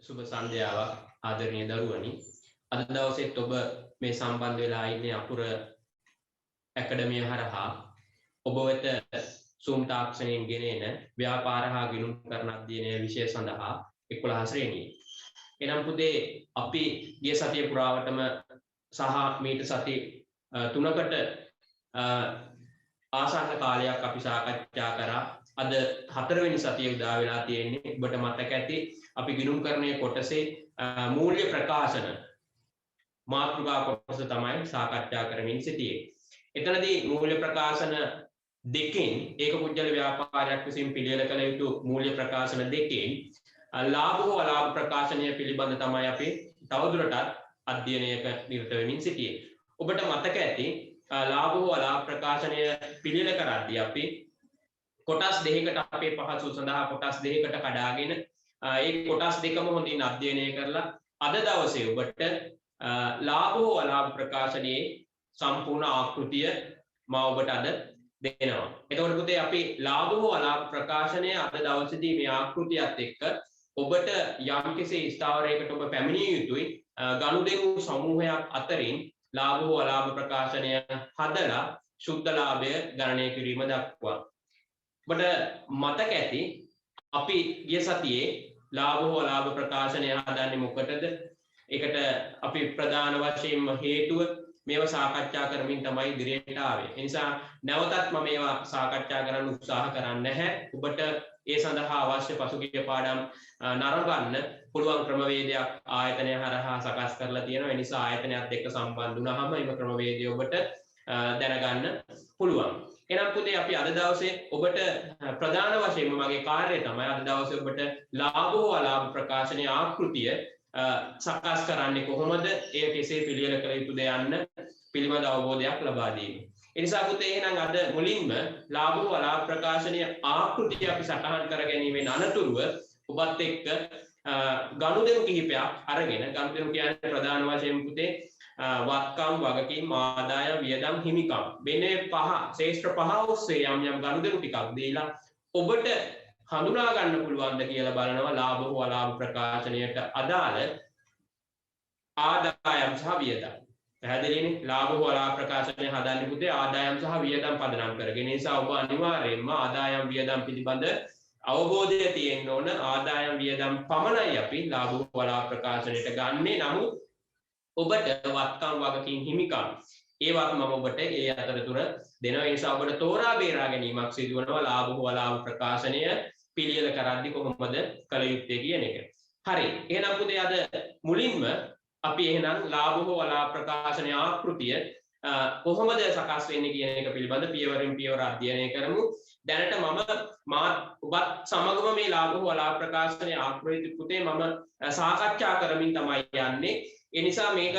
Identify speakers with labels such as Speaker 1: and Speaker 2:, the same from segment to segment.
Speaker 1: සුබ සන්ධ්‍යාවක් ආදරණීය දරුවනි. අද දවසේත් ඔබ මේ සම්බන්ධ වෙලා ඉන්නේ අපුර ඇකඩමිය හරහා ඔබ වෙත Zoom තාක්ෂණයෙන් ගෙනෙන ව්‍යාපාර හා ගිණුම් කරන අධ්‍යයනයේ විෂය සඳහා 11 ශ්‍රේණියේ. එනම් පුතේ අපි ගිය සතිය පුරාවටම සහ මීට සති 3කට ආසන්න කාලයක් අපි සාකච්ඡා කරා. අද 4 වෙනි සතිය උදා වෙලා තියෙන්නේ. ඔබට මතක ඇති අපි ගිණුම් කරන්නේ කොටසේ මූල්‍ය ප්‍රකාශන මාතෘකා කොටස තමයි සාකච්ඡා කරමින් සිටියේ. එතනදී මූල්‍ය ප්‍රකාශන දෙකෙන් ඒක පුජ්‍යල ව්‍යාපාරයක් විසින් පිළියෙල කළ යුතු මූල්‍ය ප්‍රකාශන දෙකෙන් ලාභ හෝ අලාභ ප්‍රකාශනය පිළිබඳ තමයි අපි තවදුරටත් අධ්‍යයනයක නිරත වෙමින් සිටියේ. ඔබට මතක ඇති ලාභ හෝ අලාභ ප්‍රකාශනය පිළියෙල කරද්දී අපි කොටස් දෙකකට අපේ පහසු සඳහා කොටස් දෙකකට කඩාගෙන ඒ කොටස් දෙකම හොඳින් අධ්‍යයනය කරලා අද දවසේ ඔබට ලාභ හෝ අලාභ ප්‍රකාශනයේ සම්පූර්ණ ආකෘතිය මා ඔබට අද දෙනවා. එතකොට පුතේ අපි ලාභ හෝ අලාභ ප්‍රකාශනය අද දවසේදී මේ ආකෘතියත් එක්ක ඔබට යම්කිසි ස්ථාවරයකට ඔබ පැමිණිය යුතුයි. ගනුදෙනු සමූහයක් අතරින් ලාභ හෝ අලාභ ප්‍රකාශනය හදලා ශුද්ධ ලාභය ගණනය කිරීම දක්වා. ඔබට මතක ඇති අපි ගිය සතියේ ලාභ හෝ අලාභ ප්‍රකාශනය හදන්නේ මොකටද? ඒකට අපි ප්‍රධාන වශයෙන්ම හේතුව මේවා සාකච්ඡා කරමින් තමයි ඉදිරියට ආවේ. ඒ නිසා නැවතත් මම මේවා සාකච්ඡා කරන්න උත්සාහ කරන්නේ නැහැ. ඔබට ඒ සඳහා අවශ්‍ය පසුගිය පාඩම් නරඹන්න පුළුවන් ක්‍රමවේදයක් ආයතනය හරහා සකස් කරලා තියෙනවා. ඒ නිසා ආයතනයත් එක්ක සම්බන්ධ වුණාම මේ ක්‍රමවේදය ඔබට දැනගන්න පුළුවන්. එහෙනම් පුතේ අපි අද දවසේ ඔබට ප්‍රධාන වශයෙන්ම මගේ කාර්යය තමයි අද දවසේ ඔබට ලාභ හෝ අලාභ ප්‍රකාශනයේ ආකෘතිය සකස් කරන්නේ කොහොමද? එය කෙසේ පිළියෙල කළ යුතුද යන්න පිළිබඳ අවබෝධයක් ලබා දීම. ඒ නිසා පුතේ එහෙනම් අද මුලින්ම ලාභ හෝ අලාභ ප්‍රකාශනයේ ආකෘතිය අපි සටහන් කර ගැනීමෙන් අනතුරුව ඔබත් එක්ක ගනුදෙනු කිහිපයක් අරගෙන ගනුදෙනු කියන්නේ ප්‍රධාන වශයෙන් පුතේ වත්කම් වගකීම් ආදායම් වියදම් හිමිකම් මෙන්න පහ ශේෂ්ත්‍ර පහ ඔස්සේ යම් ගනුදෙනු ටිකක් දීලා ඔබට හඳුනා ගන්න පුළුවන්ද කියලා බලනවා ලාභ හෝ අලාභ ප්‍රකාශනයට අදාළ ආදායම් සහ වියදම්. පැහැදිලිනේ? ලාභ හෝ අලාභ ප්‍රකාශනය හදන්නේ පුතේ ආදායම් සහ වියදම් පදනම් කරගෙන. ඒ නිසා ඔබ අනිවාර්යයෙන්ම ආදායම් වියදම් පිළිබඳ අවබෝධය තියෙන්න ඕන. ආදායම් වියදම් පමණයි අපි ලාභ හෝ අලාභ ප්‍රකාශනයට ගන්නෙ. නමුත් ඔබට වත්කම් වගකීම් හිමිකම් ඒවත් මම ඔබට ඒ අතරතුර දෙනවා. ඒ නිසා ඔබට තෝරා බේරා ගැනීමක් සිදු වෙනවා ලාභ හෝ අලාභ ප්‍රකාශනය පිළියෙල කරද්දී කොහොමද කළ යුත්තේ කියන එක. හරි. එහෙනම් පුතේ අද මුලින්ම අපි එහෙනම් ලාභ හෝ අලාභ ප්‍රකාශනයේ ආකෘතිය කොහොමද සකස් වෙන්නේ කියන එක පිළිබඳ පියවරින් පියවර අධ්‍යයනය කරමු. දැනට ඔබත් සමගම මේ ලාභ හෝ අලාභ ප්‍රකාශනයේ ආකෘතිය පුතේ මම සාකච්ඡා කරමින් තමයි යන්නේ. ඒ නිසා මේක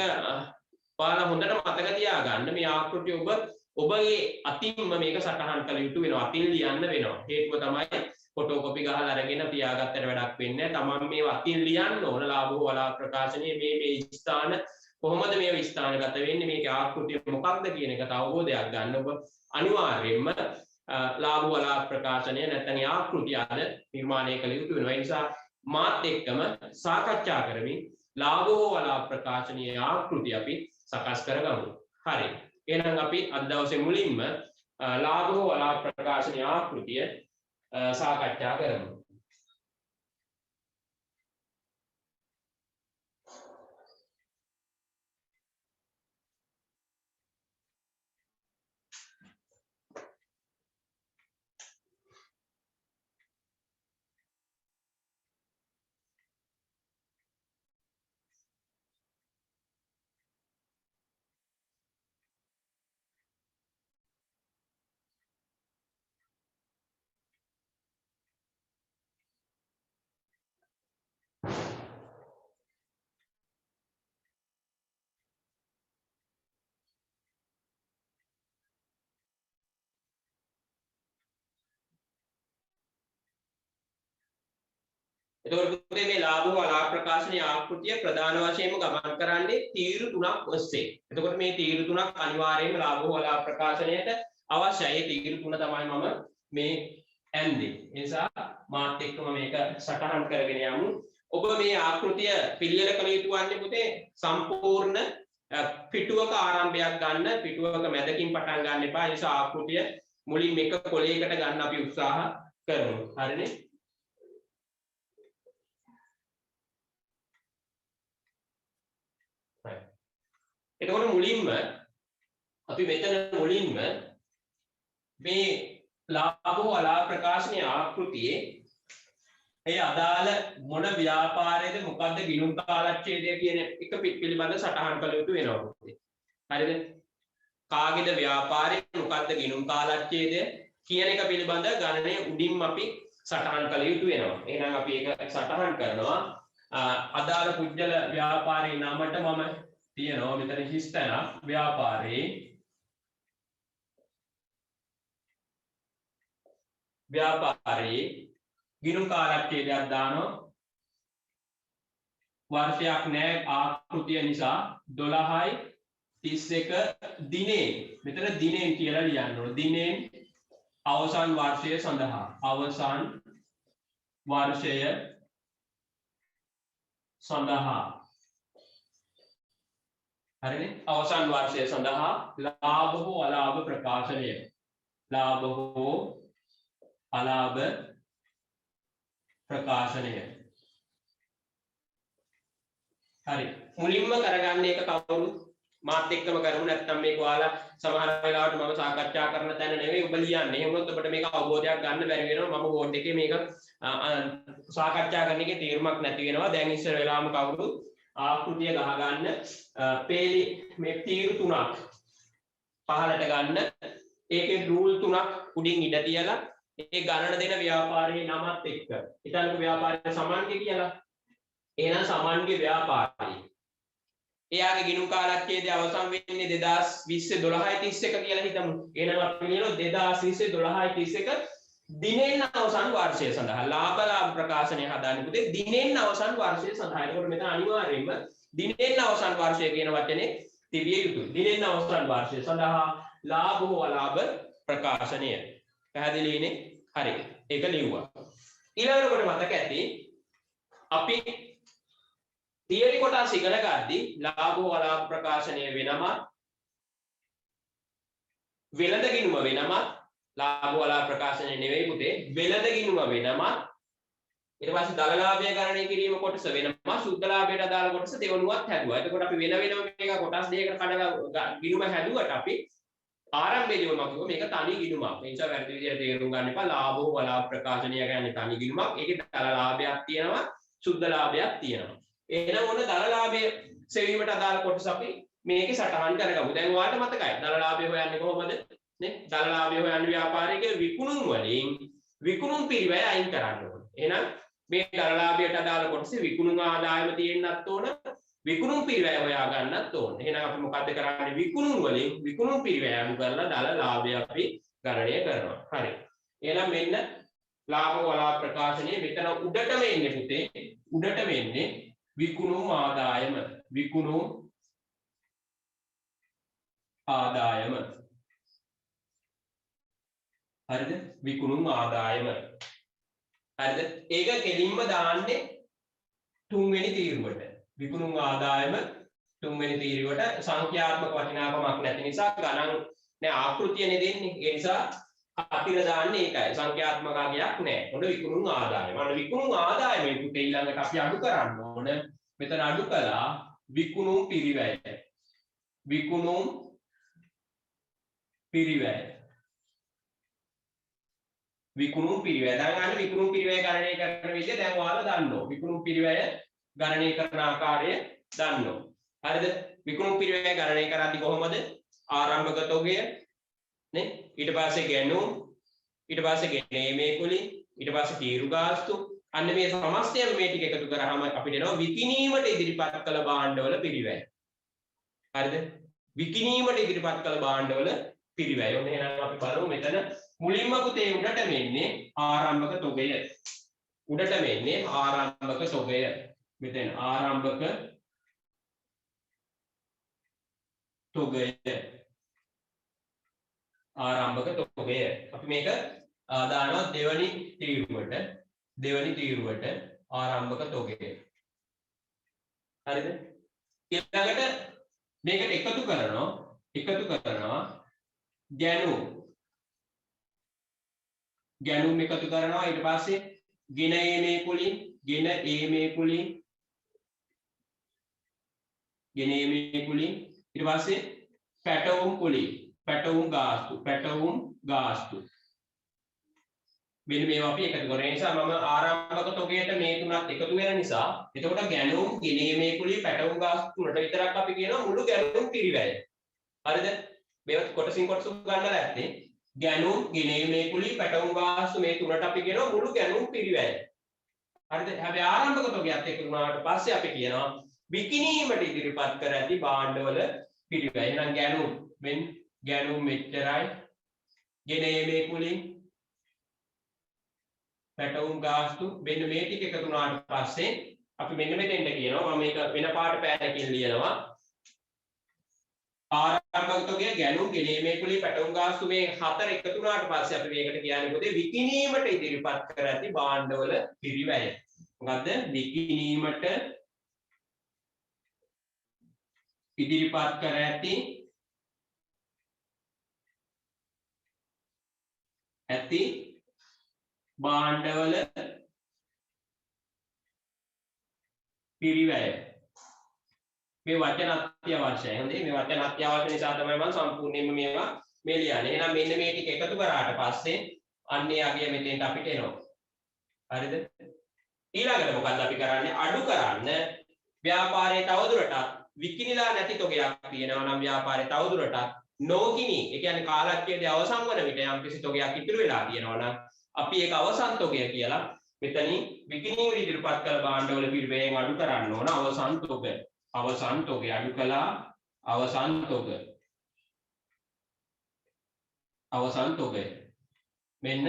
Speaker 1: ඔයාලා හොඳට මතක තියාගන්න. මේ ආකෘතිය ඔබගේ අතින්ම මේක සටහන් කළ යුතු වෙනවා. අතින් ලියන්න වෙනවා. හේතුව තමයි ෆොටෝකොපි ගහලා අරගෙන තියාගත්තට වැඩක් වෙන්නේ නැහැ. තමන් මේ අතින් ලියන්න ඕන ලාභ හෝ අලාභ ප්‍රකාශනයේ මේ ස්ථාන කොහොමද මේ ස්ථානගත වෙන්නේ, මේකේ ආකෘතිය මොකක්ද කියන එකට අවබෝධයක් ගන්න ඔබ අනිවාර්යයෙන්ම ලාභ හෝ අලාභ ප්‍රකාශනය නැත්නම් ආකෘතිය අද නිර්මාණය කළ යුතු වෙනවා. ඒ නිසා මාත් එක්කම සාකච්ඡා කරමින් ලාභ හෝ අලාභ ප්‍රකාශනයේ ආකෘතිය අපි සකස් කරගමු. හරි. එහෙනම් අපි අද දවසේ මුලින්ම ලාභ හෝ අලාභ ප්‍රකාශනයේ ආකෘතිය සාකච්ඡා කරමු. එතකොට පුතේ මේ ලාභ හෝ අලාභ ප්‍රකාශනයේ ආකෘතිය ප්‍රධාන වශයෙන්ම ගමන් කරන්නේ තීරු තුනක් ඔස්සේ. එතකොට මේ තීරු තුනක් අනිවාර්යයෙන්ම ලාභ හෝ අලාභ ප්‍රකාශනයට අවශ්‍යයි. ඒ තීරු තුන තමයි මම මේ ඇන්දේ. ඒ නිසා මාත් එක්කම මේක සටහන් කරගෙන යමු. ඔබ මේ ආකෘතිය පිළියෙල කළ යුතු වන්නේ පුතේ සම්පූර්ණ පිටුවක ආරම්භයක් ගන්න, පිටුවක මැදකින් පටන් ගන්න එපා. ඒ නිසා ආකෘතිය මුලින් එක කොලයකට ගන්න අපි උත්සාහ කරමු. හරිනේ? එතකොට මුලින්ම අපි මෙතන මුලින්ම මේ ලාභෝ අලාභ ප්‍රකාශනයේ ආකෘතියේ ඒ අදාළ මොන ව්‍යාපාරයේද මොකද්ද ගිණුම් කාලච්ඡේදය කියන එක පිළිබඳ සටහන් කළ යුතු වෙනවා පුතේ. හරිද? කාගේද ව්‍යාපාරය මොකද්ද ගිණුම් කාලච්ඡේදය කියන එක පිළිබඳ ගණනය උඩින් අපි සටහන් කළ යුතු වෙනවා. එහෙනම් අපි ඒක සටහන් කරනවා. අදාළ පුජ්‍යල ව්‍යාපාරයේ නමට මම තියනවා මෙතන හිස්තන ව්‍යාපාරයේ ගිණුම් කාලච්ඡේදයක් දානවා. වර්ෂයක් නැහැ ආකෘතිය නිසා 12/31 දිනේ මෙතන දිනෙන් කියලා ලියන්න ඕන. දිනෙන් අවසන් වර්ෂය සඳහා අවසන් වර්ෂය සඳහා හරිනේ අවසන් වර්ෂය සඳහා ලාභ හෝ අලාභ ප්‍රකාශනය ලාභ හෝ අලාභ ප්‍රකාශනය හරි මුලින්ම කරගන්න එක කවුරුත් මාත් එක්කම කරමු නැත්නම් මේක ඔයාලා සමහර වෙලාවට මම සාකච්ඡා කරන තැන නෙවෙයි ඔබ ලියන්නේ. එහෙම වුණොත් ඔබට මේක අවබෝධයක් ගන්න බැරි වෙනවා. මම බෝඩ් එකේ මේක සාකච්ඡා කරන එකේ තීරමක් නැති වෙනවා. දැන් ඉස්සර වෙලාවම කවුරුත් ආකෘතිය ගහ ගන්න පේලි මේ තීරු තුනක් පහලට ගන්න. ඒකේ රූල් තුනක් උඩින් ඉඳ තියලා ඒ ගණන දෙන ව්‍යාපාරයේ නමත් එක්ක හිතන්නකෝ ව්‍යාපාරයේ සමන්ගේ කියලා. එහෙනම් සමන්ගේ ව්‍යාපාරය එයාගේ ගිණුම් කාලච්ඡේදය අවසන් වෙන්නේ 2020 12/31 කියලා හිතමු. එහෙනම් අපි කියනවා 2020 12/31 දිනෙන් අවසන් වර්ෂය සඳහා ලාභ ප්‍රකාශනය හදාන්නේ පුතේ දිනෙන් අවසන් වර්ෂය සඳහා. ඒකෝට මෙතන අනිවාර්යයෙන්ම දිනෙන් අවසන් වර්ෂය කියන වචනේ තිබිය යුතුයි. දිනෙන් අවසන් වර්ෂය සඳහා ලාභ හෝ අලාභ ප්‍රකාශනය. පැහැදිලිනේ? හරි. ඒක ලියුවා. ඊළඟට කොට මතක ඇති අපි තියරි කොටස් ඉගෙන ගද්දී ලාභ හෝ අලාභ ප්‍රකාශනය වෙනම වෙළඳ ගිණුම වෙනම ලාභ හෝ අලාභ ප්‍රකාශනය නෙවෙයි පුතේ වෙළඳ ගිණුම වෙනම ඊට පස්සේ දල ලාභය ගණනය කිරීම කොටස වෙනම සුද්ධ ලාභයට අදාළ කොටස දෙවනුවත් හැදුවා. එතකොට අපි වෙන වෙනම මේක කොටස් දෙකකට කඩලා ගිණුම හැදුවට අපි ආරම්භයේදීම මම කිව්වා මේක තනි ගිණුමක්. ඒ නිසා වැරදි විදිහට තේරුම් ගන්න එපා. ලාභ හෝ අලාභ ප්‍රකාශනය කියන්නේ තනි ගිණුමක්. ඒකේ දල ලාභයක් තියෙනවා සුද්ධ ලාභයක් තියෙනවා. එහෙනම් ඔන්න දල ලාභය සෙවීමට අදාළ කොටස අපි මේකේ සටහන් කරගමු. දැන් ඔයාලට මතකයි දල ලාභය හොයන්නේ කොහොමද? නේ? දල ලාභය හොයන්නේ ව්‍යාපාරික විකුණුම් වලින් විකුණුම් පිරිවැය අයින් කරන්න ඕන. එහෙනම් මේ දල ලාභයට අදාළ කොටසේ විකුණුම් ආදායම තියෙන්නත් ඕන, විකුණුම් පිරිවැය හොයා ගන්නත් ඕන. එහෙනම් අපි මොකද්ද කරන්නේ? විකුණුම් වලින් විකුණුම් පිරිවැය අනු කරලා දල ලාභය අපි ගණනය කරනවා. හරි. එහෙනම් මෙන්න ලාභ වලා ප්‍රකාශනයේ මෙතන උඩටම එන්නේ පුතේ. උඩටම එන්නේ විකුණුම් ආදායම හරිද විකුණුම් ආදායම හරිද ඒක කෙලින්ම දාන්නේ තුන්වෙනි තීරුවට විකුණුම් ආදායම තුන්වෙනි තීරුවට සංඛ්‍යාත්මක වටිනාකමක් නැති නිසා ගණන් නෑ ආකෘතියනේ දෙන්නේ ඒ නිසා අතිර දාන්නේ ඒකයි සංඛ්‍යාත්මක අගයක් නෑ මොන විකුණුම් ආදායම අන්න විකුණුම් ආදායමේ පුතේ ඊළඟට අපි අඩු කරන්න ඕන මෙතන අඩු කළා විකුණුම් පිරිවැය දැන් අන්න විකුණුම් පිරිවැය ගණනය කරන විදිය දැන් ඔයාලා දන්නවා විකුණුම් පිරිවැය ගණනය කරන ආකාරය දන්නවා හරිද විකුණුම් පිරිවැය ගණනය කරද්දී කොහොමද ආරම්භක තොගය නේ ඊට පස්සේ ගැණුම් ඊට පස්සේ ගෙනීමේ කුලි ඊට පස්සේ තීරු ගාස්තු අන්න මේ සමස්තයම මේ ටික එකතු කරාම අපිට එනවා විකිණීමට ඉදිරිපත් කළ භාණ්ඩවල පිරිවැය. හරිද? විකිණීමට ඉදිරිපත් කළ භාණ්ඩවල පිරිවැය. ඔන්න එහෙනම් අපි බලමු මෙතන මුලින්ම පුතේ උඩට මෙන්නේ ආරම්භක තොගය. උඩට මෙන්නේ ආරම්භක තොගය. මෙතන ආරම්භක තොගය. අපි මේක දානවා දෙවනි තීරුවට ආරම්භක තොගය. හරිද? ඊළඟට මේකට එකතු කරනවා ගැණුම් එකතු කරනවා ඊට පස්සේ ගෙන ඒමේ කුලින් ඊට පස්සේ පැටවුම් ගාස්තු මෙන්න මේවා අපි එකතු කරන නිසා මම ආරම්භක තොගයට මේ තුනත් එකතු වෙන නිසා එතකොට ගැණුම් ගෙන ඒමේ කුලින් පැටවුම් ගාස්තු තුනට විතරක් අපි කියනවා මුළු ගැණුම් පිරිවැය. හරිද? මේවත් කොටසින් කොටස ගන්නලා ඇත්තේ ගැණුම් ගෙන ඒමේ කුලින් පැටවුම් ගාස්තු මේ තුනට අපි කියනවා මුළු ගැණුම් පිරිවැය. හරිද? හැබැයි ආරම්භක තොගයත් එකතු වුණාට පස්සේ අපි කියනවා විකිණීමට ඉදිරිපත් කර ඇති භාණ්ඩවල පිරිවැය. එහෙනම් ගැණුම් මෙච්චරයි ගෙන ඒමේ කුලින් පැටවුම් ගාස්තු මෙන්න මේ ටික එකතු වුණාට පස්සේ අපි මෙන්න මෙතෙන්ට කියනවා මම මේක වෙන පාට පෑනකින් ලියනවා ආරම්භක තොගය ගැණුම් ගෙන ඒමේ කුලින් පැටවුම් ගාස්තු මේ හතර එකතු වුණාට පස්සේ අපි මේකට කියන්නේ මොකද විකිණීමට ඉදිරිපත් කර ඇති භාණ්ඩවල පිරිවැය. මොකද්ද? විකිණීමට ඉදිරිපත් කර ඇති භාණ්ඩවල පිරිවැය. මේ වචන අත්‍යවශ්‍යයි. හොඳේ මේ වචන අත්‍යවශ්‍ය නිසා තමයි මම සම්පූර්ණයෙන්ම මේවා මේ ලියන්නේ. එහෙනම් මෙන්න මේ ටික එකතු කරාට පස්සේ අන්නේ අගය මෙතෙන්ට අපිට එනවා. හරිද? ඊළඟට මොකද්ද අපි කරන්නේ? අඩු කරන්න ව්‍යාපාරයේ තවදුරටත් විකිණිලා නැති තොගයක් තියෙනවා නම් ව්‍යාපාරයේ තවදුරටත් නොකිණි ඒ කියන්නේ කාලක්‍යයේදී අවසන් වන විට යම්කිසි තොගයක් ඉතුරු වෙලා තියෙනවා නම් අපි ඒක අවසන් තොගය කියලා මෙතනින් විකිණීම ඉදිරිපත් කළ භාණ්ඩවල පිරිවැයෙන් අඩු කරන්න ඕන අවසන් තොගය අඩු කළා අවසන් තොගය මෙන්න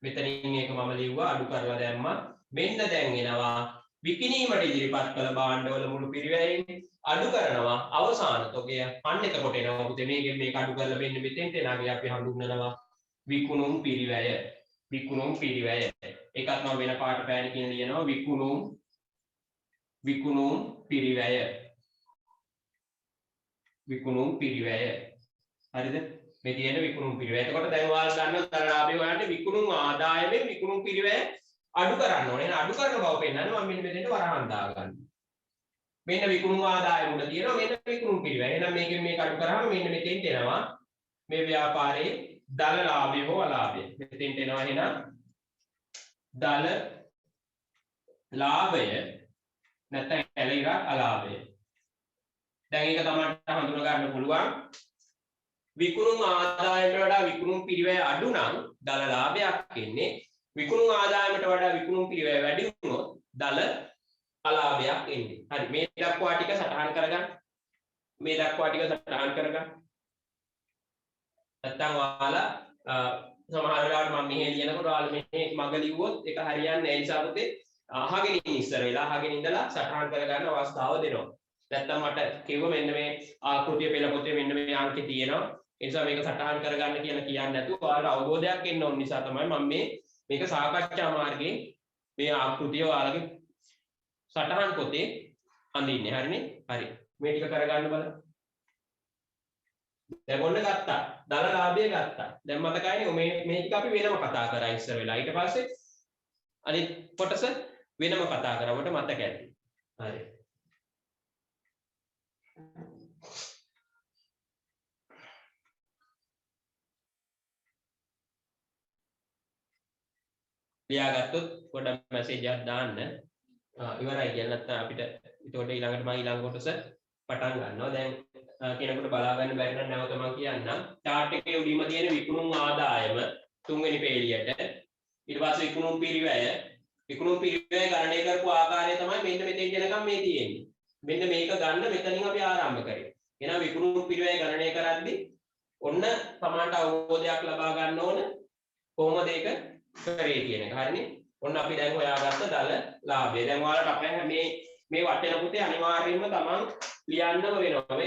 Speaker 1: මෙතනින් මේක මම ලිව්වා අඩු කරලා දැම්මා මෙන්න දැන් එනවා විකිණීමට ඉදිරිපත් කළ භාණ්ඩවල මුළු පිරිවැයෙන් අඩු කරනවා අවසාන තොගය අන්න එතකොට එනවා පුතේ මේක අඩු කරලා මෙන්න මෙතෙන්ට එනාගේ අපි හඳුන්වනවා විකුණුම් පිරිවැය ඒකත් මම වෙන පාට පෑනකින් ලියනවා විකුණුම් පිරිවැය හරිද මේ තියෙන විකුණුම් පිරිවැය එතකොට දැන් ඔයාලා ගන්න තරලාභය ඔයාලට විකුණුම් ආදායමෙන් විකුණුම් පිරිවැය අඩු කරන්න ඕනේ. එහෙනම් අඩු කරන බව පෙන්නන්න මම මෙන්න මෙතෙන්ට වරහන් දාගන්න. මෙන්න විකුණුම් ආදායම උඩ තියෙනවා මෙන්න විකුණුම් පිරිවැය. එහෙනම් මේකෙන් මේක අඩු කරාම මෙන්න මෙතෙන්ට එනවා මේ ව්‍යාපාරයේ දල ලාභය හෝ අලාභය. මෙතෙන්ට එනවා එහෙනම් දල ලාභය නැත්නම් ඇලිරක් අලාභය. දැන් ඒක තමයි හඳුනා ගන්න පුළුවන්. විකුණුම් ආදායමට වඩා විකුණුම් පිරිවැය අඩු නම් දල ලාභයක් එන්නේ. විකුණුම් ආදායමට වඩා විකුණුම් පිරිවැය වැඩි වුණොත් දල අලාභයක් එන්නේ. හරි මේ දක්වා ටික සටහන් කරගන්න. නැත්තම් ඔයාලා සමහර වෙලාවට මම මෙහෙ ලියනකොට ඔයාලා මෙහෙ මග ලිව්වොත් ඒක හරියන්නේ නැහැ. ඒ නිසා පුතේ අහගෙන ඉන්න ඉස්සර වෙලා අහගෙන ඉඳලා සටහන් කරගන්න අවස්ථාව දෙනවා. නැත්තම් මට කිව්ව මෙන්න මේ ආකෘතිය පෙළ පොතේ මෙන්න මේ අංකේ තියෙනවා. ඒ නිසා මේක සටහන් කරගන්න කියලා කියන්නේ නැතුව ඔයාලට අවබෝධයක් එන්න ඕන නිසා තමයි මම මේක සාකච්ඡා මාර්ගයෙන් මේ ආකෘතිය ඔයාලගේ සටහන් පොතේ අඳින්නේ. හරිනේ? හරි. මේ ටික කරගන්න බලන්න. දැන් ඔන්න ගත්තා. දල ලාභය ගත්තා. දැන් මතකයිනේ මේ ටික අපි වෙනම කතා කරා ඉස්සර වෙලා. ඊට පස්සේ අනිත් කොටස වෙනම කතා කරවට මතක ඇති. හරි. ලියාගත්තොත් පොඩ්ඩක් මැසේජ් එකක් දාන්න. ඉවරයි කියලා නැත්නම් අපිට ඒකට ඊළඟට මම ඊළඟ කොටස පටන් ගන්නවා. දැන් කෙනෙකුට බලා ගන්න බැරි නම් නැවත මම කියන්නම්. chart එකේ උඩින්ම තියෙන විකුණුම් ආදායම තුන්වෙනි පේලියට ඊට පස්සේ විකුණුම් පිරිවැය ගණනය කරපු ආකාරය තමයි මෙන්න මෙතෙන් යනකම් මේ තියෙන්නේ. මෙන්න මේක ගන්න මෙතනින් අපි ආරම්භ කරේ. එහෙනම් විකුණුම් පිරිවැය ගණනය කරද්දී ඔන්න සමානට අවබෝධයක් ලබා ගන්න ඕන කොහොමද ඒක කරේ කියන එක. හරිනේ? ඔන්න අපි දැන් හොයාගත්ත දල ලාභය. දැන් ඔයාලට අපෙන් මේ වටේන පුතේ අනිවාර්යයෙන්ම තමන් ලියන්නම වෙනවා.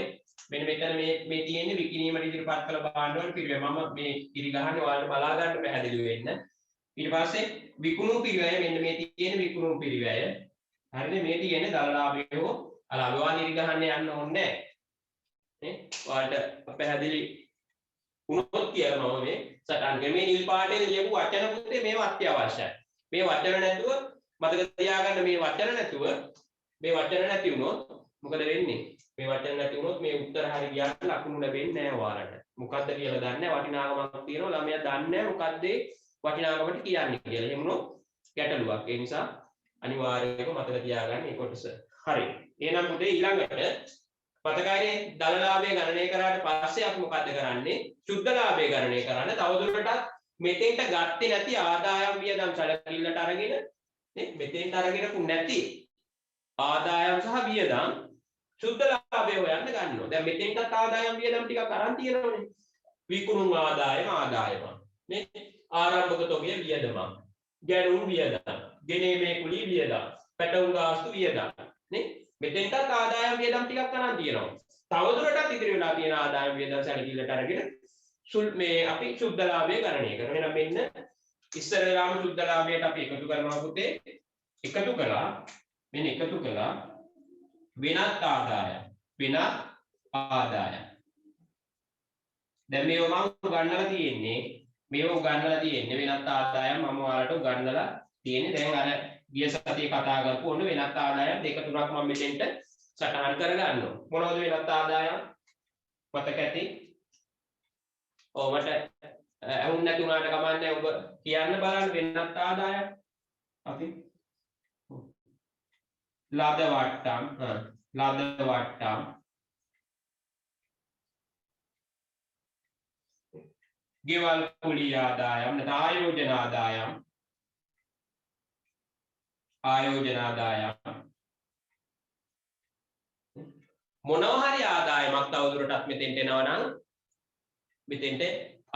Speaker 1: මෙන්න මෙතන මේ තියෙන්නේ විකිණීමට ඉදිරිපත් කළ භාණ්ඩවල පිරිවැය. මම මේ ඉරි ගහන්නේ ඔයාලට බලා ගන්න පැහැදිලි වෙන්න. ඊට පස්සේ විකුණු පිරිවැය මෙන්න මේ තියෙන විකුණු පිරිවැය. හරිනේ මේ තියෙන දලලාභය හෝ අලාභය වා නිරි ගහන්න යන්න ඕනේ නැහැ. නේ? ඔයාලට පැහැදිලි වුණොත් කියලා මම මේ සටහන් කරේ මේ නිල් පාටේ ලියපු වචන පුතේ මේව අත්‍යවශ්‍යයි. මේ වචන නැතුව මතක තියාගන්න මේ වචන නැතුව මේ වචන නැති වුණොත් මොකද වෙන්නේ? මේ වචන නැති වුණොත් මේ උත්තර හරි ගියාට ලකුණු ලැබෙන්නේ නැහැ ඔයාලට. මොකද්ද කියලා දන්නේ නැහැ. වටිනාකමක් තියෙනවා. ළමයා දන්නේ නැහැ මොකද්ද වටිනාකමට කියන්නේ කියලා. එහෙම වුණොත් ගැටලුවක්. ඒ නිසා අනිවාර්යයෙන්ම මතක තියාගන්න මේ කොටස. හරි. එහෙනම් පුතේ ඊළඟට පතකාරයේ දලලාභය ගණනය කරාට පස්සේ අපි මොකද්ද කරන්නේ? සුද්ධ ලාභය ගණනය කරන්න. තවදුරටත් මෙතෙන්ට ගත්තේ නැති ආදායම් වියදම් සැලකිල්ලට අරගෙන නේ මෙතෙන්ට අරගෙන නැති ආදායම් සහ වියදම් සුද්ධ ලාභය හොයන්න ගන්නවා. දැන් මෙතෙන්ටත් ආදායම් වියදම් ටිකක් අරන් තියෙනවනේ. විකුණුම් ආදායම නේ ආරම්භක තොගය වියදම, ගැණුම් වියදම්, ගෙනීමේ කුලී වියදම්, පැටවුම් ගාස්තු වියදම් නේ මෙතෙන්ටත් ආදායම් වියදම් ටිකක් අරන් තියෙනවා. තවදුරටත් ඉතිරි වෙලා තියෙන ආදායම් වියදම් සැලකිල්ලට අරගෙන මේ අපි සුද්ධ ලාභය ගණනය කරනවා. එහෙනම් මෙන්න ඉස්සර වෙලාම සුද්ධ ලාභයට අපි එකතු කරනවා පුතේ. එකතු කළා වෙනත් ආදායම්. දැන් මේව මම උගන්වලා තියෙන්නේ වෙනත් ආදායම් මම ඔයාලට උගන්වලා තියෙන්නේ. දැන් අර ගිය සතියේ කතා කරපු ඔන්න වෙනත් ආදායම් දෙක තුනක් මම මෙතෙන්ට සටහන් කරගන්නවා. මොනවද වෙනත් ආදායම්? මතක ඇති. මට ඇහුන්නේ නැති උනාට කමන්නේ ඔබ කියන්න බලන්න වෙනත් ආදායම් අපි ලද වට්ටම් ගෙවල් කුලී ආදායම් නැත්නම් ආයෝජන ආදායම් මොනවා හරි ආදායමක් තවදුරටත් මෙතෙන්ට එනවා නම් මෙතෙන්ට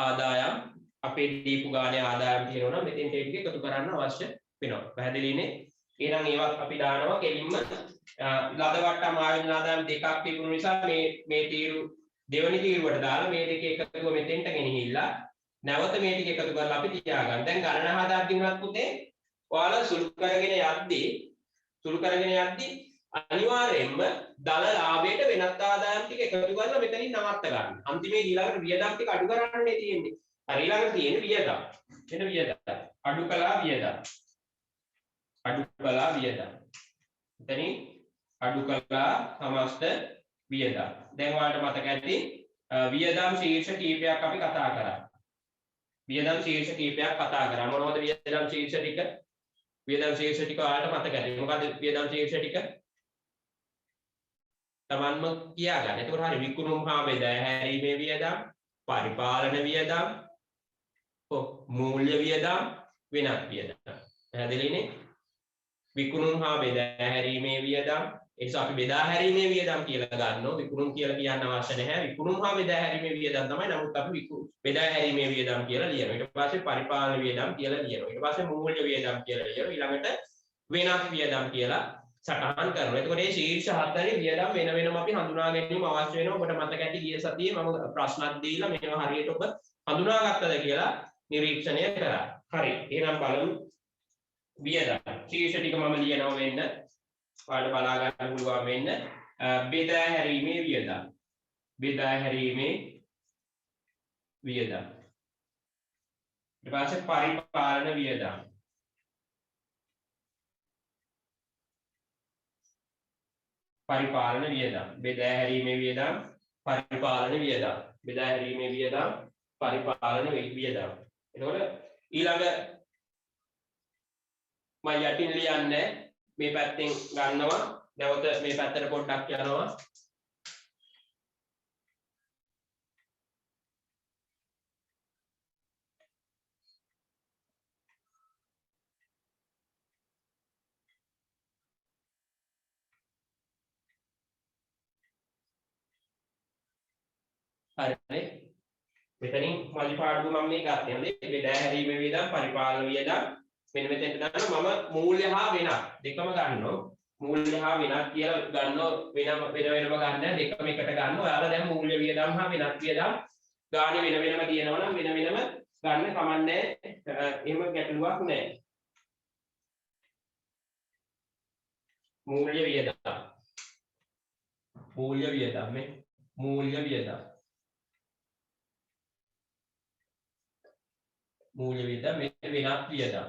Speaker 1: ආදායම් අපේ දීපු ගානේ ආදායම් තියෙනවා නම් මෙතෙන්ට ඒක එකතු කරන්න අවශ්‍ය වෙනවා. පැහැදිලිනේ? එහෙනම් ඒවත් අපි දානවා කෙලින්ම ලද වට්ටම් ආයෝජන ආදායම් දෙකක් තිබුණු නිසා මේ තීරු දෙවනි තීරුවට දාලා මේ දෙක එකතුව මෙතෙන්ට ගෙනහිල්ලා නැවත මේ ටික එකතු කරලා අපි තියාගන්න. දැන් ගණන හදාද්දී උනත් පුතේ ඔයාලා සුළු කරගෙන යද්දී අනිවාර්යයෙන්ම දල ලාභයට වෙනත් ආදායම් ටික එකතු කරලා මෙතනින් නවත්ත ගන්න. අන්තිමේ ඊළඟට වියදම් ටික අඩු කරන්නනේ තියෙන්නේ. හරි ඊළඟට තියෙන්නේ වියදම්. එන වියදම්. අඩු කළා වියදම්. එතනින් අඩු කළා සමස්ත වියදම්. දැන් ඔයාලට මතක ඇති වියදම් ශීර්ෂ කීපයක් අපි කතා කරා. මොනවද වියදම් ශීර්ෂ ටික? ඔයාලට මතක ඇති. මොකද්ද වියදම් ශීර්ෂ ටික? තමන්ම කියා ගන්න. එතකොට හරි විකුණුම් හා බෙදා හැරීමේ වියදම්, පරිපාලන වියදම්, මූල්‍ය වියදම්, වෙනත් වියදම්. පැහැදිලිනේ? විකුණුම් හා බෙදා හැරීමේ වියදම්. ඒ නිසා අපි බෙදා හැරීමේ වියදම් කියලා ගන්නවා. විකුණුම් කියලා කියන්න අවශ්‍ය නැහැ. විකුණුම් හා බෙදා හැරීමේ වියදම් තමයි. නමුත් අපි බෙදා හැරීමේ වියදම් කියලා ලියනවා. ඊට පස්සේ පරිපාලන වියදම් කියලා ලියනවා. ඊට පස්සේ මූල්‍ය වියදම් කියලා ලියනවා. ඊළඟට වෙනත් වියදම් කියලා සටහන් කරනවා. එතකොට මේ ශීර්ෂ හතරේ වියදම් වෙන වෙනම අපි හඳුනා ගැනීම අවශ්‍ය වෙනවා. ඔබට මතක ඇති ගිය සතියේ මම ප්‍රශ්නක් දීලා මේවා හරියට ඔබ හඳුනාගත්තද කියලා නිරීක්ෂණය කරා. හරි. එහෙනම් බලමු වියදම්. ශීර්ෂ ටික මම ලියනවා වෙන්න. ඔයාලට බලා ගන්න පුළුවන් වෙන්න. බෙදා හැරීමේ වියදම්. ඊට පස්සේ පරිපාලන වියදම්. බෙදා හැරීමේ වියදම්, පරිපාලන වියදම්. එතකොට ඊළඟ මම යටින් ලියන්නේ මේ පැත්තෙන් ගන්නවා. නැවත මේ පැත්තට පොඩ්ඩක් යනවා. හරි. මෙතනින් මල්ලි පාඩුව මම මේ ගත්තේ. හරිද? බෙදා හැරීමේ වියදම්, පරිපාලන වියදම් මෙන්න මෙතෙන්ට දානවා. මම මූල්‍ය හා වෙනත් දෙකම ගන්නවා. මූල්‍ය හා වෙනත් කියලා ගන්නවා. වෙනම ගන්න දෙකම එකට ගන්නවා. ඔයාලා දැන් මූල්‍ය වියදම් හා වෙනත් වියදම් ගානේ වෙන වෙනම තියෙනවා නම් වෙන වෙනම ගන්න කමන්නේ එහෙම ගැටලුවක් නැහැ. මූල්‍ය වියදම් මූල්‍ය වියදම් මේ මූල්‍ය වියදම් මූල්‍ය වියදම් මේ වෙනත් වියදම්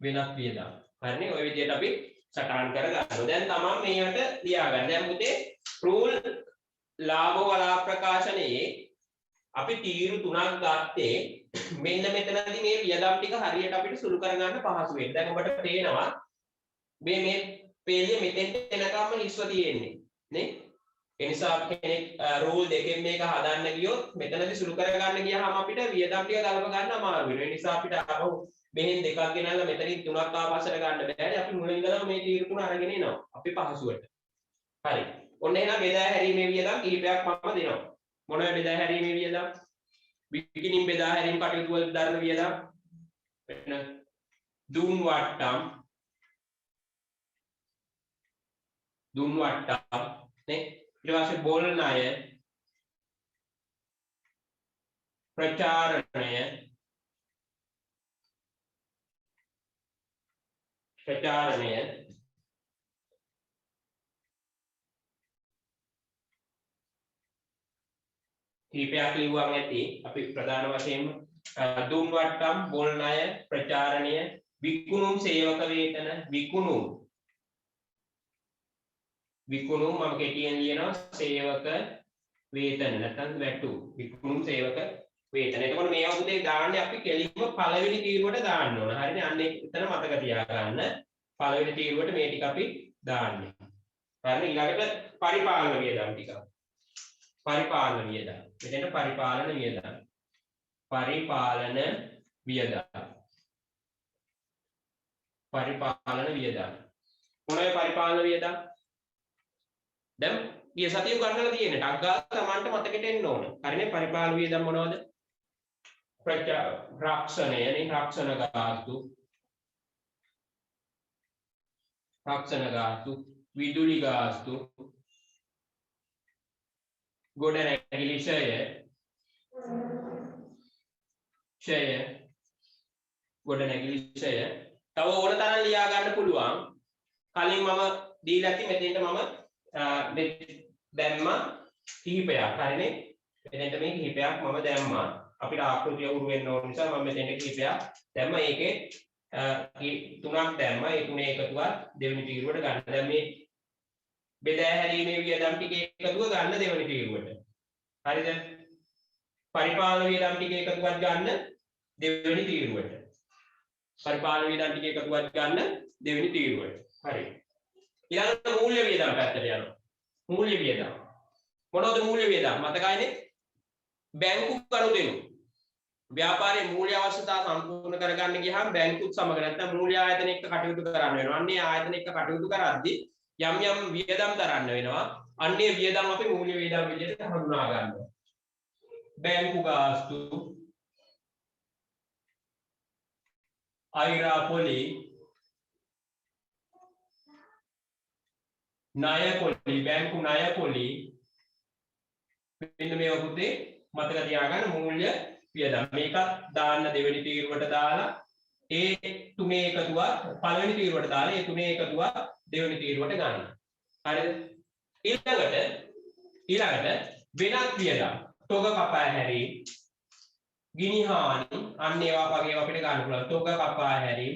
Speaker 1: වෙනත් වියදම් හරිනේ ඔය විදිහට අපි සටහන් කරගන්නවා. දැන් තමයි මේකට ලියාගන්න. දැන් පුතේ රූල් ලාභ වලා ප්‍රකාශනයේ අපි තීරු තුනක් ගත්තේ මෙන්න මෙතනදී මේ වියදම් ටික හරියට අපිට සුළු කරගන්න පහසු වෙන්න. දැන් ඔබට පේනවා මේ පේලිය මෙතෙන්ට එනකම්ම හිස්ව තියෙන්නේ නේ. ඒ නිසා කෙනෙක් රූල් දෙකෙන් මේක හදන්න ගියොත් මෙතනදී සුළු කරගන්න ගියාම අපිට වියදම් ටික ගලප ගන්න අමාරු වෙනවා. ඒ නිසා අපිට ආපහු මෙහෙන් දෙකක් ගෙනල්ලා මෙතනින් තුනක් ආපස්සට ගන්න බෑනේ. අපි මුලින් ඉඳලා මේ තීරු තුන අරගෙන එනවා. අපි පහසුවට. හරි. ඔන්න එහෙනම් බෙදා හැරීමේ වියදම් කිහිපයක් මම දෙනවා. මොනවද බෙදා හැරීමේ වියදම්? විකිණින් බෙදා හැරීම කටයුතු වල දරන වියදම්. වෙන දුන් වට්ටම් නේ. ඊට පස්සේ බෝල් ණය ප්‍රචාරණය කීපයක් ලියුවා නැති අපි ප්‍රධාන වශයෙන්ම දුන් වට්ටම් බෝල් ණය ප්‍රචාරණය විකුණුම් සේවක වේතන විකුණුම් මම කෙටියෙන් ලියනවා සේවක වේතන නැත්නම් වැටු විකුණුම් සේවක වේතන. එතකොට මේ අවුදේ දාන්නේ අපි කෙලින්ම පළවෙනි තීරුවට දාන්න ඕන. හරිනේ? අන්න එතන මතක තියාගන්න. පළවෙනි තීරුවට මේ ටික අපි දාන්නේ. හරිනේ? ඊළඟට පරිපාලන වියදම් ටික. පරිපාලන වියදම්. මෙතන පරිපාලන වියදම්. මොනවද පරිපාලන වියදම්? දැන් ගිය සතිය උගන්වලා තියෙන්නේ ටක් ගාලා Tamanට මතකෙට එන්න ඕන. හරිනේ? පරිපාලන වියදම් මොනවද? රක්ෂණය නේ රක්ෂණ ගාස්තු විදුලි ගාස්තු ගොඩනැගිලි ෂය ගොඩනැගිලි ෂය තව ඕන තරම් ලියා ගන්න පුළුවන්. කලින් මම දීලා ඇති මෙතෙන්ට මම දැම්මා කිහිපයක්. හරිනේ? මෙතෙන්ට මේ කිහිපයක් මම දැම්මා. අපිට ආකෘතිය උරු වෙන්න ඕන නිසා මම මෙතෙන්ට කිහිපයක් දැම්මා. ඒකේ තුනක් දැම්මා. ඒ තුනේ එකතුවක් දෙවෙනි තීරුවට ගන්න. දැන් මේ බෙදා හැරීමේ වියදම් ටික එකතුව ගන්න දෙවෙනි තීරුවට. හරිද? පරිපාලන වියදම් ටික එකතුවක් ගන්න දෙවෙනි තීරුවට. හරි. ඊළඟට මූල්‍ය වියදම් පැත්තට යනවා. මූල්‍ය වියදම්. මොනවද මූල්‍ය වියදම්? මතකයිනේ? බැංකු කරුදෙනු. ව්‍යාපාරයේ මූල්‍ය අවශ්‍යතා සම්පූර්ණ කරගන්න ගියාම බැංකුත් සමග නැත්නම් මූල්‍ය ආයතන එක්ක කටයුතු කරන්න වෙනවා. අන්නේ ආයතන එක්ක කටයුතු කරද්දී යම් වියදම් දරන්න වෙනවා. අන්නේ වියදම් අපි මූල්‍ය වියදම් විදිහට හඳුනා ගන්නවා. බැංකු ගාස්තු, අයිරා පොලි, ණය පොලි, බැංකු ණය පොලි මෙන්න මේවා පුතේ මතක තියාගන්න මූල්‍ය වියදම්. මේකත් දාන්න දෙවෙනි තීරුවට දාලා ඒ තුනේ එකතුව පළවෙනි තීරුවට දාලා ඒ තුනේ එකතුව දෙවෙනි තීරුවට ගන්න. හරිද? ඊළඟට වෙනත් වියදම්. තොග කපා හැරීම, ගිනි හානි අන්න ඒවා වගේ අපිට ගන්න පුළුවන්. තොග කපා හැරීම,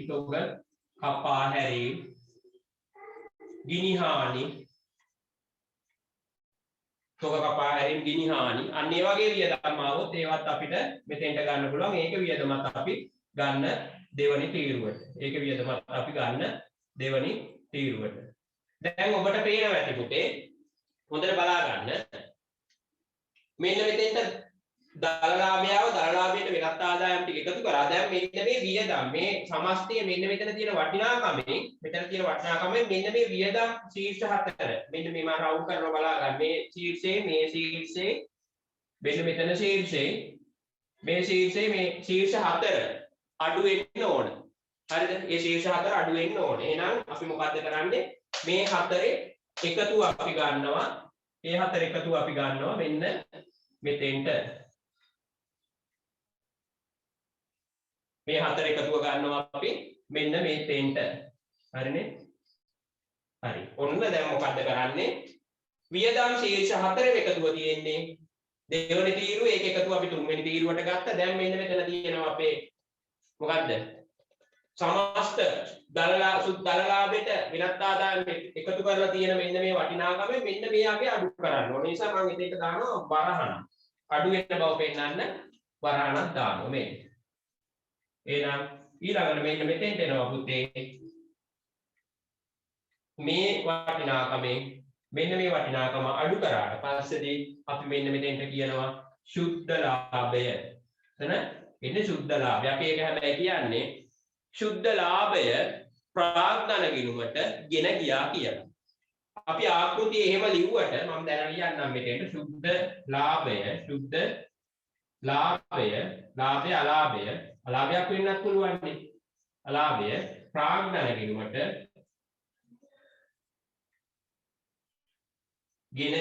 Speaker 1: ගිනි හානි, තොග කපා හැරීම, ගිනි හානි අන්න ඒ වගේ වියදම් ආවොත් ඒවත් අපිට මෙතෙන්ට ගන්න පුළුවන්. ඒක වියදමත් අපි ගන්න දෙවනි තීරුවට. දැන් ඔබට පේනවා ඇති පුතේ හොඳට බලා ගන්න. මෙන්න මෙතෙන්ට දලලාභයට වෙනත් ආදායම් ටික එකතු කරා. දැන් මෙන්න මේ වියදම් මේ සමස්තය මෙන්න මෙතන තියෙන වටිනාකමෙන් මෙන්න මේ වියදම් ශීර්ෂ 4 මෙන්න මේ මම රවුන්ඩ් කරනවා බලා ගන්න. මේ ශීර්ෂයේ මේ මෙන්න මෙතන මේ ශීර්ෂ 4 අඩු වෙන්න ඕන. හරිද? මේ ශීර්ෂ 4 අඩු වෙන්න ඕන. එහෙනම් අපි මොකද්ද කරන්නේ? මේ 4 එකතුව අපි ගන්නවා ඒ හතර එකතුව අපි ගන්නවා මෙන්න මෙතෙන්ට. මේ හතර එකතුව ගන්නවා අපි මෙන්න මෙතෙන්ට. හරිනේ? හරි. ඔන්න දැන් මොකද්ද කරන්නේ? වියදම් ශීර්ෂ හතරේ එකතුව තියෙන්නේ. දෙවෙනි තීරුව ඒක එකතුව අපි තුන්වෙනි තීරුවට ගත්තා. දැන් මෙන්න මෙතන තියෙනවා අපේ මොකද්ද? සමස්ත දලලාභයට වෙනත් ආදායම් එකතු කරලා තියෙන මෙන්න මේ වටිනාකම මෙන්න මෙයාගේ අඩු කරන්න ඕනේ. නිසා මම එතෙන්ට දානවා වරහණ. අඩු වෙන බව පෙන්නන්න වරහණක් දානවා මේ. එහෙනම් ඊළඟට මෙන්න මෙතෙන්ට එනවා පුතේ. මේ වටිනාකමෙන් මෙන්න මේ වටිනාකම අඩු කරාට පස්සේදී අපි මෙන්න මෙතෙන්ට කියනවා සුද්ධ ලාභය. එතන එන්නේ සුද්ධ ලාභය. අපි ඒක හැබැයි කියන්නේ සුද්ධ ලාභය ප්‍රාග්ධන ගිණුමට ගෙන ගියා කියලා. අපි ආකෘතිය එහෙම ලිව්වට මම දැන් ලියන්නම් මෙතෙන්ට සුද්ධ ලාභය අලාභයක් වෙන්නත් පුළුවන් නේ. අලාභය ප්‍රාග්ධන ගිණුමට ගෙන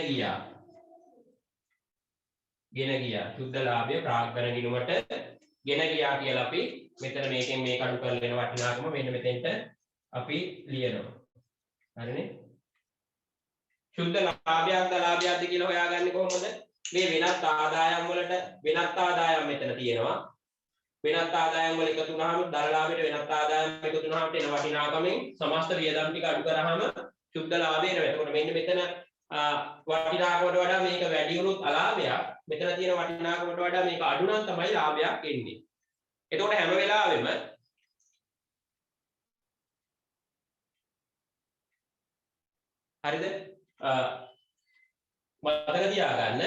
Speaker 1: ගියා. සුද්ධ ලාභය ප්‍රාග්ධන ගිණුමට ගෙන ගියා කියලා අපි මෙතන මේකෙන් මේක අඩු කරලා එන වටිනාකම මෙන්න මෙතෙන්ට අපි ලියනවා. හරිනේ? සුද්ධ ලාභයක්ද අලාභයක්ද කියලා හොයාගන්නේ කොහොමද? මේ වෙනත් ආදායම් වලට වෙනත් ආදායම් මෙතන තියෙනවා. වෙනත් ආදායම් වල එකතු වුණාම දල ලාභයට වෙනත් ආදායම් එකතු වුණාම එන වටිනාකමෙන් සමස්ත වියදම් ටික අඩු කරාම සුද්ධ ලාභය එනවා. එතකොට මෙන්න මෙතන වටිනාකමට වඩා මේක වැඩි වුණොත් අලාභයක්. මෙතන තියෙන වටිනාකමට වඩා මේක අඩු නම් තමයි ලාභයක් එන්නේ. එතකොට හැම වෙලාවෙම හරිද? මතක තියාගන්න.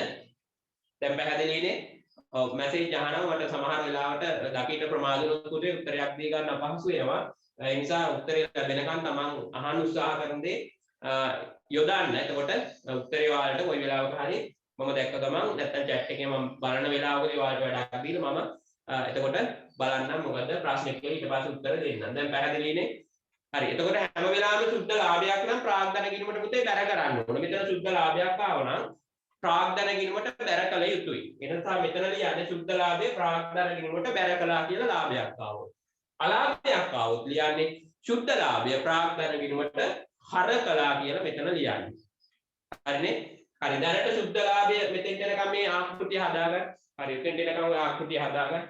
Speaker 1: දැන් පැහැදිලිනේ? ඔව් මැසේජ් අහනවා මට සමහර වෙලාවට දකින්න ප්‍රමාද වුණොත් උදේ උත්තරයක් දී ගන්න අපහසු වෙනවා. ඒ නිසා උත්තරේ ලැබෙනකන් තමන් අහන්න උත්සාහ කරන දේ යොදන්න. එතකොට උත්තරේ ඔයාලට කොයි වෙලාවක හරි මම දැක්ක ගමන් නැත්නම් chat එකේ මම බලන වෙලාවකදී ඔයාලට වැඩක් දීලා මම එතකොට බලන්නම් මොකද ප්‍රශ්නේ කියලා ඊට පස්සේ උත්තර දෙන්නම්. දැන් පැහැදිලිනේ? හරි. එතකොට හැම වෙලාවෙම සුද්ධ ලාභයක් නම් ප්‍රාග්ධන ගිණුමට පුතේ බැර කරන්න ඕනේ. මෙතන සුද්ධ ලාභයක් ආව නම් ප්‍රාග්ධන ගිණුමට බැර කළ යුතුයි. ඒ නිසා මෙතන ලියන්නේ සුද්ධ ලාභයේ ප්‍රාග්ධන ගිණුමට බැර කළා කියලා ලාභයක් ආවොත්. අලාභයක් ආවොත් ලියන්නේ සුද්ධ ලාභය ප්‍රාග්ධන ගිණුමට හර කළා කියලා මෙතන ලියන්නේ. හරිනේ? හරි. දැනට සුද්ධ ලාභය මෙතෙන් යනකම් මේ ආකෘතිය හදාගන්න. හරි. මෙතෙන් යනකම් ඔය ආකෘතිය හදාගන්න.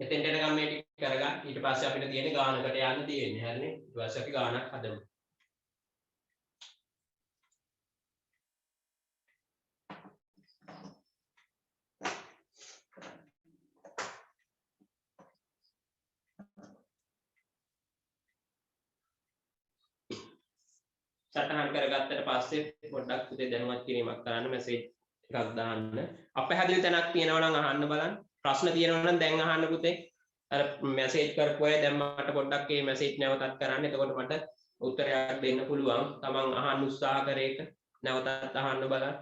Speaker 1: එතෙන්ට එනකම් මේ ටික කරගන්න. ඊට පස්සේ අපිට තියෙන්නේ ගානකට යන්න තියෙන්නේ. හරිනේ? ඊට පස්සේ අපි ගානක් හදමු. සටහන් කරගත්තට පස්සේ පොඩ්ඩක් පුතේ දැනුවත් කිරීමක් කරන්න මැසේජ් එකක් දාන්න. අපහැදිලි තැනක් තියෙනවා නම් අහන්න බලන්න. ප්‍රශ්න තියෙනවා නම් දැන් අහන්න පුතේ. අර මැසේජ් කරපු අය දැන් මට පොඩ්ඩක් මේ මැසේජ් නැවතත් කරන්න. එතකොට මට උත්තරයක් දෙන්න පුළුවන්. තමන් අහන්න උත්සාහ කරේ එක නැවතත් අහන්න බලන්න.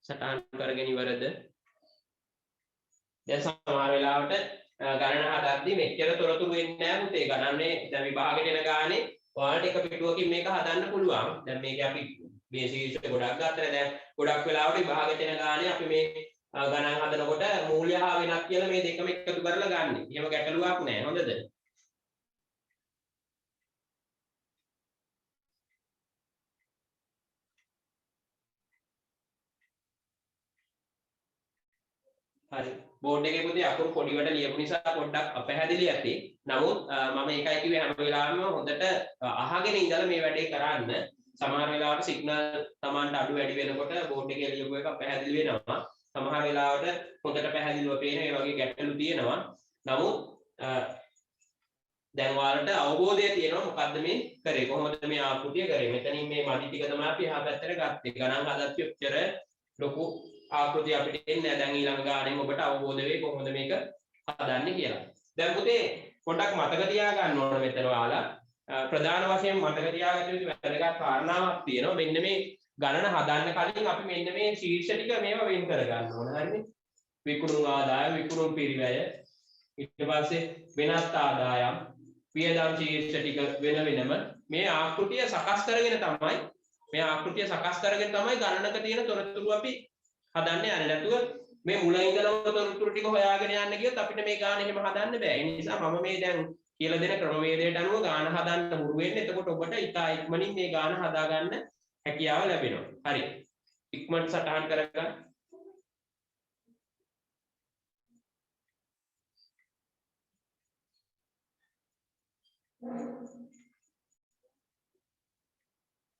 Speaker 1: සටහන් කරගෙන ඉවරද? දැන් සමහර වෙලාවට ගණන හදද්දී මෙච්චර තොරතුරු වෙන්නේ නැහැ පුතේ. ගණන්නේ දැන් විභාගෙට එන ගානේ ඔයාලට එක පිටුවකින් මේක හදන්න පුළුවන්. දැන් මේක අපි මේ ශීර්ෂ ගොඩක් ගත්තා. දැන් ගොඩක් වෙලාවට විභාගෙට එන ගානේ අපි මේ ගණන් හදනකොට මූල්‍ය හා වෙනස් කියලා මේ දෙකම එකතු කරලා ගන්න. එහෙම ගැටලුවක් නැහැ. හොඳද? හරි. බෝඩ් එකේ පුතේ අකුරු පොඩිවට ලියපු නිසා පොඩ්ඩක් අපැහැදිලි ඇති. නමුත් මම ඒකයි කිව්වේ හැම වෙලාවෙම හොඳට අහගෙන ඉඳලා මේ වැඩේ කරන්න. සමහර වෙලාවට සිග්නල් Tamanට අඩු වැඩි වෙනකොට බෝඩ් එකේ ලියපු එක අපැහැදිලි වෙනවා. සමහර වෙලාවට හොඳට පැහැදිලිව පේන ඒ වගේ ගැටලු තියෙනවා. නමුත් දැන් ඔයාලට අවබෝධය තියෙනවා මොකද්ද මේ කරේ කොහොමද මේ ආකෘතිය කරේ. මෙතනින් මේ මඩි ටික තමයි අපි එහා පැත්තට ගත්තේ. ගණන් හදද්දී ඔච්චර ලොකු ආකෘතිය අපිට එන්නේ නැහැ. දැන් ඊළඟ ගානෙන් ඔබට අවබෝධ වෙයි කොහොමද මේක හදන්නේ කියලා. දැන් පුතේ පොඩ්ඩක් මතක තියාගන්න ඕන මෙතන ඔයාලා ප්‍රධාන වශයෙන් මතක තියාගන්න යුතු වැදගත් කාරණාවක් තියෙනවා. මෙන්න මේ ගණන හදන්න කලින් අපි මෙන්න මේ ශීර්ෂ ටික මේවා වෙන් කර ගන්න ඕන. හරිනේ? විකුණුම් ආදායම, විකුණුම් පිරිවැය, ඊට පස්සේ වෙනත් ආදායම්, වියදම් ශීර්ෂ ටික වෙන වෙනම මේ ආකෘතිය සකස් කරගෙන තමයි ගණනක තියෙන තොරතුරු අපි හදන්න යන්නේ. නැතුව මේ මුල ඉඳලම තොරතුරු ටික හොයාගෙන යන්න ගියොත් අපිට මේ ගාන එහෙම හදන්න බෑ. ඒ නිසා මම මේ දැන් කියලා දෙන ක්‍රමවේදයට අනුව ගාන හදන්න හුරු වෙන්න. එතකොට ඔබට ඉතා ඉක්මනින් මේ ගාන හදා ගන්න හැකියාව ලැබෙනවා. හරි. ඉක්මනට සටහන් කරගන්න.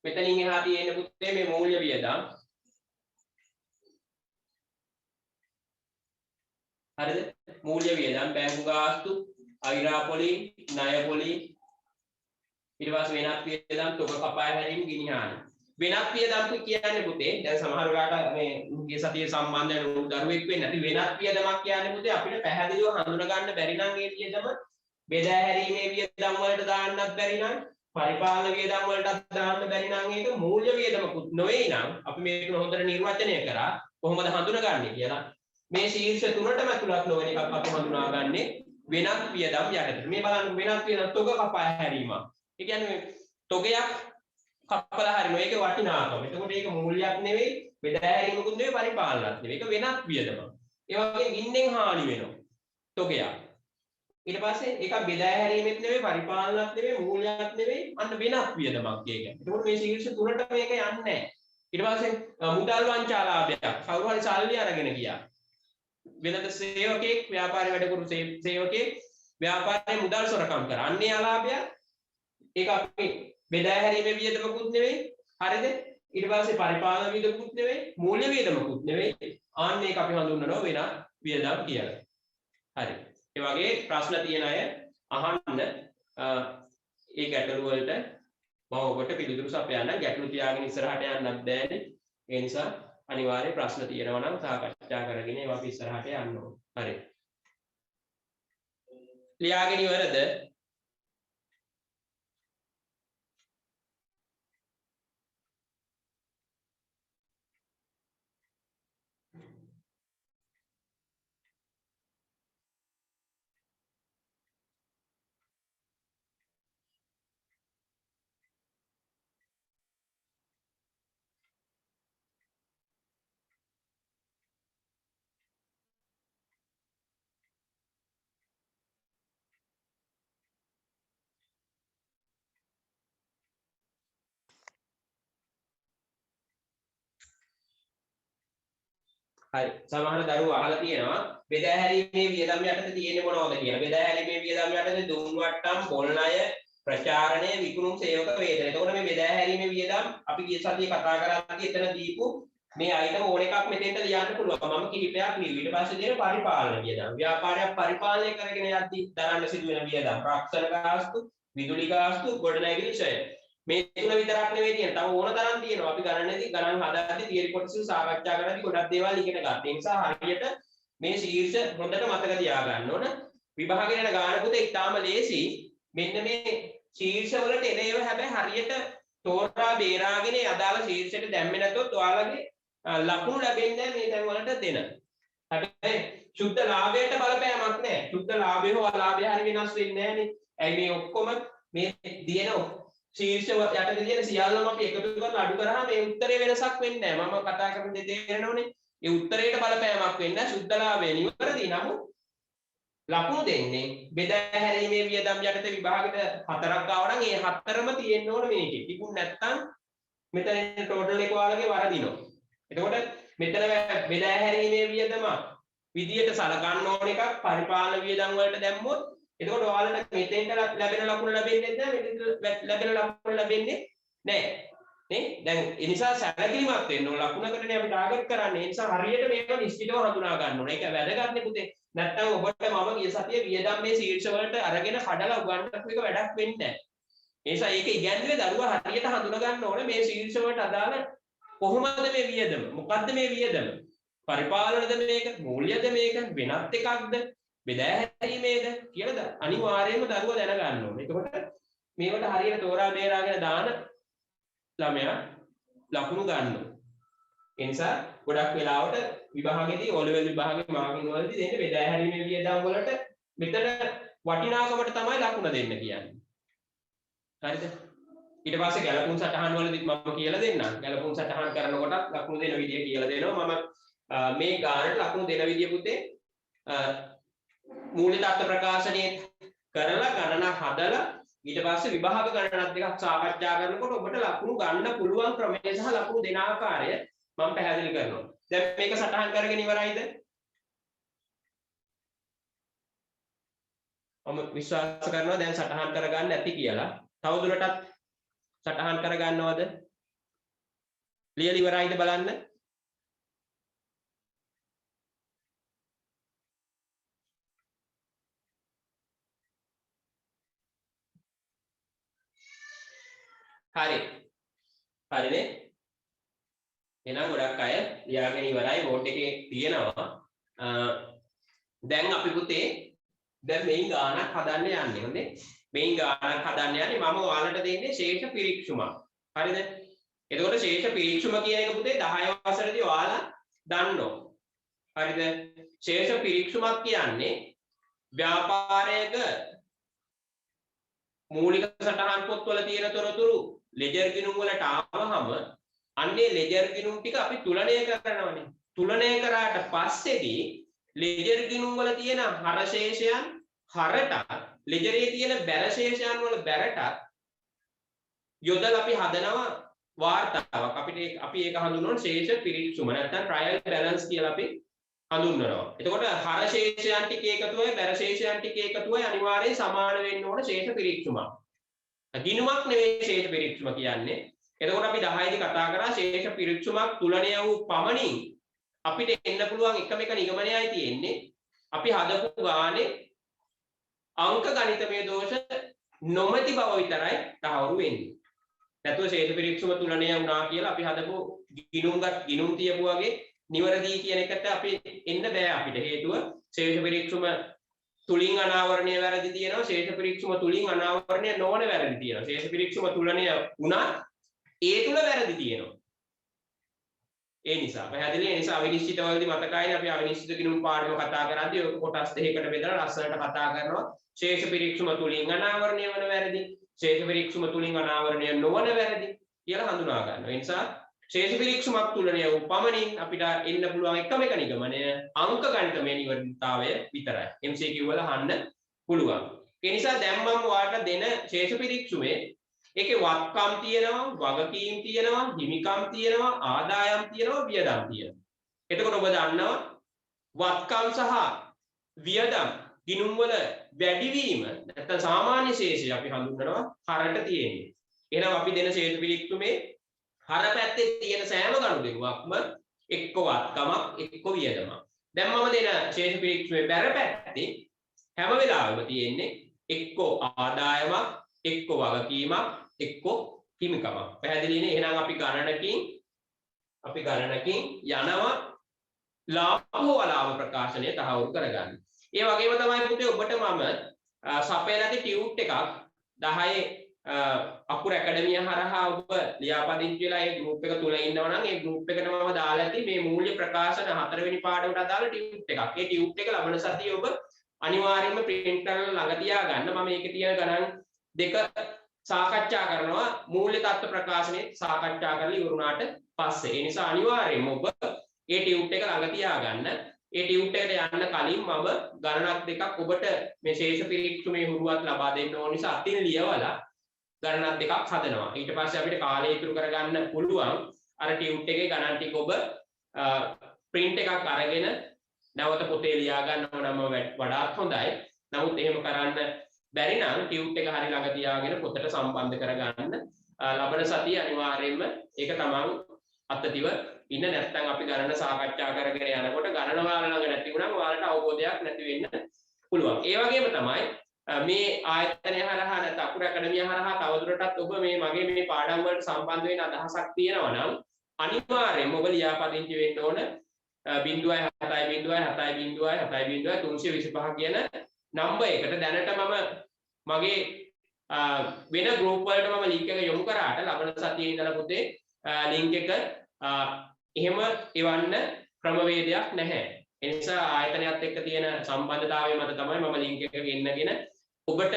Speaker 1: මෙතනින් එහා තියෙන පුතේ මේ මූල්‍ය වියදම්. හරිද? මූල්‍ය වියදම්, බැංකු ගාස්තු, අයිරාපොලි, ණයපොලි, ඊට පස්සේ වෙනත් වියදම්, තොග කපා හැරීම, ගිනි හානි. වෙනත් වියදම් කියන්නේ පුතේ දැන් සමහර වෙලාවට මේ මුගේ සතිය සම්බන්ධ වෙන දරුවෙක් වෙන්නේ නැති වෙනත් වියදමක් කියන්නේ පුතේ අපිට පැහැදිලිව හඳුනා ගන්න බැරි නම් ඒ වියදම බෙදා හැරීමේ වියදම් වලට දාන්නත් බැරි නම් පරිපාලන වියදම් වලට දාන්න බැරි නම් ඒක මූල්‍ය වියදමකුත් නොවේ නම් අපි මේක හොඳට නිර්වචනය කරා කොහොමද හඳුනාගන්නේ කියලා. මේ ශීර්ෂ තුනටම ඇතුළත් නොවන එකක් අපි හඳුනාගන්නේ වෙනත් වියදම් යටතට. මේ බලන්න වෙනත් වියදම් තොග කපා හැරීම. ඒ කියන්නේ තොගයක් කපලා හරිනවා. ඒක වටිනාකම. එතකොට ඒක මූල්‍යයක් නෙවෙයි, බෙදා හැරීමකුත් නෙවෙයි, පරිපාලනයක් නෙවෙයි. ඒක වෙනත් වියදමක්. ඒ වගේ ගින්නෙන් හානි වෙනවා. තොගයක්. ඊට පස්සේ ඒක බෙදා හැරීමෙත් නෙවෙයි, පරිපාලනයක් නෙවෙයි, මූල්‍යයක් නෙවෙයි, අන්න වෙනත් වියදමක් ඒක. එතකොට මේ ශීර්ෂ තුනට මේක යන්නේ නැහැ. ඊට පස්සේ මුදල් වංචාලාභයක්. කවුරු හරි සල්ලි අරගෙන ගියා. වෙනද සේවකෙක්, ව්‍යාපාරේ වැඩ කරු සේවකෙක් ව්‍යාපාරේ මුදල් සොරකම් කරා. අන්නේ ආලාභය ඒක අපි බෙදා හැරීමේ වියදමකුත් නෙවෙයි. හරිද? ඊට පස්සේ පරිපාලන වියදමකුත් නෙවෙයි, මූල්‍ය වියදමකුත් නෙවෙයි. ආන්න ඒක අපි හඳුන්වනවා වෙනත් වියදම් කියලා. හරි. ඒ වගේ ප්‍රශ්න තියෙන අය අහන්න ඒ ගැටලු වලට මම ඔබට පිළිතුරු සපයන්න. ගැටලු තියාගෙන ඉස්සරහට යන්නත් බෑනේ. ඒ නිසා අනිවාර්ය ප්‍රශ්න තියෙනවා නම් සාකච්ඡා කරගෙන ඒවා අපි ඉස්සරහට යන්න ඕන. හරි. ලියාගෙන ඉවරද? හරි. සමහර දරුවෝ අහලා තියෙනවා බෙදා හැරීමේ වියදම් යටතේ තියෙන්නේ මොනවද කියලා. බෙදා හැරීමේ වියදම් යටතේ දුම් වට්ටම්, පොල් ණය, ප්‍රචාරණය, විකුණුම් සේවක වේතන. එතකොට මේ බෙදා හැරීමේ වියදම් අපි ගිය සතියේ කතා කරාදී එතන දීපු මේ අයිටම ඕන එකක් මෙතෙන්ට ලියන්න පුළුවන්. මම කිහිපයක් ලියුවා. ඊට පස්සේ තියෙන පරිපාලන වියදම්. ව්‍යාපාරයක් පරිපාලනය කරගෙන යද්දී දරන්න සිදුවෙන වියදම්. රක්ෂණ ගාස්තු, විදුලි ගාස්තු, ගොඩනැගිලි ඡය. මේ තුන විතරක් නෙවෙයි තියෙන. තව ඕන තරම් තියෙනවා. අපි ගණනේදී ගණන් හදාද්දී තියරි කොටස සාකච්ඡා කරද්දී ගොඩක් දේවල් ඉගෙන ගන්න. ඒ නිසා හරියට මේ ශීර්ෂ හොඳට මතක තියාගන්න ඕන. විභාගයට යන ගාන පුතේ ඉතාම ලේසි. මෙන්න මේ ශීර්ෂ වලට එන ඒවා හැබැයි හරියට තෝරා බේරාගෙන අදාළ ශීර්ෂයට දැම්මේ නැතොත් ඔයාලගේ ලකුණු ලැබෙන්නේ මේ තැන් වලට දෙන. හැබැයි සුද්ධ ලාභයට බලපෑමක් නැහැ. සුද්ධ ලාභය හෝ අලාභය හරි වෙනස් වෙන්නේ නැහනේ. ඇයි මේ ඔක්කොම මේ දින ශීර්ෂ යටතේ තියෙන සියල්ලම අපි එකතු කරලා අඩු කරාම මේ උත්තරේ වෙනසක් වෙන්නේ නැහැ. මම කතා කරන දේ තේරෙනවනේ. ඒ උත්තරේට බලපෑමක් වෙන්නේ නැහැ. සුද්ධ ලාභය නිවැරදි නමුත් ලකුණු දෙන්නේ බෙදා හැරීමේ වියදම් යටතේ විභාගෙට 4ක් ආවනම් ඒ 4ම තියෙන්න ඕන මේකේ. තිබුණ නැත්නම් මෙතන ටෝටල් එක ඔයාලගේ වරදිනවා. එතකොට මෙතන බෙදා හැරීමේ වියදම විදියට සලකන්න ඕන එකක් පරිපාලන වියදම් වලට දැම්මොත් එතකොට ඔයාලට මෙතෙන්ට ලැබෙන ලකුණු ලැබෙන්නේ නැහැ. මෙතෙන්ට ලැබෙන ලකුණු ලැබෙන්නේ නැහැ. නේ දැන් ඒ නිසා සැලකිලිමත් වෙන්න ඕන ලකුණකටනේ අපි ටාගට් කරන්නේ. ඒ නිසා හරියට මේක නිශ්චිතව හඳුනා ගන්න ඕනේ. ඒක වැදගත් නේ පුතේ. නැත්තම් ඔබට මම ගිය සතියේ වියදම් මේ ශීර්ෂ වලට අරගෙන කඩලා උගන්වන්නත් එක වැඩක් වෙන්නේ නැහැ. ඒ නිසා ඒක ඉගැන්වුවේ දරුවා හරියට හඳුනා ගන්න ඕනේ මේ ශීර්ෂ වලට අදාළ කොහොමද මේ වියදම? මොකද්ද මේ වියදම? පරිපාලනද මේක? මූල්‍යද මේක? වෙනත් එකක්ද? බෙදා හැරීමේද කියලා අනිවාර්යයෙන්ම දරුවා දැනගන්න ඕනේ. එතකොට මේවට හරියට තෝරා බේරාගෙන දාන ළමයා ලකුණු ගන්නවා. ඒ නිසා ගොඩක් වෙලාවට විභාගෙදී O level විභාගේ මාර්කින් වලදී දෙන්නේ බෙදා හැරීමේ වියදම් වලට මෙතන වටිනාකමට තමයි ලකුණ දෙන්න කියන්නේ. හරිද? ඊට පස්සේ ගැලපුම් සටහන් වලදී මම කියලා දෙන්නම්. ගැලපුම් සටහන් කරනකොට ලකුණු දෙන විදිය කියලා දෙනවා. මම මේ ගානට ලකුණු දෙන විදිය පුතේ මූල්‍ය තත්ත්ව ප්‍රකාශනයේ කරලා ගණනක් හදලා ඊට පස්සේ විභාග ගණනක් දෙකක් සාකච්ඡා කරනකොට ඔබට ලකුණු ගන්න පුළුවන් ක්‍රමය සහ ලකුණු දෙන ආකාරය මම පැහැදිලි කරනවා. දැන් මේක සටහන් කරගෙන ඉවරයිද? මම විශ්වාස කරනවා දැන් සටහන් කරගන්න ඇති කියලා. තවදුරටත් සටහන් කරගන්නවද? ලියලා ඉවරයිද බලන්න. හරි. හරිනේ. එහෙනම් ගොඩක් අය ලියාගෙන ඉවරයි බෝඩ් එකේ තියෙනවා. දැන් අපි පුතේ දැන් මේන් ගානක් හදන්න යන්නේ. හොඳේ. මේන් ගානක් හදන්න යන්නේ මම ඔයාලට දෙන්නේ ශේෂ පිරික්සුමක්. හරිද? එතකොට ශේෂ පිරික්සුම කියන එක පුතේ 10 වසරේදී ඔයාලා දන්නවා. හරිද? ශේෂ පිරික්සුමක් කියන්නේ ව්‍යාපාරයක මූලික සටහන් පොත්වල තියෙන තොරතුරු ලෙජර් ගිණුම් වලට ආවහම අන්නේ ලෙජර් ගිණුම් ටික අපි තුලනය කරනවානේ. තුලනය කරාට පස්සේදී ලෙජර් ගිණුම් වල තියෙන හරශේෂයන් හරට ලෙජරේ තියෙන බැරශේෂයන් වල බැරට යොදලා අපි හදනවා වාර්තාවක්. අපි ඒක හඳුන්වනවා ශේෂ පිරික්සුම නැත්නම් ට්‍රයල් බැලන්ස් කියලා අපි හඳුන්වනවා. එතකොට හරශේෂයන් ටික එකතුවයි බැරශේෂයන් ටික එකතුවයි අනිවාර්යයෙන් සමාන වෙන්න ඕන ශේෂ පිරික්සුමක්. ගිණුමක් නෙවෙයි ශේෂ පිරික්සුම කියන්නේ. එතකොට අපි 10 දී කතා කරා ශේෂ පිරික්සුමක් තුලණය වූ පමණින් අපිට එන්න පුළුවන් එකම එක නිගමනයයි තියෙන්නේ අපි හදපු ගානේ අංක ගණිතමය දෝෂ නොමැති බව විතරයි තහවුරු වෙන්නේ. නැතුව ශේෂ පිරික්සුම තුලණය වුණා කියලා අපි හදපු ගිණුම් තියපු වගේ නිවැරදි කියන එකට අපි එන්න බෑ අපිට. හේතුව ශේෂ පිරික්සුම තුලින් අනාවරණය වැරදි තියෙනවා. ශේෂ පිරික්සුම තුලින් අනාවරණය නොවන වැරදි තියෙනවා. ශේෂ පිරික්සුම තුලණය වුණා ඒ තුල වැරදි තියෙනවා. ඒ නිසා පැහැදිලි. ඒ නිසා අවිනිශ්චිත වලදී මතකයිනේ අපි අවිනිශ්චිත ගිණුම් පාඩම කතා කරද්දී ඔක කොටස් දෙකකට බෙදලා ලස්සනට කතා කරනවා. ශේෂ පිරික්සුම තුලින් අනාවරණය වන වැරදි, ශේෂ පිරික්සුම තුලින් අනාවරණය නොවන වැරදි කියලා හඳුනා ගන්නවා. ඒ නිසා ශේෂ පිරික්සුමක් තුලණය වූ පමණින් අපිට එන්න පුළුවන් එකම එක නිගමනය අංක ගණිතමය නිවැරදිතාවය විතරයි. MCQ වල අහන්න පුළුවන්. ඒ නිසා දැන් මම ඔයාලට දෙන ශේෂ පිරික්සුමේ ඒකේ වත්කම් තියෙනවා, වගකීම් තියෙනවා, හිමිකම් තියෙනවා, ආදායම් තියෙනවා, වියදම් තියෙනවා. එතකොට ඔබ දන්නවා වත්කම් සහ වියදම් ගිණුම් වල වැඩිවීම නැත්නම් සාමාන්‍ය ශේෂය අපි හඳුන්වනවා හරට තියෙන්නේ. එහෙනම් අපි දෙන ශේෂ පිරික්සුමේ හර පැත්තේ තියෙන සෑම ගනුදෙනුවක්ම එක්ක වත්කමක් එක්ක වියදමක්. දැන් මම දෙන ශේෂ පිරික්සුමේ බැර පැත්තේ හැම වෙලාවෙම තියෙන්නේ එක්ක ආදායමක් එක්ක වගකීමක් එක්ක හිමිකමක්. පැහැදිලිනේ? එහෙනම් අපි ගණනකින් යනවා ලාභ වලාභ ප්‍රකාශනය තහවුරු කරගන්න. ඒ වගේම තමයි පුතේ ඔබට මම සපයලා තියෙන ටියුට් එකක් 10 අකුර ඇකඩමිය හරහා ඔබ ලියාපදිංචි වෙලා ඒ ගෲප් එක තුල ඉන්නවා නම් ඒ ගෲප් එකට මම දාලා ඇති මේ මූල්‍ය ප්‍රකාශන 4 වෙනි පාඩමට අදාළ ටියුට් එකක්. ඒ ටියුට් එක ලබන සතියේ ඔබ අනිවාර්යයෙන්ම print කරලා ළඟ තියා ගන්න. මම මේකේ තියෙන ගණන් දෙක සාකච්ඡා කරනවා මූල්‍ය තත්ත්ව ප්‍රකාශනයේ සාකච්ඡා කරලා ඉවරුණාට පස්සේ. ඒ නිසා අනිවාර්යයෙන්ම ඔබ ඒ ටියුට් එක ළඟ තියා ගන්න. ඒ ටියුට් එකට යන්න කලින් මම ගණනක් දෙකක් ඔබට මේ ශේෂ පිරික්සුමේ හුරුවක් ලබා දෙන්න ඕන නිසා අතින් ලියවලා ගණනක් දෙකක් හදනවා. ඊට පස්සේ අපිට කාලය ඉතුරු කරගන්න පුළුවන් අර ටියුට් එකේ ගණන් ටික ඔබ print එකක් අරගෙන නැවත පොතේ ලියා ගන්නව නම් වඩාත් හොඳයි. නමුත් එහෙම කරන්න බැරි නම් ටියුට් එක හරි ළඟ තියාගෙන පොතට සම්බන්ධ කරගන්න ලබන සතිය අනිවාර්යයෙන්ම ඒක තමන් අත්තිව ඉන්න නැත්නම් අපි ගණන සාකච්ඡා කරගෙන යනකොට ගණන ඔයාලා ළඟ නැති වුණාම ඔයාලට අවබෝධයක් නැති වෙන්න පුළුවන්. ඒ වගේම තමයි මේ ආයතනය හරහා නැත්නම් අකුරු ඇකඩමිය හරහා තවදුරටත් ඔබ මේ මගේ මේ පාඩම් වලට සම්බන්ධ වෙන අදහසක් තියෙනවා නම් අනිවාර්යයෙන්ම ඔබ ලියාපදිංචි වෙන්න ඕන 0.7.7.7.325 කියන නම්බර් එකට. දැනට මගේ වෙන ගෲප් වලට මම ලින්ක් එක යොමු කරාට ලබන සතියේ ඉඳලා පුතේ ලින්ක් එක එහෙම එවන්න ක්‍රමවේදයක් නැහැ. ඒ නිසා ආයතනයත් එක්ක තියෙන සම්බන්ධතාවය මත තමයි මම ලින්ක් එක ගෙන්නගෙන ඔබට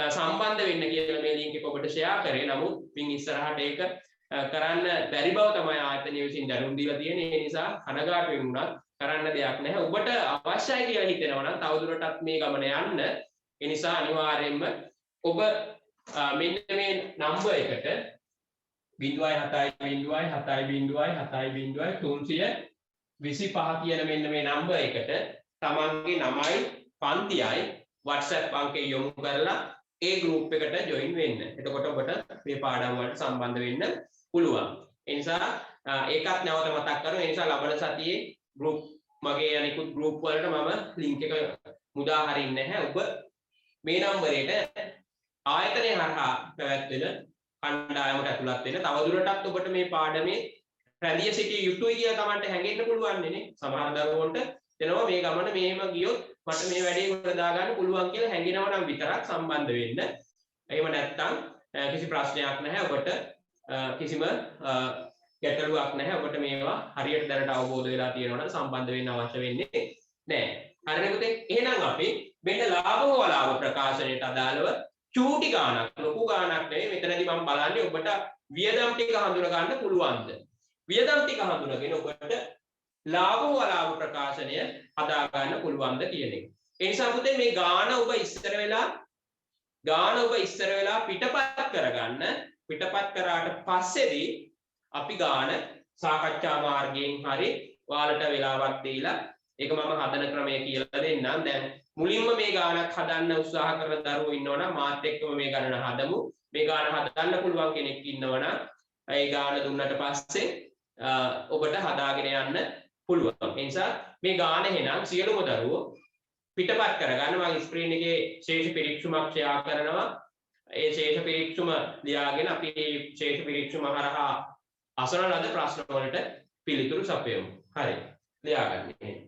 Speaker 1: සම්බන්ධ වෙන්න කියලා මේ ලින්ක් එක ඔබට ෂෙයා කරේ. නමුත් පින් ඉස්සරහට ඒක කරන්න බැරි බව තමයි ආයතනය විසින් දැනුම් දීලා තියෙන්නේ. ඒ නිසා කනගාටු වෙනුණත් කරන්න දෙයක් නැහැ. ඔබට අවශ්‍යයි කියලා හිතෙනවා නම් තවදුරටත් මේ ගමන යන්න. ඒ නිසා අනිවාර්යයෙන්ම ඔබ මෙන්න මේ නම්බර් එකට 0.7.7.325 කියන මෙන්න මේ නම්බර් එකට තමන්ගේ නමයි පන්තියයි WhatsApp අංකය යොමු කරලා ඒ ගෲප් එකට ජොයින් වෙන්න. එතකොට ඔබට මේ පාඩම් වලට සම්බන්ධ වෙන්න පුළුවන්. ඒ නිසා ඒකත් නැවත මතක් කරනවා. ඒ නිසා ලබන සතියේ ගෲප් මගේ අනිකුත් ගෲප් වලට මම ලින්ක් එක මුදා හරින්නේ නැහැ. ඔබ මේ නම්බරේට ආයතනය හරහා පැවැත්වෙන කණ්ඩායමට ඇතුළත් වෙන තවදුරටත් ඔබට මේ පාඩමේ රැඳී සිටිය යුතුයි කියලා Tamanට හැඟෙන්න පුළුවන් නේ. සමහර දරුවන්ට එනවා මේ ගමන මෙහෙම ගියොත් මට මේ වැඩේ වලදා ගන්න පුළුවන් කියලා හැඟෙනවා නම් විතරක් සම්බන්ධ වෙන්න. එහෙම නැත්නම් කිසි ප්‍රශ්නයක් නැහැ. ඔබට කිසිම ගැටලුවක් නැහැ. ඔබට මේවා හරියට දැනට අවබෝධ වෙලා තියෙනවා නම් සම්බන්ධ වෙන්න අවශ්‍ය වෙන්නේ නැහැ. හරිනේ පුතේ. එහෙනම් අපි මෙන්න ලාභ හෝ අලාභ ප්‍රකාශනයට අදාළව චූටි ගාණක් ලොකු ගාණක් නෙවෙයි මෙතනදී මම බලන්නේ ඔබට වියදම් ටික හඳුනා ගන්න පුළුවන්ද? වියදම් ටික හඳුනාගෙන ඔබට ලාභ හෝ අලාභ ප්‍රකාශනය හදා ගන්න පුළුවන්ද කියන එක. ඒ නිසා පුතේ මේ ගාණ ඔබ ඉස්සර වෙලා පිටපත් කරගන්න. පිටපත් කරාට පස්සේදී අපි ගාණ සාකච්ඡා මාර්ගයෙන් හරි ඔයාලට වෙලාවක් දීලා ඒක මම හදන ක්‍රමය කියලා දෙන්නම්. දැන් මුලින්ම මේ ගාණක් හදන්න උත්සාහ කරන දරුවෝ ඉන්නවනම් මාත් එක්කම මේ ගණන හදමු. මේ ගාණ හදන්න පුළුවන් කෙනෙක් ඉන්නවනම් ඒ ගාණ දුන්නට පස්සේ ඔබට හදාගෙන යන්න පුළුවන්. ඒ නිසා මේ ගාණ එහෙනම් සියලුම දරුවෝ පිටපත් කරගන්න. මම ස්ක්‍රීන් එකේ ශේෂ පිරික්සුමක් ෂෙයා කරනවා. ඒ ශේෂ පිරික්සුම ලියාගෙන අපි ශේෂ පිරික්සුම හරහා අසන ලද ප්‍රශ්න වලට පිළිතුරු සපයමු. හරි. ලියාගන්න.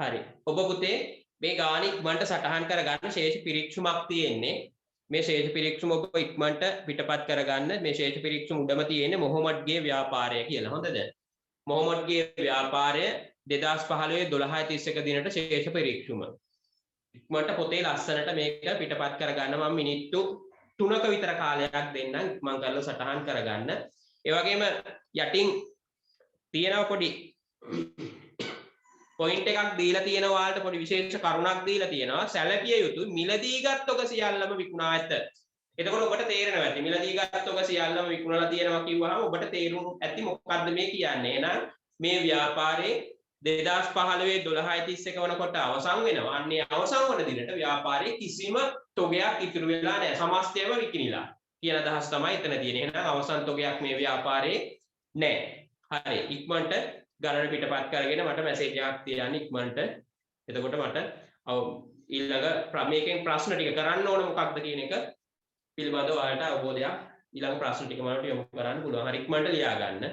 Speaker 1: හරි. ඔබ පුතේ මේ ගාණ ඉක්මනට සටහන් කරගන්න ශේෂ පිරික්සුමක් තියෙන්නේ. මේ ශේෂ පිරික්සුම ඔබ ඉක්මනට පිටපත් කරගන්න. මේ ශේෂ පිරික්සුම උඩම තියෙන්නේ මොහොමඩ්ගේ ව්‍යාපාරය කියලා. හොඳද? මොහොමඩ්ගේ ව්‍යාපාරය 2015 12:31 දිනට ශේෂ පිරික්සුම. ඉක්මනට පොතේ ලස්සනට මේක පිටපත් කරගන්න. මම මිනිත්තු 3ක විතර කාලයක් දෙන්නම් ඉක්මන් කරලා සටහන් කරගන්න. ඒ වගේම යටින් තියෙන පොඩි පොයින්ට් එකක් දීලා තියෙනවා ඔයාලට පොඩි විශේෂ කරුණක් දීලා තියෙනවා. සැලකිය යුතු මිලදීගත් ඔක සියල්ලම විකුණා ඇත. එතකොට ඔබට තේරෙනවා ඇති මිලදීගත් ඔක සියල්ලම විකුණලා තියෙනවා කිව්වහම ඔබට තේරුම් ඇති මොකක්ද මේ කියන්නේ. එහෙනම් මේ ව්‍යාපාරේ 2015 12:31 වනකොට අවසන් වෙනවා. අන්නේ අවසන් වන දිනට ව්‍යාපාරයේ කිසිම තොගයක් ඉතුරු වෙලා නැහැ. සමස්තයම විකිණිලා. කියන අදහස තමයි එතන තියෙන්නේ. එහෙනම් අවසන් තොගයක් මේ ව්‍යාපාරේ නැහැ. හරි. ඉක්මනට ගණන පිටපත් කරගෙන මට මැසේජ් එකක් තියන්න ඉක්මනට. එතකොට මට ඊළඟ මේකෙන් ප්‍රශ්න ටික කරන්න ඕන මොකක්ද කියන එක පිළිබඳව ඔයාලට අවබෝධයක් ඊළඟ ප්‍රශ්න ටික මට යොමු කරන්න පුළුවන්. හරි ඉක්මනට ලියා ගන්න.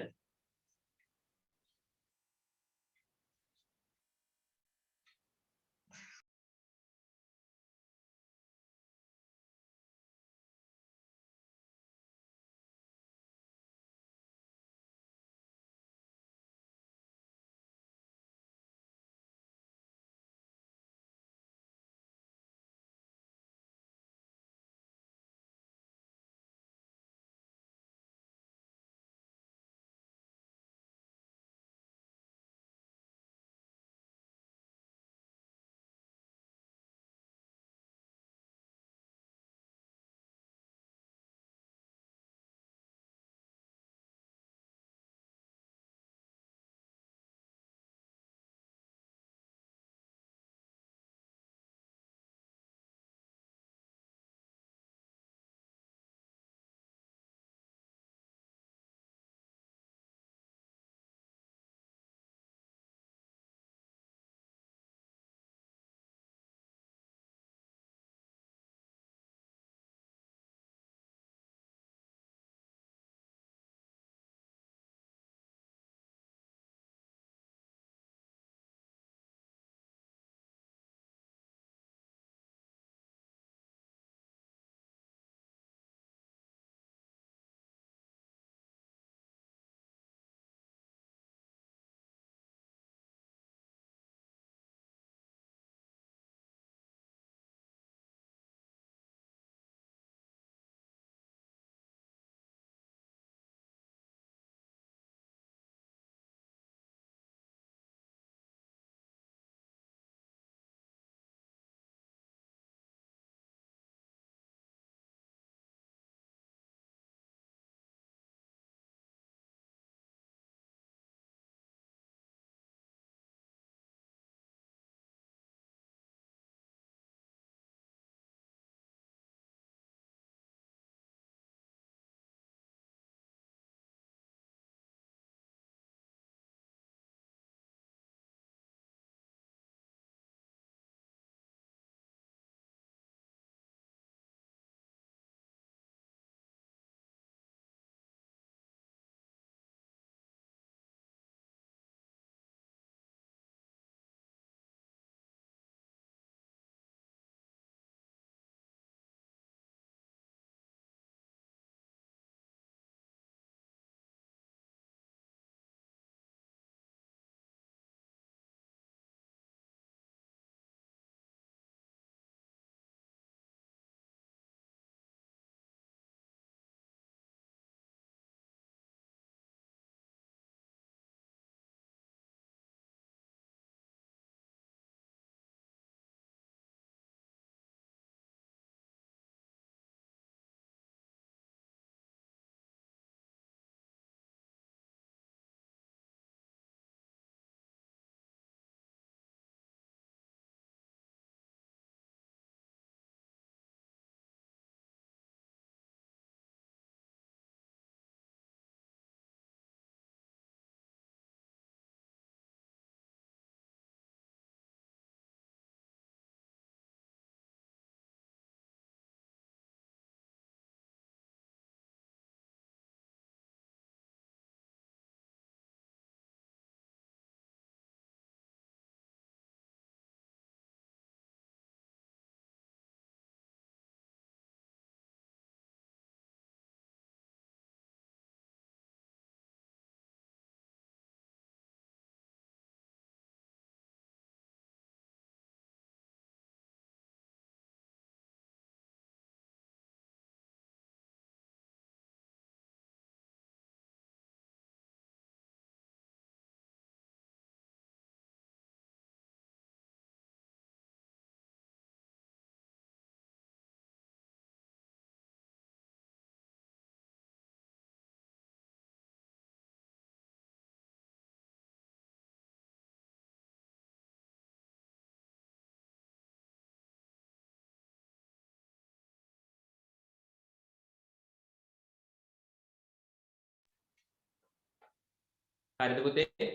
Speaker 1: හරිද පුතේ?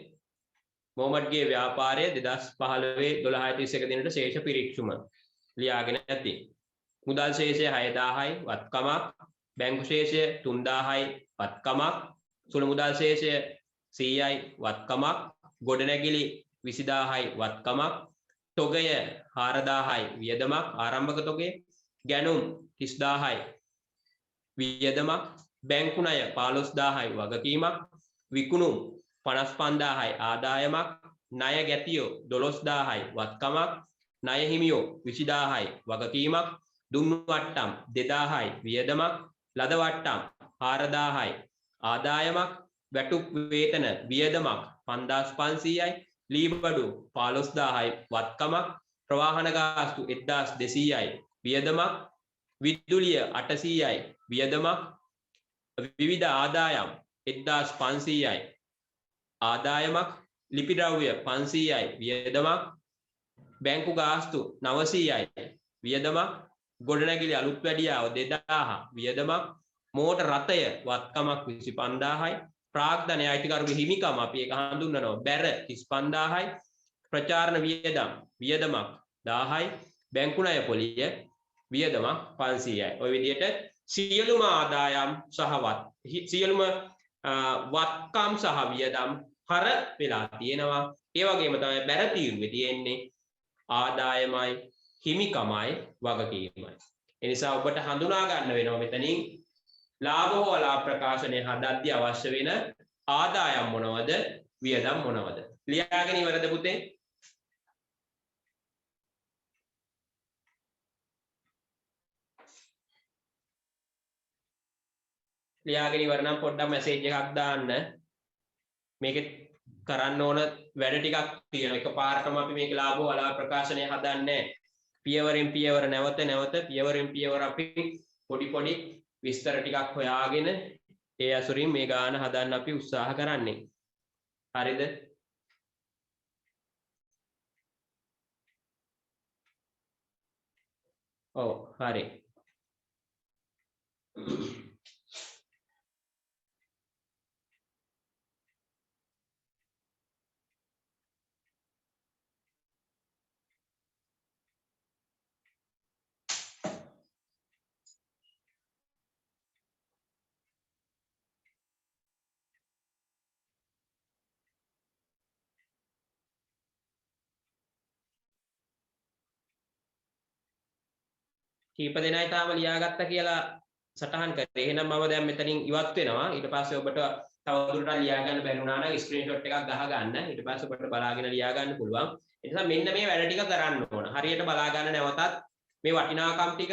Speaker 1: මොහමඩ්ගේ ව්‍යාපාරය 2015 12:31 දිනට ශේෂ පිරික්සුම ලියාගෙන ඇති. මුදල් ශේෂය 6000යි වත්කමක්, බැංකු ශේෂය 3000යි වත්කමක්, සුළු මුදල් ශේෂය 100යි වත්කමක්, ගොඩනැගිලි 20000යි වත්කමක්, තොගය 4000යි වියදමක් ආරම්භක තොගය, ගැනුම් 30000යි වියදමක්, බැංකු ණය 15000යි වගකීමක්, විකුණුම් 55000යි ආදායමක්, ණය ගැතියෝ 12000යි වත්කමක්, ණය හිමියෝ 20000යි වගකීමක්, දුන් වට්ටම් 2000යි වියදමක්, ලද වට්ටම් 4000යි ආදායමක්, වැටුප් වේතන වියදමක් 5500යි, ලීබඩු 15000යි වත්කමක්, ප්‍රවාහන ගාස්තු 1200යි වියදමක්, විදුලිය 800යි වියදමක්, විවිධ ආදායම් 1500යි ආදායමක්, ලිපි ද්‍රව්‍ය 500යි වියදමක්, බැංකු ගාස්තු 900යි වියදමක්, ගොඩනැගිලි අලුත් වැඩියාව 2000 වියදමක්, මෝටර් රථය වත්කමක් 25000යි, ප්‍රාග්ධනය අයිතිකරුගේ හිමිකම අපි ඒක හඳුන්වනවා බැර 35000යි, ප්‍රචාරණ වියදමක් 1000යි, බැංකු ණය පොලිය වියදමක් 500යි. ওই විදිහට සියලුම ආදායම් සහ සියලුම වත්කම් සහ වියදම් හර වෙලා තියෙනවා. ඒ වගේම තමයි බැර තීරුවේ තියෙන්නේ ආදායමයි හිමිකමයි වගකීමයි. ඒ නිසා ඔබට හඳුනා ගන්න වෙනවා මෙතනින් ලාභ හෝ ලාභ ප්‍රකාශනය හදද්දී අවශ්‍ය වෙන ආදායම් මොනවද වියදම් මොනවද? ලියාගෙන ඉවරද පුතේ? ලියාගෙන ඉවර නම් පොඩ්ඩක් මැසේජ් එකක් දාන්න. මේකේ කරන්න ඕන වැඩ ටිකක් තියෙනවා. එකපාරටම අපි මේක ලාභ හෝ ලාභ ප්‍රකාශනය හදන්නේ පියවරෙන් පියවර නැවත පියවරෙන් පියවර අපි පොඩි විස්තර ටිකක් හොයාගෙන ඒ අසුරින් මේ ගාන හදන්න අපි උත්සාහ කරන්නේ. හරිද? ඔව් හරි. කීප දෙනයි තාම ලියාගත්තා කියලා සටහන් කරේ. එහෙනම් මම දැන් මෙතනින් ඉවත් වෙනවා. ඊට පස්සේ ඔබට තවදුරටත් ලියා ගන්න බැරි වුණා නම් ස්ක්‍රීන්ෂොට් එකක් ගහ ගන්න. ඊට පස්සේ ඔබට බලාගෙන ලියා ගන්න පුළුවන්. ඒ නිසා මෙන්න මේ වැඩ ටික කරන්න ඕන. හරියට බලා ගන්න නැවතත් මේ වටිනාකම් ටික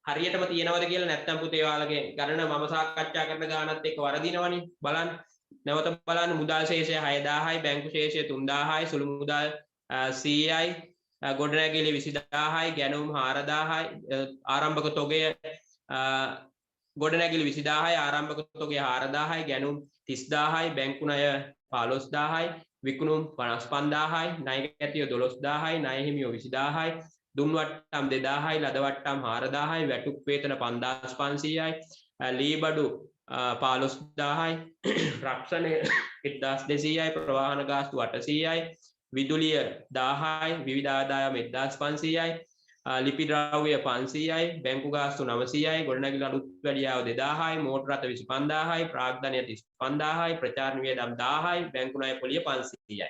Speaker 1: හරියටම තියෙනවද කියලා නැත්නම් පුතේ ඔයාලගේ ගණන මම සාකච්ඡා කරන ගානත් එක්ක වරදිනවනේ. බලන්න. නැවත බලන්න මුදල් ශේෂය 6000යි, බැංකු ශේෂය 3000යි, සුළු මුදල් 100යි, ගොඩනැගිලි 20000යි, ගැනුම් 4000යි, ආරම්භක තොගය ගොඩනැගිලි 20000යි, ආරම්භක තොගය 4000යි, ගැනුම් 30000යි, බැංකු ණය 15000යි, විකුණුම් 55000යි, ණය ගැතියෝ 12000යි, ණය හිමියෝ 20000යි, දුන් වට්ටම් 2000යි, ලද වට්ටම් 4000යි, වැටුප් වේතන 5500යි, ලීබඩු 15000යි, රක්ෂණය 1200යි, ප්‍රවාහන ගාස්තු 800යි, විදුලිය 1000යි, විවිධ ආදායම් 1500යි, ලිපි ද්‍රව්‍ය 500යි, බැංකු ගාස්තු 900යි, ගොඩනැගිලි අලුත් වැඩියාව 2000යි, මෝටර රථ 25000යි, ප්‍රාග්ධනය 35000යි, ප්‍රචාරණ වියදම් 1000යි, බැංකු ණය පොලිය 500යි.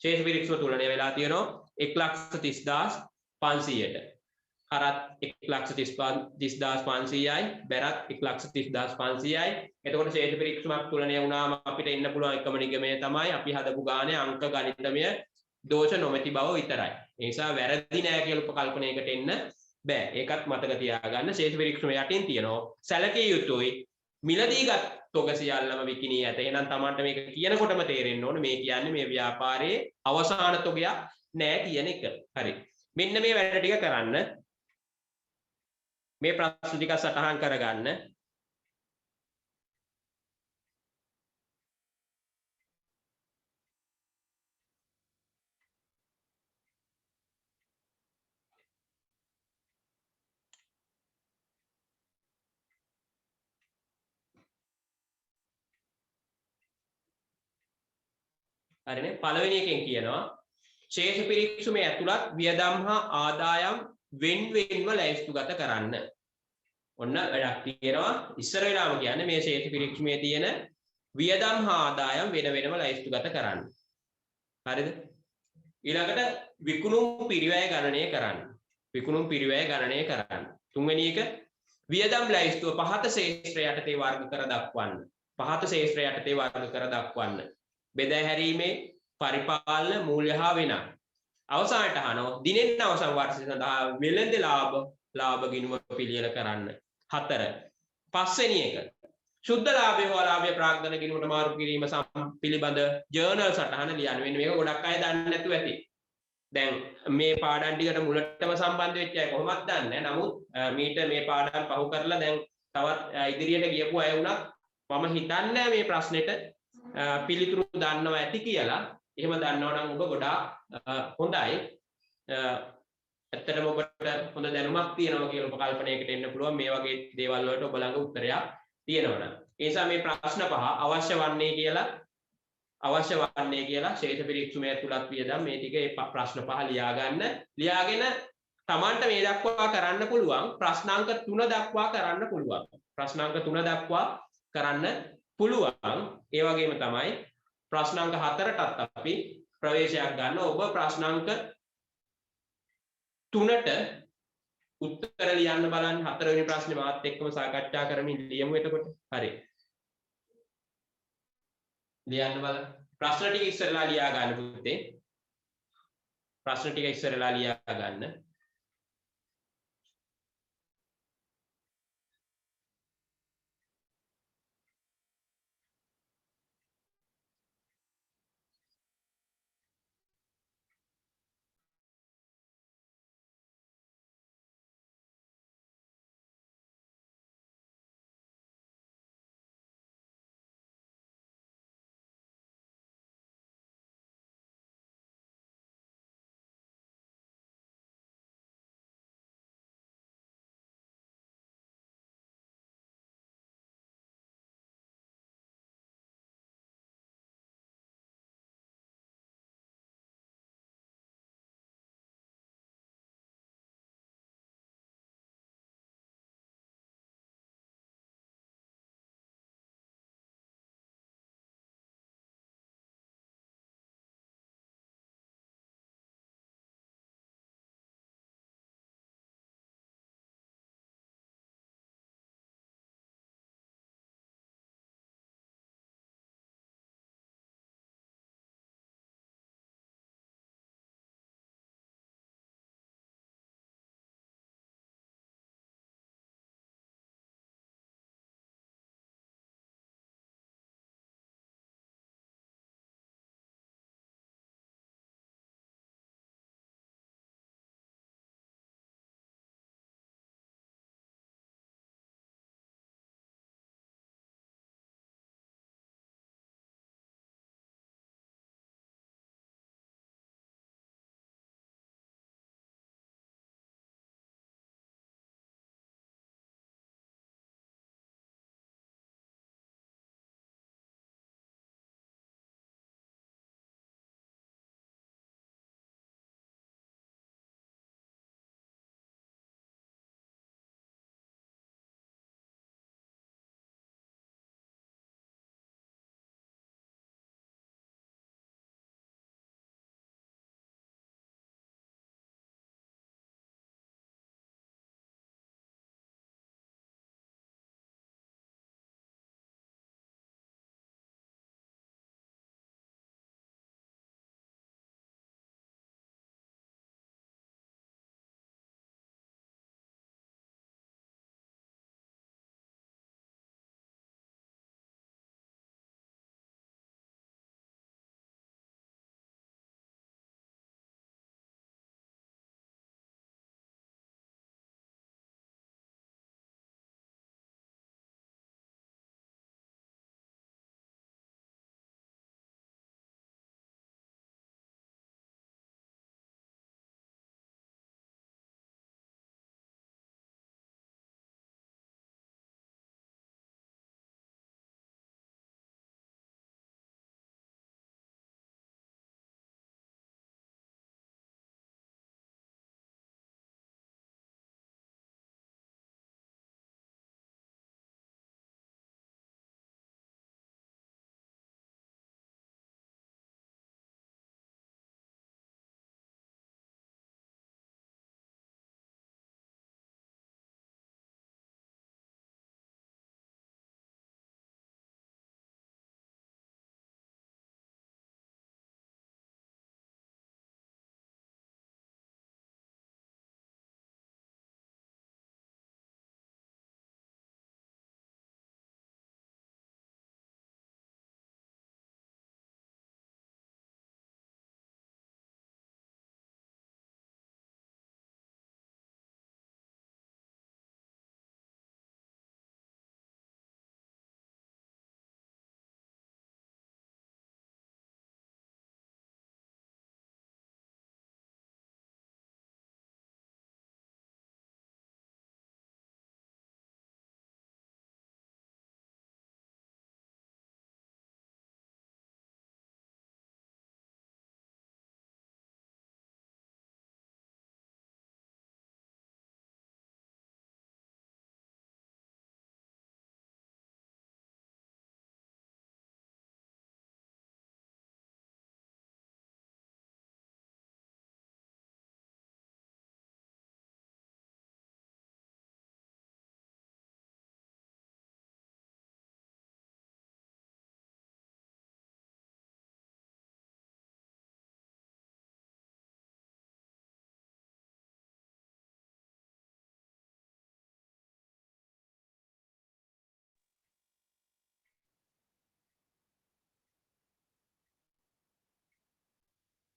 Speaker 1: ශේෂ පිරික්සම තුලණය වෙලා තියෙනවා 130500ට. හරත් 130500යි, බැරත් 130500යි. එතකොට ශේෂ පිරික්සමක් තුලණය වුණාම අපිට එන්න පුළුවන් එකම නිගමනය තමයි අපි හදපු ගානේ අංක ගණිතමය දෝෂ නොමැති බව විතරයි. ඒ නිසා වැරදි නෑ කියලා උපකල්පනයකට එන්න බෑ. ඒකත් මතක තියාගන්න. ශේෂ පිරික්සම යටින් තියෙනවා සැලකිය යුතුයි මිලදීගත් තොග සියල්ලම විකිණී ඇත. එහෙනම් Tamanට මේක කියනකොටම තේරෙන්න ඕනේ මේ කියන්නේ මේ ව්‍යාපාරයේ අවසාන තොගයක් නෑ කියන එක. හරි. මෙන්න මේ වැඩ ටික කරන්න. මේ ප්‍රශ්න ටික සටහන් කරගන්න. හරිනේ පළවෙනි එකෙන් කියනවා ශේෂ පිරික්සුමේ ඇතුළත් වියදම් හා ආදායම් වෙන් වෙන්ව ලැයිස්තුගත කරන්න. ඔන්න වැඩක් තියෙනවා. ඉස්සර වෙලාම කියන්නේ මේ ශේෂ පිරික්සුමේ තියෙන වියදම් හා ආදායම් වෙන වෙනම ලැයිස්තුගත කරන්න. හරිද? ඊළඟට විකුණුම් පිරිවැය ගණනය කරන්න. විකුණුම් පිරිවැය ගණනය කරන්න. තුන්වෙනි එක වියදම් ලැයිස්තුව පහත ශේෂ්ත්‍ර යටතේ වර්ග කර දක්වන්න. පහත ශේෂ්ත්‍ර යටතේ වර්ග කර දක්වන්න. බෙදා හැරීමේ පරිපාලන මූල්‍ය හා වෙනත්. අවසානට අහනවා දිනෙන් අවසන් වර්ෂය සඳහා වෙළඳ ලාභ ගිණුම පිළියෙල කරන්න. 4. පස්වෙනි එක ශුද්ධ ලාභය හෝ අලාභය ප්‍රාග්ධන ගිණුමට මාරු කිරීම පිළිබඳ ජර්නල් සටහන ලියන්න. වෙන මේක ගොඩක් අය දන්නේ නැතුව ඇති. දැන් මේ පාඩම් ටිකට මුලටම සම්බන්ධ වෙච්ච අය කොහොමද දන්නේ? නමුත් මීට මේ පාඩම් පහු කරලා දැන් තවත් ඉදිරියට ගියපු අය වුණත් මම හිතන්නේ මේ ප්‍රශ්නෙට පිළිතුරු දන්නවා ඇති කියලා. එහෙම දන්නවා නම් ඔබ ගොඩාක් හොඳයි. ඇත්තටම ඔබට හොඳ දැනුමක් තියෙනවා කියලා ඔබ කල්පනයකට එන්න පුළුවන් මේ වගේ දේවල් වලට ඔබ ළඟ උත්තරයක් තියෙනවා නම්. ඒ නිසා මේ ප්‍රශ්න පහ අවශ්‍ය වන්නේ කියලා ශේෂ පිරික්සුමේ ඇතුළත් වියදම් මේ ටික ඒ ප්‍රශ්න පහ ලියාගන්න. ලියාගෙන Tamanට මේ දක්වා කරන්න පුළුවන් ප්‍රශ්නාංක 3 දක්වා කරන්න පුළුවන්. ප්‍රශ්නාංක 3 දක්වා කරන්න පුළුවන්. ඒ වගේම තමයි ප්‍රශ්නාංක 4ටත් අපි ප්‍රවේශයක් ගන්න. ඔබ ප්‍රශ්නාංක 3ට උත්තර ලියන්න බලන්න. 4 වෙනි ප්‍රශ්නේ මාත් එක්කම සාකච්ඡා කරමින් ලියමු එතකොට. හරි. ලියන්න බලන්න. ප්‍රශ්න ටික ඉස්සරලා ලියා ගන්න පුතේ. ප්‍රශ්න ටික ඉස්සරලා ලියා ගන්න.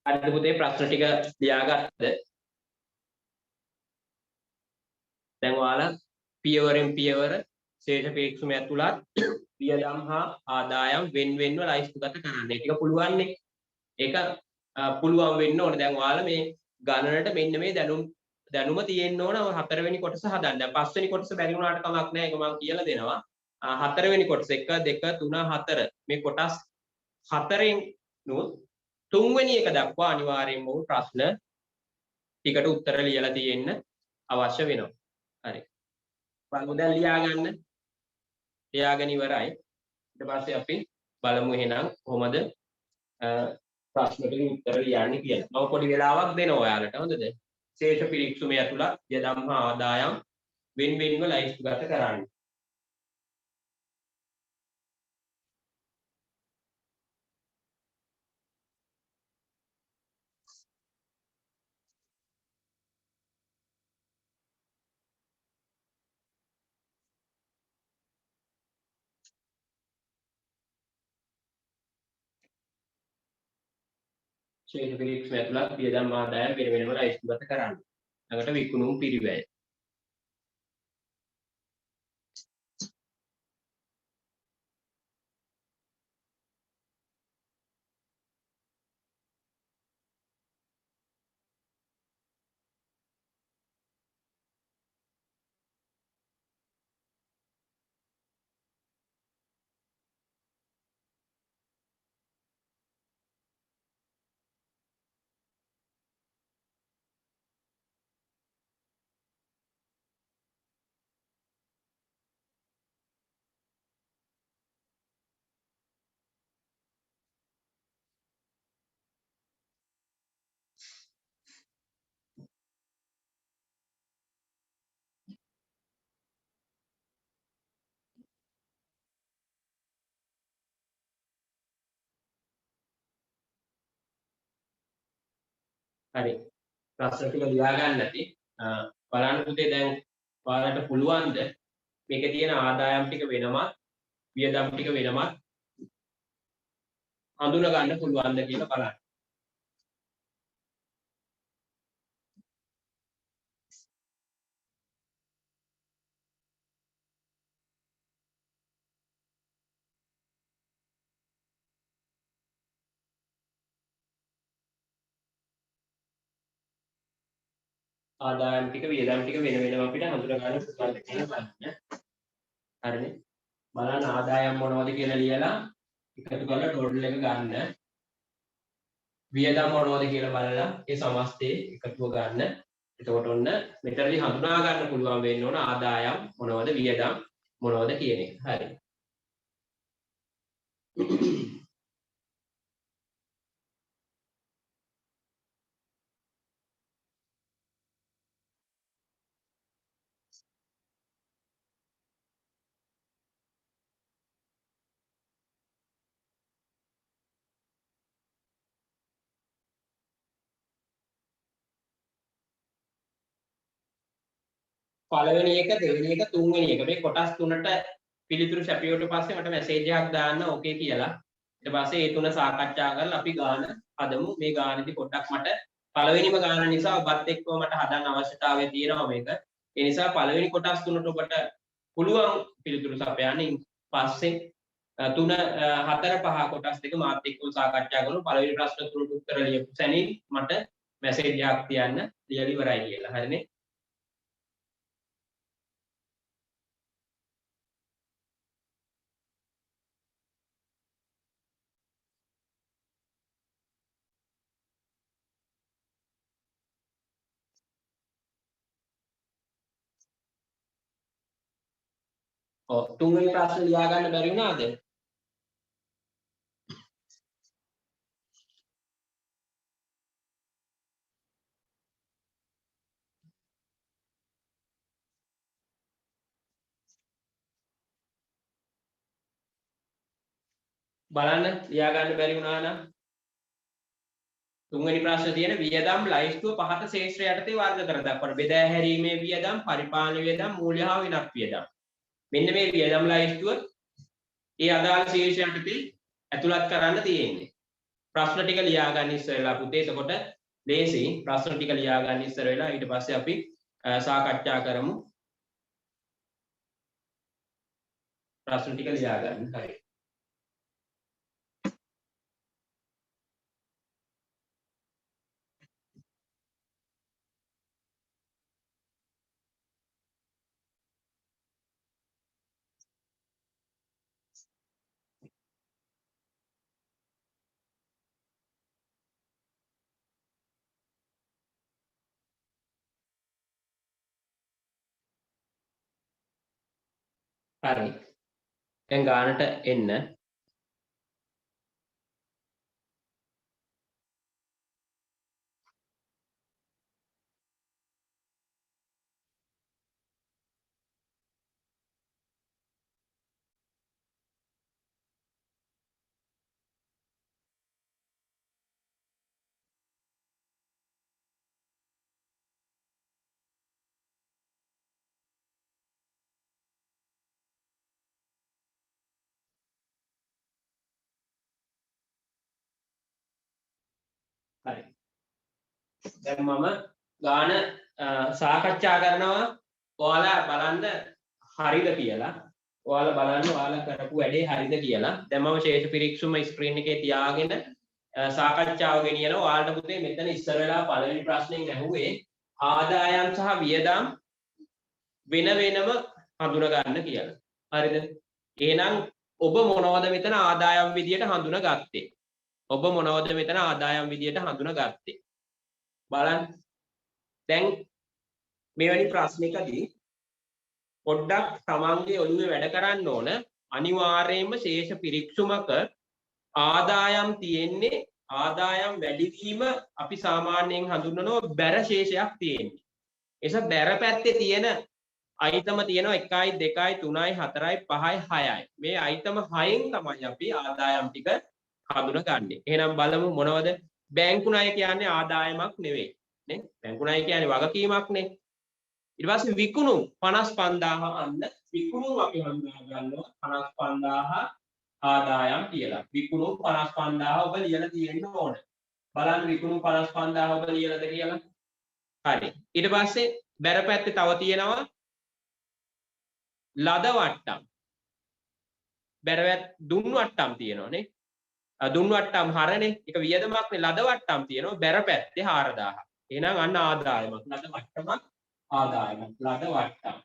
Speaker 1: හරිද පුතේ ප්‍රශ්න ටික ලියාගත්තද? දැන් ඔයාලා පියවරෙන් පියවර ශේෂ පරීක්ෂම ඇතුළත් වියදම් හා ආදායම් වෙන්වෙන්ව ලයිස්තුගත කරන්න. ඒක පුළුවන් නේ. ඒක පුළුවන් වෙන්න ඕනේ. දැන් ඔයාලා මේ ගණනට මෙන්න මේ දැනුම තියෙන්න ඕන හතරවෙනි කොටස හදන්න. දැන් පස්වෙනි කොටස බැරි වුණාට කමක් නැහැ. ඒක මම කියලා දෙනවා. හතරවෙනි කොටස 1 2 3 4 මේ කොටස් හතරෙන් නුත් තුන්වෙනි එක දක්වා අනිවාර්යයෙන්ම ප්‍රශ්න ටිකට උත්තර ලියලා තියෙන්න අවශ්‍ය වෙනවා. හරි. බලමු දැන් ලියාගන්න. ලියාගෙන ඉවරයි. ඊට පස්සේ අපි බලමු එහෙනම් කොහොමද ප්‍රශ්න ටික උත්තර ලියන්නේ කියලා. මම පොඩි වෙලාවක් දෙනවා ඔයාලට. හොඳද? ශේෂ පරීක්ෂමයේ ඇතුළත් යදම් හා ආදායම් වෙන්වෙන්ව ලයිස්තුගත කරන්න. ශේෂ පරීක්ෂමයේ ඇතුළත් යදම් ආදායම් වෙන්වෙන්ව ලයිස්තුගත කරන්න. ළඟට විකුණුම් පිරිවැය. හරි. ප්‍රශ්න ටික ලියා ගන්න නැති. බලන්න පුතේ දැන් ඔයාලට පුළුවන්ද මේකේ තියෙන ආදායම් ටික වෙනමත් වියදම් ටික වෙනමත් හඳුනා ගන්න පුළුවන්ද කියලා බලන්න. ආදායම් ටික වියදම් ටික වෙන වෙනම අපිට හඳුනා ගන්න පුළුවන්ද කියලා බලන්න. හරිනේ. බලන්න ආදායම් මොනවද කියලා ලියලා එකතු කරලා ටෝටල් එක ගන්න. වියදම් මොනවද කියලා බලලා ඒ සමස්තයේ එකතුව ගන්න. එතකොට ඔන්න මෙතනදී හඳුනා ගන්න පුළුවන් වෙන්න ඕන ආදායම් මොනවද වියදම් මොනවද කියන එක. හරි. පළවෙනි එක දෙවෙනි එක තුන්වෙනි එක මේ කොටස් තුනට පිළිතුරු සැපියුවට පස්සේ මට මැසේජ් එකක් දාන්න ඕකේ කියලා. ඊට පස්සේ ඒ තුන සාකච්ඡා කරලා අපි ගාන හදමු. මේ ගානේදී පොඩ්ඩක් මට පළවෙනිම ගාන නිසා ඔබත් එක්කව මට හදන්න අවශ්‍යතාවය තියෙනවා මේක. ඒ නිසා පළවෙනි කොටස් තුනට ඔබට පුළුවන් පිළිතුරු සපයන්න. පස්සේ 3 4 5 කොටස් දෙක මාත් එක්කව සාකච්ඡා කරමු. පළවෙනි ප්‍රශ්න තුනට උත්තර ලියපු සැනින් මට මැසේජ් එකක් තියන්න ලියලා ඉවරයි කියලා. හරිනේ. ඔව් තුන්වෙනි ප්‍රශ්න ලියා ගන්න බැරි වුණාද? බලන්න ලියා ගන්න බැරි වුණා නම් තුන්වෙනි ප්‍රශ්නේ තියෙන වියදම් ලයිස්තුව පහත ශේෂ්ත්‍ර යටතේ වර්ග කර දක්වන බෙදා හැරීමේ වියදම් පරිපාලන වියදම් මූල්‍ය හා වෙනත් වියදම්. මෙන්න මේ වියදම් ලයිස්තුව ඒ අදාළ ශේෂ්ත්‍ර යටතේ ඇතුළත් කරන්න තියෙන්නේ. ප්‍රශ්න ටික ලියා ගන්න ඉස්සර වෙලා පුතේ. එතකොට ලේසි. ප්‍රශ්න ටික ලියා ගන්න ඉස්සර වෙලා ඊට පස්සේ අපි සාකච්ඡා කරමු. ප්‍රශ්න ටික ලියා ගන්න. හරි. හරි. දැන් ගානට එන්න. හරි. දැන් මම ගාන සාකච්ඡා කරනවා. ඔයාලා බලන්න හරිද කියලා. ඔයාලා බලන්න ඔයාලා කරපු වැඩේ හරිද කියලා. දැන් මම ශේෂ පිරික්සුම ස්ක්‍රීන් එකේ තියාගෙන සාකච්ඡාව ගෙනියනවා. ඔයාලට පුතේ මෙතන ඉස්සර වෙලා පළවෙනි ප්‍රශ්نين ඇහුවේ ආදායම් සහ වියදම් වෙන වෙනම හඳුනා ගන්න කියලා. හරිද? එහෙනම් ඔබ මොනවද මෙතන ආදායම් විදියට හඳුනාගත්තේ? ඔබ මොනවද මෙතන ආදායම් විදියට හඳුනාගත්තේ? බලන්න. දැන් මෙවැනි ප්‍රශ්නයකදී පොඩ්ඩක් තමන්ගේ ඔළුවේ වැඩ කරන්න ඕන. අනිවාර්යයෙන්ම ශේෂ පිරික්සුමක ආදායම් තියෙන්නේ ආදායම් වැඩිවීම අපි සාමාන්‍යයෙන් හඳුන්වනවා බැර ශේෂයක් තියෙන්නේ. එස බැර පැත්තේ තියෙන අයිතම තියෙනවා 1යි 2යි 3යි 4යි 5යි 6යි. මේ අයිතම 6න් තමයි අපි ආදායම් ටික හඳුනගන්නේ. එහෙනම් බලමු මොනවද? බැංකු ණය කියන්නේ ආදායමක් නෙවෙයි නේ. බැංකු ණය කියන්නේ වගකීමක් නේ. ඊට පස්සේ විකුණුම් 55000 අන්න විකුණුම් අපි හඳුනා ගන්නවා 55000 ආදායම් කියලා. විකුණුම් 55000 ඔබ ලියලා තියෙන්න ඕන. බලන්න විකුණුම් 55000 ඔබ ලියලාද කියලා. හරි. ඊට පස්සේ බැර පැත්තේ තව තියෙනවා ලද වට්ටම්. බැරවත් දුන් වට්ටම් තියෙනවා නේ. දුන් වට්ටම් හරනේ. ඒක වියදමක් නේ. ලද වට්ටම් තියෙනවා බැර පැත්තේ 4000. එහෙනම් අන්න ආදායමක්. ලද වට්ටමක් ආදායමක්. ලද වට්ටම්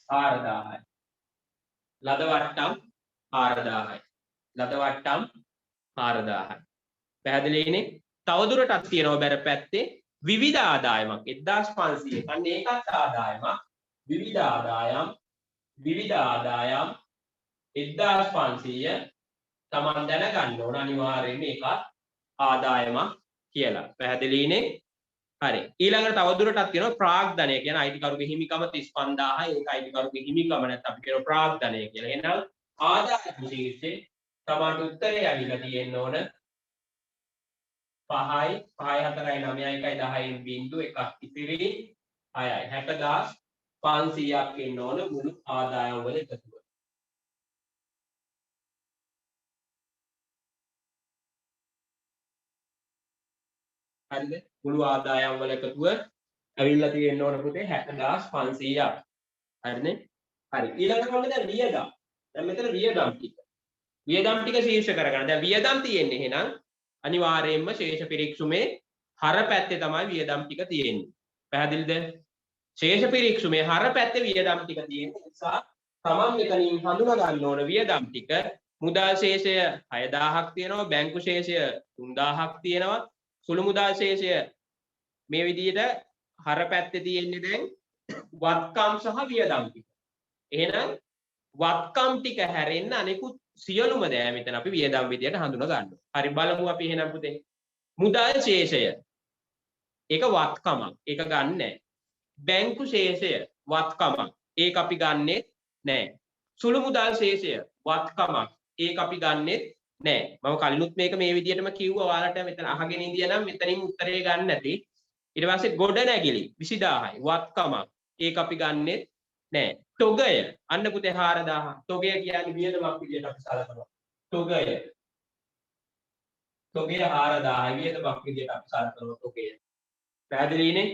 Speaker 1: 4000යි. ලද වට්ටම් 4000යි. ලද වට්ටම් 4000යි. පැහැදිලිනේ? තවදුරටත් තියෙනවා බැර පැත්තේ විවිධ ආදායමක් 1500. අන්න ඒකත් ආදායමක්. විවිධ ආදායම් 1500 තමන් දැනගන්න ඕන අනිවාර්යයෙන්ම ඒකත් ආදායමක් කියලා. පැහැදිලිනේ? හරි. ඊළඟට තවදුරටත් තියෙනවා ප්‍රාග්ධනය කියන අයිතිකරුගේ හිමිකම 35000. ඒක අයිතිකරුගේ හිමිකම නැත්නම් අපි කියනවා ප්‍රාග්ධනය කියලා. එහෙනම් ආදායම් ශීර්ෂයේ තමන්ට උත්තරේ ඇවිල්ලා තියෙන්න ඕන 5යි 5යි 4යි 9යි 1යි 10න් බිංදුව එකක් ඉතිරි 6යි 60500ක් එන්න ඕන මුළු ආදායම් වල එකතුව. හරිද? මුළු ආදායම් වල එකතුව ඇවිල්ලා තියෙන්න ඕන පුතේ 60500ක්. හරිනේ? හරි. ඊළඟට මොකද දැන් වියදම්. දැන් මෙතන වියදම් ටික. වියදම් ටික ශීර්ෂ කරගන්න. දැන් වියදම් තියෙන්නේ එහෙනම් අනිවාර්යයෙන්ම ශේෂ පිරික්සුමේ හර පැත්තේ තමයි වියදම් ටික තියෙන්නේ. පැහැදිලිද? ශේෂ පිරික්සුමේ හර පැත්තේ වියදම් ටික තියෙන නිසා තමන් මෙතනින් හඳුනා ගන්න ඕන වියදම් ටික. මුදල් ශේෂය 6000ක් තියෙනවා. බැංකු ශේෂය 3000ක් තියෙනවා. සුළු මුදල් ශේෂය මේ විදිහට හර පැත්තේ තියෙන්නේ දැන් වත්කම් සහ වියදම් ටික. එහෙනම් වත්කම් ටික හැරෙන්න අනිකුත් සියලුම දෑ මෙතන අපි වියදම් විදියට හඳුනා ගන්නවා. හරි බලමු අපි එහෙනම් පුතේ. මුදල් ශේෂය ඒක වත්කමක්. ඒක ගන්න නැහැ. බැංකු ශේෂය වත්කමක්. ඒක අපි ගන්නෙ නැහැ. සුළු මුදල් ශේෂය වත්කමක්. ඒක අපි ගන්නෙ නැහැ. මම කලිනුත් මේක මේ විදියටම කිව්වා. ඔයාලට මෙතන අහගෙන ඉඳියනම් මෙතනින් උත්තරේ ගන්න නැති. ඊට පස්සේ ගොඩ නැගිලි 20000යි වත්කමක්. ඒක අපි ගන්නෙ නැහැ. තොගය අන්න පුතේ 4000. තොගය කියන්නේ වියදමක් විදියට අපි සලකනවා. තොගය තොගය 4000යි වියදමක් විදියට අපි සලකනවා තොගය. පැහැදිලිනේ?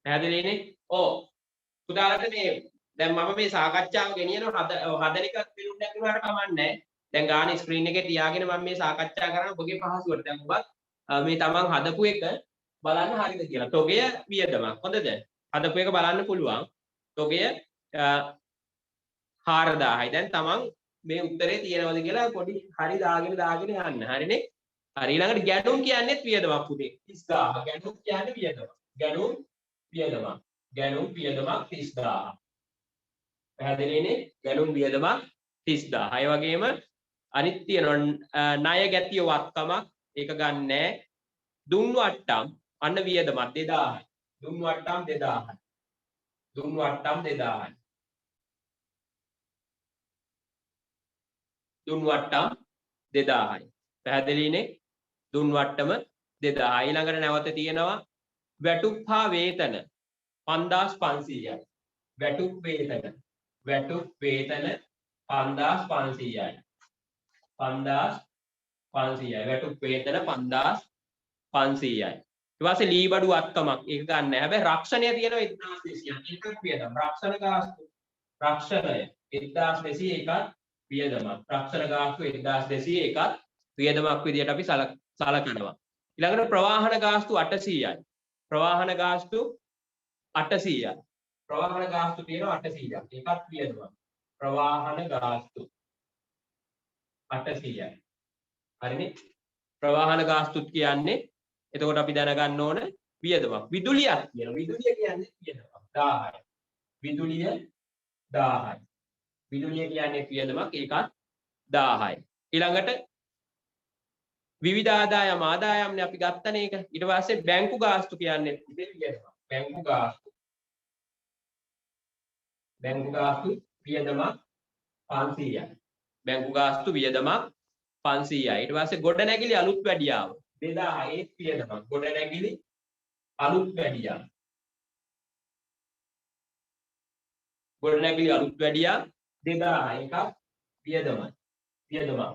Speaker 1: පැහැදිලිනේ? ඔව්. පුතාලට මේ දැන් මම මේ සාකච්ඡාව ගෙනියනවා හදන එක පිළිුම් නැතුනට කමන්නේ. දැන් ගානේ ස්ක්‍රීන් එකේ තියාගෙන මම මේ සාකච්ඡා කරන ඔබගේ පහසුවට දැන් ඔබත් මේ තමන් හදපු එක බලන්න හරිද කියලා. තොගය වියදමක්. හොඳද? හදපු එක බලන්න පුළුවන්. තොගය 4000යි. දැන් තමන් මේ උත්තරේ තියෙනවද කියලා පොඩි හරි දාගෙන යන්න. හරිනේ? හරි ඊළඟට ගැණුම් කියන්නේත් වියදමක් පුතේ. 30000. ගැණුම් කියන්නේ වියදමක්. ගැණුම් වියදමක්. ගැණුම් වියදමක් 30000. පැහැදිලිනේ? ගැණුම් වියදමක් 30000. ඒ වගේම අනිත් තියෙනවා ණය ගැතිය වත්කමක් ඒක ගන්නෑ. දුන් වට්ටම් අන්න වියදමක් 2000යි. දුන් වට්ටම් 2000යි. දුන් වට්ටම් 2000යි. දුන් වට්ටම් 2000යි. පැහැදිලිනේ? දුන් වට්ටම 2000. ඊළඟට නැවත තියෙනවා වැටුප් හා වේතන 5500යි. වැටුප් වේතන 5500යි. 5500යි. වැටුප් වේතන 5500යි. ඊට පස්සේ ලී බඩු වත්කමක් ඒක ගන්න නැහැ. හැබැයි රක්ෂණය තියෙනවා 1200යි. එකක් වියදම. රක්ෂණ ගාස්තු රක්ෂණය 1200 එකක් වියදමක්. රක්ෂණ ගාස්තු 1200 එකක් වියදමක් විදියට අපි සලකනවා. ඊළඟට ප්‍රවාහන ගාස්තු 800යි. ප්‍රවාහන ගාස්තු 800යි. ප්‍රවාහන ගාස්තු තියෙනවා 800ක්. ඒකත් වියදමක්. ප්‍රවාහන ගාස්තු 800යි. හරිනේ? ප්‍රවාහන ගාස්තුත් කියන්නේ එතකොට අපි දැනගන්න ඕන වියදමක්. විදුලියක් කියනවා. විදුලිය කියන්නේ වියදමක් 1000යි. විදුලිය 1000යි. විදුලිය කියන්නේ වියදමක් ඒකත් 1000යි. ඊළඟට විවිධ ආදායම්නේ අපි ගත්තනේ ඒක. ඊට පස්සේ බැංකු ගාස්තු කියන්නේ වියදමක්. බැංකු ගාස්තු. බැංකු ගාස්තු වියදමක් 500යි. බැංකු ගාස්තු වියදමක් 500යි. ඊට පස්සේ ගොඩනැගිලි අලුත් වැඩියාව 2000 ඒත් වියදමක්. ගොඩනැගිලි අලුත් වැඩියාව. ගොඩනැගිලි අලුත් වැඩියාව 2000 එකක් වියදමයි. වියදමක්.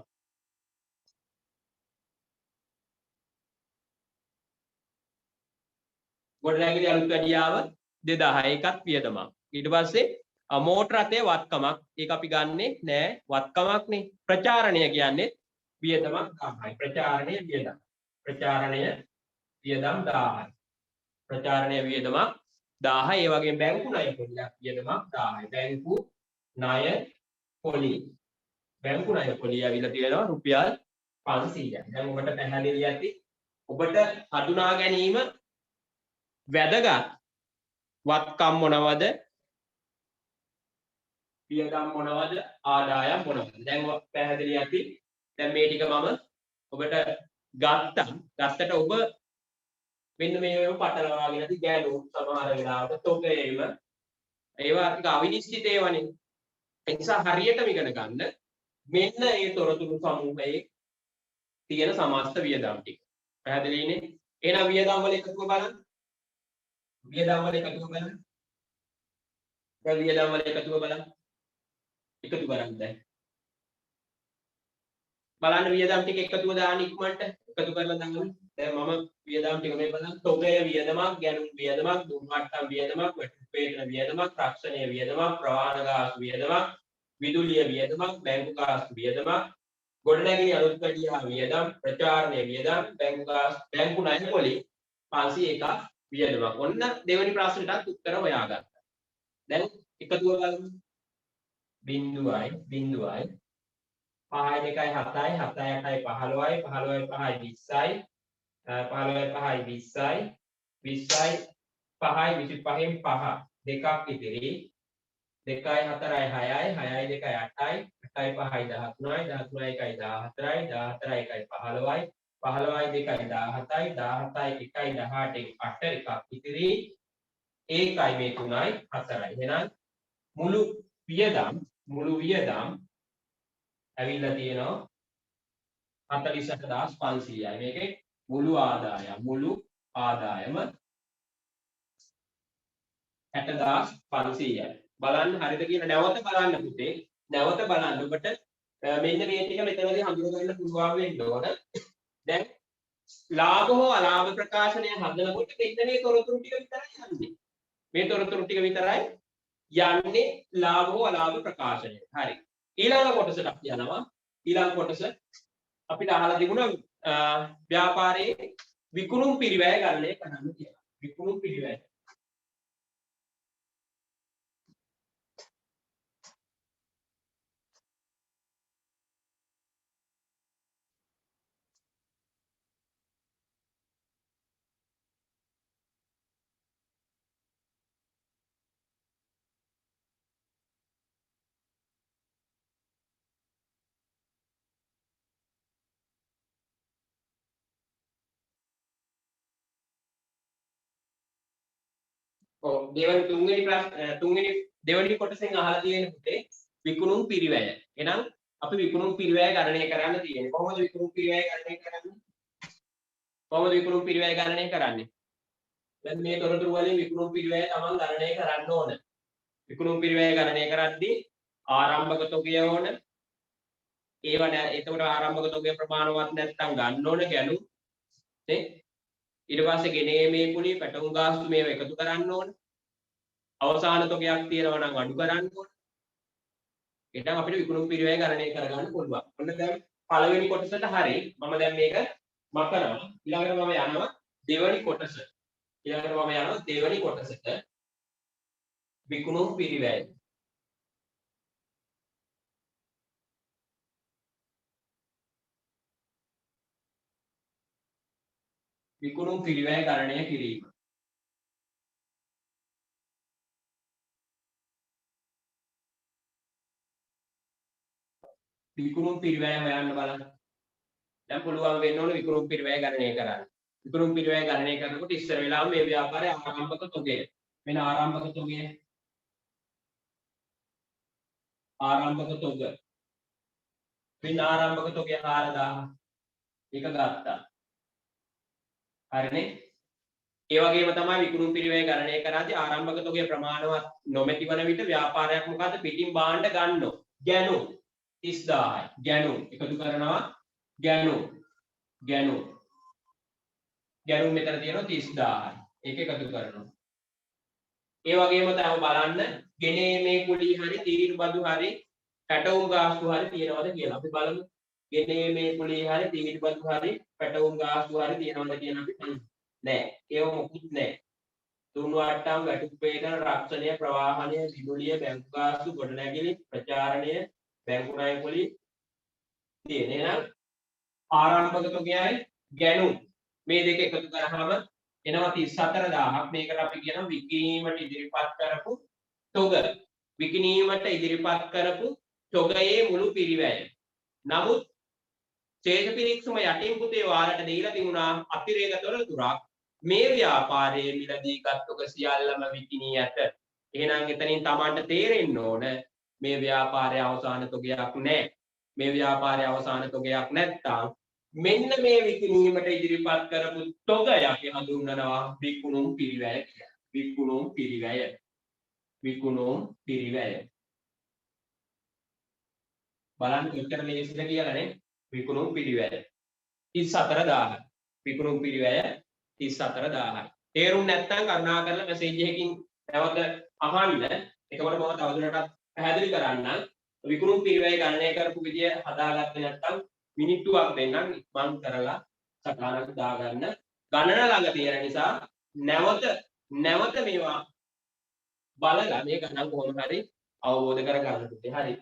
Speaker 1: ගොඩනැගිලි අලුත් වැඩියාව 2000 එකක් වියදමක්. ඊට පස්සේ මෝටර රථයේ වත්කමක් ඒක අපි ගන්නෙ නෑ වත්කමක්නේ. ප්‍රචාරණය කියන්නේ වියදමක් 1000යි. ප්‍රචාරණය වියදම්. ප්‍රචාරණය වියදම් 1000යි. ප්‍රචාරණය වියදමක් 1000යි. ඒ වගේම බැංකු ණය පොලියක් වියදමක් 1000යි. බැංකු ණය පොලිය. බැංකු ණය පොලිය ඇවිල්ලා තියෙනවා රුපියල් 500යි. දැන් ඔබට පැහැදිලි ඇති. ඔබට හඳුනා ගැනීම වැදගත් වත්කම් මොනවද? වියදම් මොනවද? ආදායම් මොනවද? දැන් පැහැදිලි ඇති. දැන් මේ ටික මම ඔබට ගත්තට ඔබ මෙන්න මේව පටලවාගෙන ඇති ගැලුම් සමහර වෙලාවට තොගයේම ඒවා ටික අවිනිශ්චිත ඒවානේ. ඒ නිසා හරියටම ඉගෙන ගන්න මෙන්න ඒ තොරතුරු සමූහයේ තියෙන සමස්ත වියදම් ටික. පැහැදිලිනේ? එහෙනම් වියදම් වල එකතුව බලන්න. වියදම් වල එකතුව බලන්න. දැන් වියදම් වල එකතුව බලන්න. එකතු කරන්න දැන්. බලන්න වියදම් ටික එකතුව දාන්න ඉක්මනට එකතු කරලා දාන්න. දැන් මම වියදම් ටික මේ බලන්න. තොගය වියදමක්, ගැණුම් වියදමක්, දුම් වට්ටම් වියදමක්, වැටුපේන වියදමක්, රක්ෂණය වියදමක්, ප්‍රවාහන ගාස්තු වියදමක්, විදුලිය වියදමක්, බැංකු ගාස්තු වියදමක්, ගොඩනැගිලි අලුත් වැඩියා වියදම්, ප්‍රචාරණය වියදම්, බැංකු ණය පොලි 501ක් වියදමක්. ඔන්න දෙවෙනි ප්‍රශ්නෙටත් උත්තර හොයාගත්තා. දැන් එකතුව බලමු. බිංදුවයි 5යි 2යි 7යි 7යි 8යි 15යි 15යි 5යි 20යි 15යි 5යි 20යි 20යි 5යි 25න් 5 දෙකක් ඉතිරි 2යි 4යි 6යි 6යි 2යි 8යි 8යි 5යි 13යි 13යි 1යි 14යි 14යි 1යි 15යි 15යි 2යි 17යි 17යි 1යි 18න් 8 එකක් ඉතිරි ඒකයි මේ 3යි 4යි. එහෙනම් මුළු වියදම් ඇවිල්ලා තියෙනවා 48500යි. මේකේ මුළු ආදායම 60500යි. බලන්න හරිද කියලා නැවත බලන්න පුතේ. නැවත බලන්න ඔබට මෙන්න මේ ටික මෙතනදී හඳුනා ගන්න පුළුවන් වෙන්න ඕන. දැන් ලාභ හෝ අලාභ ප්‍රකාශනය හදනකොට මෙන්න මේ තොරතුරු ටික විතරයි යන්නේ. මේ තොරතුරු ටික විතරයි යන්නේ ලාභ හෝ අලාභ ප්‍රකාශනය. හරි. ඊළඟ කොටසට අපි යනවා. ඊළඟ කොටස අපිට අහලා තිබුණා ව්‍යාපාරයේ විකුණුම් පිරිවැය ගණනය කරන්න කියලා. විකුණුම් පිරිවැය. ඔව් දෙවනි කොටසෙන් අහලා තියෙන පුතේ විකුණුම් පිරිවැය. එහෙනම් අපි විකුණුම් පිරිවැය ගණනය කරන්න තියෙන්නේ. කොහොමද විකුණුම් පිරිවැය ගණනය කරන්නේ? කොහොමද විකුණුම් පිරිවැය ගණනය කරන්නේ? දැන් මේ තොරතුරු වලින් විකුණුම් පිරිවැය තමන් ගණනය කරන්න ඕන. විකුණුම් පිරිවැය ගණනය කරද්දී ආරම්භක තොගය ඕන. ඒව නෑ එතකොට ආරම්භක තොගය ප්‍රමාණවත් නැත්නම් ගන්න ඕන ගැනු. නේ? ඊට පස්සේ ගෙනීමේ කුලිය පැටවුම් ගාස්තු මේව එකතු කරන්න ඕන. අවසාන තොගයක් තියෙනවා නම් අඩු කරන්න ඕන. එහෙනම් අපිට විකුණුම් පිරිවැය ගණනය කරගන්න පුළුවන්. ඔන්න දැන් පළවෙනි කොටසට හරි මම දැන් මේක මකනවා. ඊළඟට මම යනවා දෙවෙනි කොටස. දෙවෙනි කොටසට විකුණුම් පිරිවැය. විකුණුම් පිරිවැය ගණනය කිරීම. විකුණුම් පිරිවැය හොයන්න බලන්න. දැන් පුළුවන් වෙන්න ඕනේ විකුණුම් පිරිවැය ගණනය කරන්න. විකුණුම් පිරිවැය ගණනය කරනකොට ඉස්සර වෙලාව මේ ව්‍යාපාරයේ ආරම්භක තොගය. මෙන්න ආරම්භක තොගය. ආරම්භක තොග. මෙන්න ආරම්භක තොගය 4000. ඒක ගත්තා. හරිනේ? ඒ වගේම තමයි විකුණුම් පිරිවැය ගණනය කරද්දී ආරම්භක තොගය ප්‍රමාණවත් නොමැති වන විට ව්‍යාපාරයක් මොකද්ද පිටින් භාණ්ඩ ගන්නෝ. ගැනු 30000යි. ගැනු එකතු කරනවා ගැනු මෙතන තියෙනවා 30000යි. ඒක එකතු කරනවා. ඒ වගේම තමයි බලන්න ගෙනීමේ කුලී හරි තීරු බදු හරි පැටවුම් ගාස්තු හරි තියෙනවද කියලා. අපි බලමු. ගෙනීමේ කුලී හරි තීරු බදු හරි පැටවුම් ගාස්තු හරි තියෙනවද කියන අපි නෑ. ඒව මොකුත් නෑ. තුන්ව අට්ටම් වැටුප් වේතන රක්ෂණය ප්‍රවාහනය විදුලිය බැංකු ගාස්තු ගොඩනැගිලි ප්‍රචාරණය බැංකු ණය කුලී තියෙන. එහෙනම් ආරම්භක තොගයයි ගැනුම් මේ දෙක එකතු කරාම එනවා 34000ක්. මේකට අපි කියනවා විකිණීමට ඉදිරිපත් කරපු තොග. විකිණීමට ඉදිරිපත් කරපු තොගයේ මුළු පිරිවැය. නමුත් ශේෂ පිරික්සම යටින් පුතේ ඔයාලට දීලා තිබුණා අතිරේක තොරතුරක්. මේ ව්‍යාපාරයේ මිලදී ගත් තොග සියල්ලම විකිණී ඇත. එහෙනම් එතනින් Tamanට තේරෙන්න ඕන මේ ව්‍යාපාරයේ අවසාන තොගයක් නැහැ. මේ ව්‍යාපාරයේ අවසාන තොගයක් නැත්තම් මෙන්න මේ විකිණීමට ඉදිරිපත් කරපු තොග අපි හඳුන්වනවා විකුණුම් පිරිවැය කියලා. විකුණුම් පිරිවැය. බලන්න කොච්චර ලේසිද කියලා නේ. විකුණුම් පිරිවැය 34000. විකුණුම් පිරිවැය 34000යි. තේරුම් නැත්නම් කරුණාකරලා මැසේජ් එකකින් නැවත අහන්න. එතකොට මම තවදුරටත් පැහැදිලි කරන්නම්. විකුණුම් පිරිවැය ගණනය කරපු විදිය හදාගත්තේ නැත්නම් මිනිත්තුවක් දෙන්නම් මම කරලා සටහනක් දාගන්න. ගණන ළඟ තියෙන නිසා නැවත මේවා බලලා මේ ගණන් කොහොම හරි අවබෝධ කරගන්න පුතේ. හරි.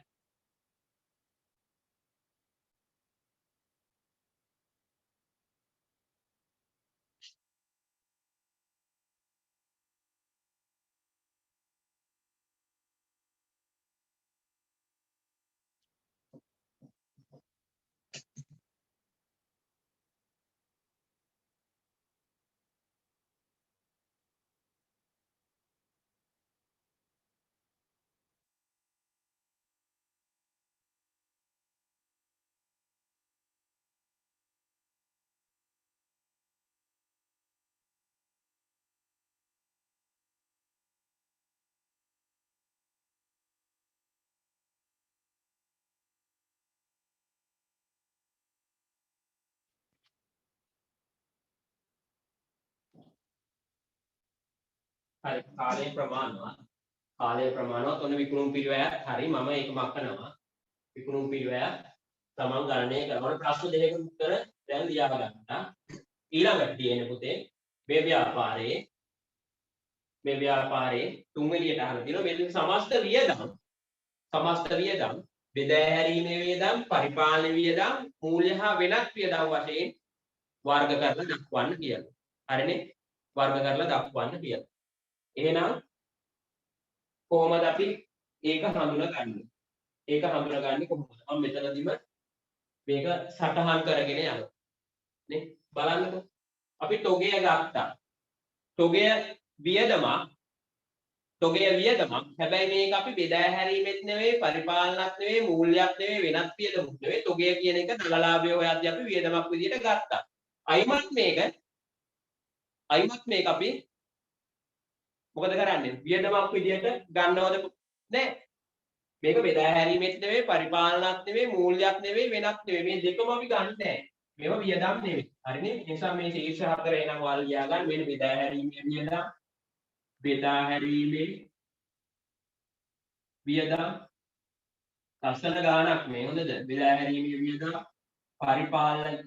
Speaker 1: හරි කාලය ප්‍රමාණවත් ඔන්න විකුණුම් පිරිවැයක් හරි මම ඒක මකනවා විකුණුම් පිරිවැයක් තමන් ගණනය කරනවා ප්‍රශ්න දෙකක උත්තර දැන් ලියාගත්තා ඊළඟට තියෙන පුතේ මේ ව්‍යාපාරයේ තුන්වෙනියට අහලා තියෙනවා මේ සමස්ත වියදම් බෙදා හැරීමේ වියදම් පරිපාලන වියදම් මූල්‍ය හා වෙනත් වියදම් වශයෙන් වර්ග කරලා දක්වන්න කියලා. හරිනේ? වර්ග කරලා දක්වන්න කියලා. එහෙනම් කොහොමද අපි ඒක හඳුනගන්නේ? ඒක හඳුනගන්නේ කොහොමද? මම මෙතනදිම මේක සටහන් කරගෙන යනවා. නේ? බලන්නකෝ. අපි තොගය ගත්තා. තොගය වියදමක්. හැබැයි මේක අපි බෙදා හැරීමෙත් නෙවෙයි, පරිපාලනත් නෙවෙයි, මූල්‍යයක් නෙවෙයි, වෙනත් වියදමක් නෙවෙයි. තොගය කියන එක දලලාභය හොයද්දී අපි වියදමක් විදියට ගත්තා. අයිමත් මේක අපි මොකද කරන්නේ? වියදමක් විදියට ගන්නවද නැහැ. මේක බෙදා හැරීමෙත් නෙවෙයි, පරිපාලනත් නෙවෙයි, මූල්‍යයක් නෙවෙයි, වෙනත් නෙවෙයි. මේ දෙකම අපි ගන්න නැහැ. මේවා වියදම් නෙවෙයි. හරිනේ? ඒ නිසා මේ ශීර්ෂ හතර එනම් වල් ලියා ගන්න. මෙන්න බෙදා හැරීමේ වියදම් ලස්සන ගානක් මේ හොඳද? බෙදා හැරීමේ වියදම්, පරිපාලන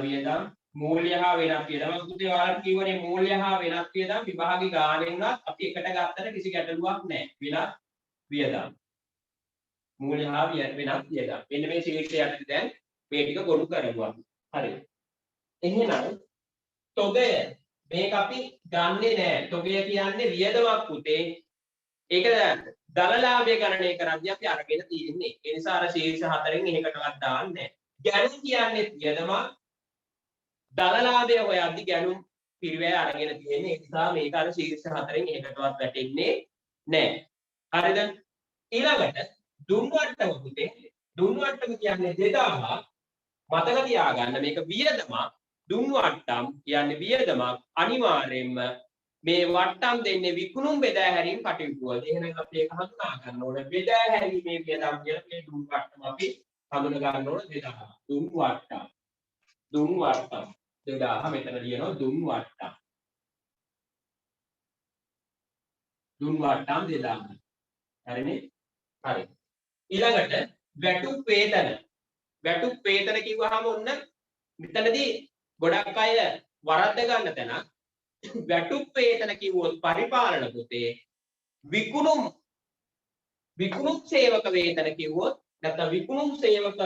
Speaker 1: වියදම්, මූල්‍ය හා වෙනත් වියදම්. මම පුතේ ඔයාලට කියවනේ මූල්‍ය හා වෙනත් වියදම් විභාගේ ගානෙන්වත් අපි එකට ගත්තට කිසි ගැටලුවක් නැහැ. වෙනත් වියදම්. මූල්‍ය හා වෙනත් වියදම්. මෙන්න මේ ශීර්ෂයට දැන් මේ ටික ගොනු කරගමු. හරි. එහෙනම් තොගය මේක අපි ගන්නෙ නෑ. තොගය කියන්නේ වියදමක් පුතේ. ඒක දලලාභය ගණනය කරද්දී අපි අරගෙන තියෙන්නේ. ඒ නිසා අර ශීර්ෂ හතරෙන් එකකටවත් දාන්නේ නෑ. ගැණුම් කියන්නේ වියදමක්. දලලාභය හොයද්දී ගැණුම් පිරිවැය අරගෙන තියෙන්නේ. ඒ නිසා මේක අර ශීර්ෂ හතරෙන් එකකටවත් වැටෙන්නේ නෑ. හරිද? ඊළඟට දුන්වට්ටම පුතේ. දුන්වට්ටම කියන්නේ 2000. මතක තියාගන්න මේක වියදමක්. දුන්වට්ටම් කියන්නේ වියදමක්. අනිවාර්යයෙන්ම මේ වට්ටම් දෙන්නේ විකුණුම් බෙදා හැරීම කටයුතු වලට. එහෙනම් අපි ඒක හඳුනා ගන්න ඕනේ. බෙදා හැරීමේ වියදම් කියලා මේ දුන්වට්ටම අපි හඳුනා ගන්න ඕනේ 2000. දුන්වට්ටම් 2000 මෙතන ලියනවා දුන්වට්ටම් 2000. හරිනේ? හරි. ඊළඟට වැටුප් වේතන කිව්වහම ඔන්න මෙතනදී ගොඩක් අය වරද්ද ගන්න තැන වැටුප් වේතන කිව්වොත් පරිපාලන පුතේ විකුණුම් සේවක වේතන කිව්වොත් නැත්නම් විකුණුම් සේවක